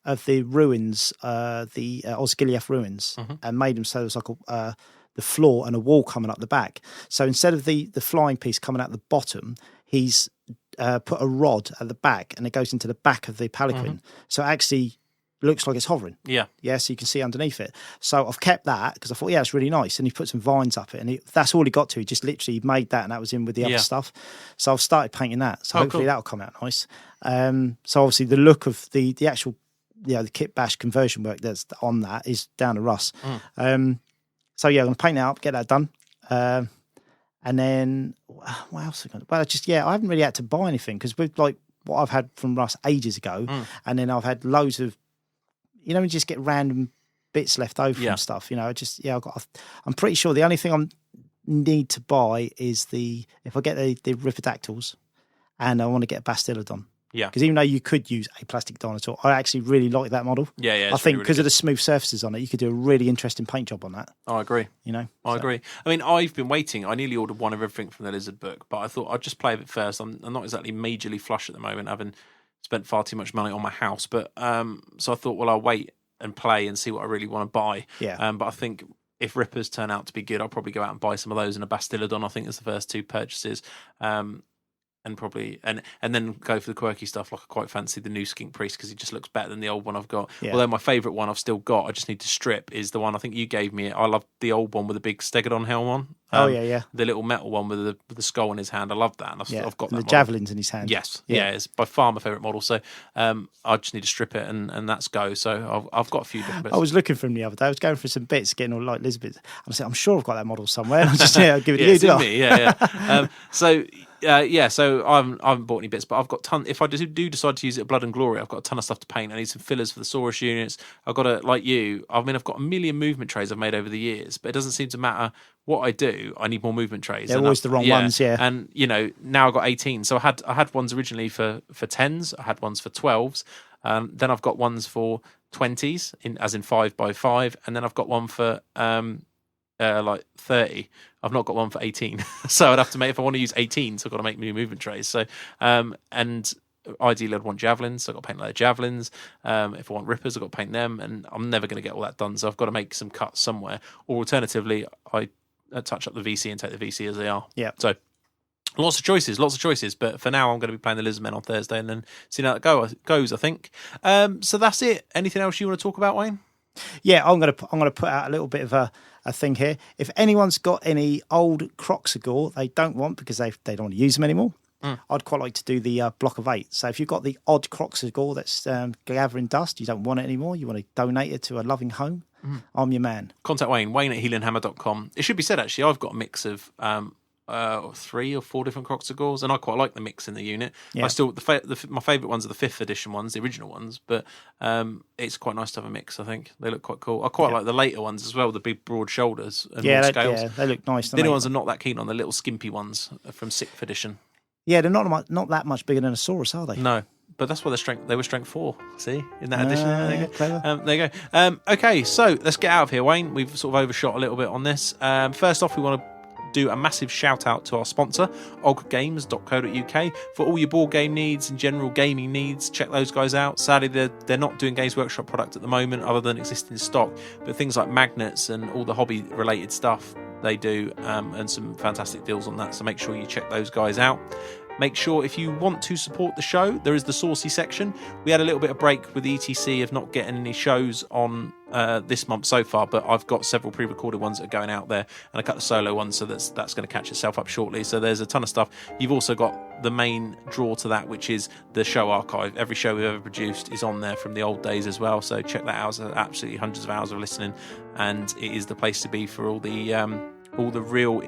of the ruins, the Osgiliath ruins, and made them so there was like the floor and a wall coming up the back. So instead of the flying piece coming out the bottom, he's put a rod at the back, and it goes into the back of the palanquin. So it actually looks like it's hovering. Yeah, so you can see underneath it. So I've kept that, because I thought, it's really nice. And he put some vines up it, and that's all he got to. He just literally made that, and that was in with the other stuff. So I've started painting that. So hopefully that'll come out nice. So obviously the look of the actual, the kit bash conversion work that's on that is down to Russ. So I'm going to paint that up, get that done. And then what else? Well, I haven't really had to buy anything, because with like what I've had from Russ ages ago, and then I've had loads of, you just get random bits left over from stuff. I'm pretty sure the only thing I need to buy is if I get the Ripidactyls, and I want to get a Bastillodon. Yeah, because even though you could use a plastic dinosaur, I actually really like that model. Yeah. I think because of the smooth surfaces on it, you could do a really interesting paint job on that. I agree. I agree. I mean, I've been waiting. I nearly ordered one of everything from the Lizard book, but I thought I'd just play with it first. I'm not exactly majorly flush at the moment, having spent far too much money on my house. But so I thought, well, I'll wait and play and see what I really want to buy. Yeah. But I think if Rippers turn out to be good, I'll probably go out and buy some of those, and a Bastillodon. I think is the first 2 purchases. And probably and then go for the quirky stuff. Like I quite fancy the new Skink Priest, because he just looks better than the old one I've got. Yeah. Although my favourite one I've still got, I just need to strip, is the one I think you gave me. I love the old one with the big Stegodon helm on. yeah. The little metal one with the skull in his hand. I love that. And I've got that. The javelins in his hand. Yes, yeah. It's by far my favourite model. So I just need to strip it and that's go. So I've got a few different bits. I was looking for him the other day. I was going for some bits, getting all like Elizabeth. I was like, I'm sure I've got that model somewhere. I'll just I'll give it to you. Me. Yeah. So I haven't bought any bits, but I've got if I do decide to use it at Blood and Glory, I've got a ton of stuff to paint. I need some fillers for the Saurus units. I've got like you. I mean, I've got a million movement trays I've made over the years, but it doesn't seem to matter what I do. I need more movement trays. They're always the wrong ones, yeah. And now I've got 18. So I had ones originally for 10s. I had ones for 12s. Then I've got ones for 20s, as in 5x5, and then I've got one for like 30. I've not got one for 18. So I'd have to make, if I want to use 18, so I've got to make new movement trays. So and ideally I'd want javelins, so I've got to paint like javelins. If I want rippers, I've got to paint them, and I'm never going to get all that done, so I've got to make some cuts somewhere. Or alternatively, I touch up the VC and take the VC as they are. Yeah. So lots of choices, but for now I'm going to be playing the Lizardmen on Thursday and then seeing how that goes, I think. So that's it. Anything else you want to talk about, Wayne? Yeah, I'm gonna put out a little bit of a thing here. If anyone's got any old Croxagore they don't want because they don't want to use them anymore, I'd quite like to do the block of 8. So if you've got the odd Croxagore that's gathering dust, you don't want it anymore, you want to donate it to a loving home, I'm your man. Contact Wayne at heelanhammer.com. It should be said, actually, I've got a mix of 3 or 4 different Croxagores, and I quite like the mix in the unit. Yeah. I still my favourite ones are the 5th edition ones, the original ones, but it's quite nice to have a mix. I think they look quite cool. I quite like the later ones as well, the big broad shoulders and more scales. Yeah, they look nice. The other ones are not that keen on the little skimpy ones from 6th edition. Yeah, they're not that much bigger than a Saurus, are they? No. But that's why they were strength 4. See, in that edition. There you go. Clever. There you go. Okay, so let's get out of here, Wayne. We've sort of overshot a little bit on this. First off, we want to do a massive shout out to our sponsor, oggames.co.uk, for all your board game needs and general gaming needs. Check those guys out. Sadly, they're not doing Games Workshop product at the moment other than existing stock, but things like magnets and all the hobby related stuff they do, and some fantastic deals on that, so make sure you check those guys out. Make sure, if you want to support the show, there is the Saucy section. We had a little bit of break with the ETC of not getting any shows on this month so far, but I've got several pre-recorded ones that are going out there and a couple of solo ones, so that's going to catch itself up shortly. So there's a ton of stuff. You've also got the main draw to that, which is the show archive. Every show we've ever produced is on there from the old days as well, so check that out. There's absolutely hundreds of hours of listening, and it is the place to be for all the real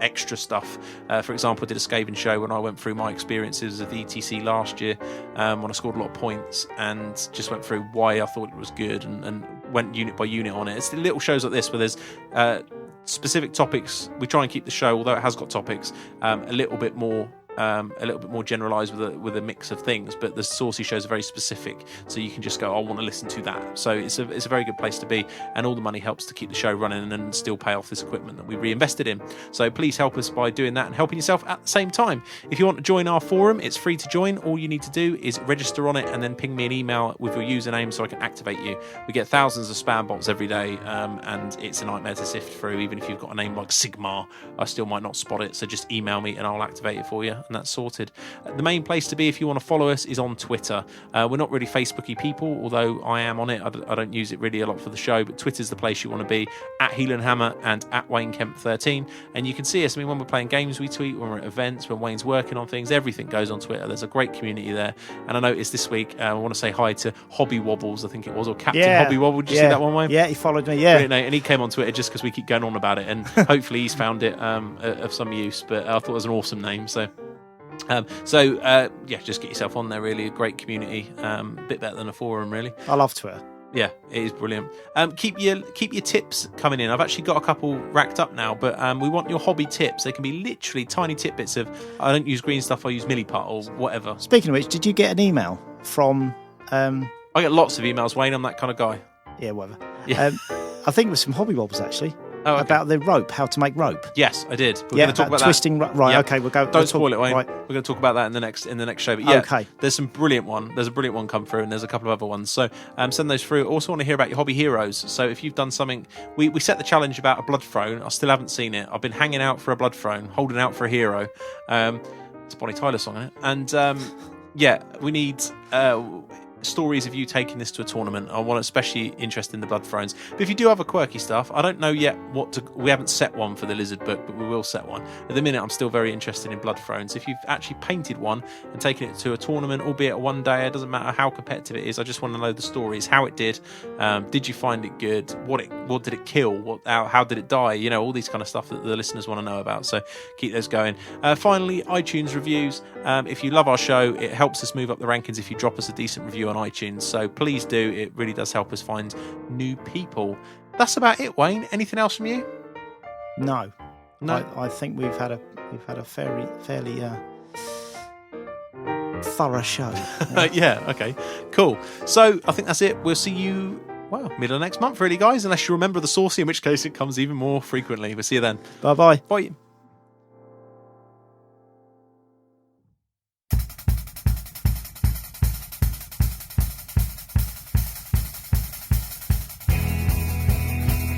extra stuff. For example, I did a Skaven show when I went through my experiences of the ETC last year, when I scored a lot of points, and just went through why I thought it was good, and went unit by unit on it. It's the little shows like this where there's specific topics. We try and keep the show, although it has got topics, a little bit more generalised with a mix of things, but the Saucy shows are very specific, so you can just go, I want to listen to that. So it's a very good place to be, and all the money helps to keep the show running and still pay off this equipment that we reinvested in. So please help us by doing that and helping yourself at the same time. If you want to join our forum, it's free to join. All you need to do is register on it and then ping me an email with your username so I can activate you. We get thousands of spam bots every day, and it's a nightmare to sift through. Even if you've got a name like Sigmar, I still might not spot it, so just email me and I'll activate it for you, and that's sorted. The main place to be if you want to follow us is on Twitter. We're not really Facebooky people, although I am on it. I don't use it really a lot for the show, but Twitter's the place you want to be, at Heelanhammer and at WayneKemp13, and you can see us. I mean, when we're playing games we tweet, when we're at events, when Wayne's working on things, everything goes on Twitter. There's a great community there, and I noticed this week, I want to say hi to Hobby Wobbles, I think it was, or Captain Hobby Wobble. Did you see that one, Wayne? Yeah, he followed me, yeah. Brilliant, and he came on Twitter just because we keep going on about it, and hopefully he's found it of some use, but I thought it was an awesome name, so just get yourself on there. Really a great community, a bit better than a forum, really. I love Twitter. Yeah, it is brilliant. Keep your tips coming in. I've actually got a couple racked up now, but we want your hobby tips. They can be literally tiny tidbits of, I don't use green stuff, I use milliput or whatever. Speaking of which, did you get an email from I get lots of emails, Wayne. I'm that kind of guy. Yeah, whatever. Yeah. I think it was from Hobby Wobbles, actually. Oh, okay. About the rope, how to make rope. Yes, I did. We're going to talk about twisting that. Right, yeah. Okay, we'll go. Don't spoil it, Wayne. Right. We're going to talk about that in the next show. But yeah, okay. There's a brilliant one come through, and there's a couple of other ones. So send those through. Also want to hear about your hobby heroes. So if you've done something, we set the challenge about a blood throne. I still haven't seen it. I've been hanging out for a blood throne, holding out for a hero. It's a Bonnie Tyler song, isn't it? And we need. stories of you taking this to a tournament. I want especially interested in the Blood Thrones. But if you do have a quirky stuff, I don't know yet we haven't set one for the Lizard book, but we will set one. At the minute, I'm still very interested in Blood Thrones. If you've actually painted one and taken it to a tournament, albeit a one day, it doesn't matter how competitive it is. I just want to know the stories, how it did. Did you find it good? What did it kill? How did it die? You know, all these kind of stuff that the listeners want to know about. So keep those going. Finally, iTunes reviews. If you love our show, it helps us move up the rankings if you drop us a decent review on iTunes. So please do. It really does help us find new people. That's about it, Wayne. Anything else from you? No. I think we've had a fairly thorough show. Yeah. Okay. Cool. So I think that's it. We'll see you middle of next month, really, guys. Unless you remember the saucy, in which case it comes even more frequently. We'll see you then. Bye-bye. Bye.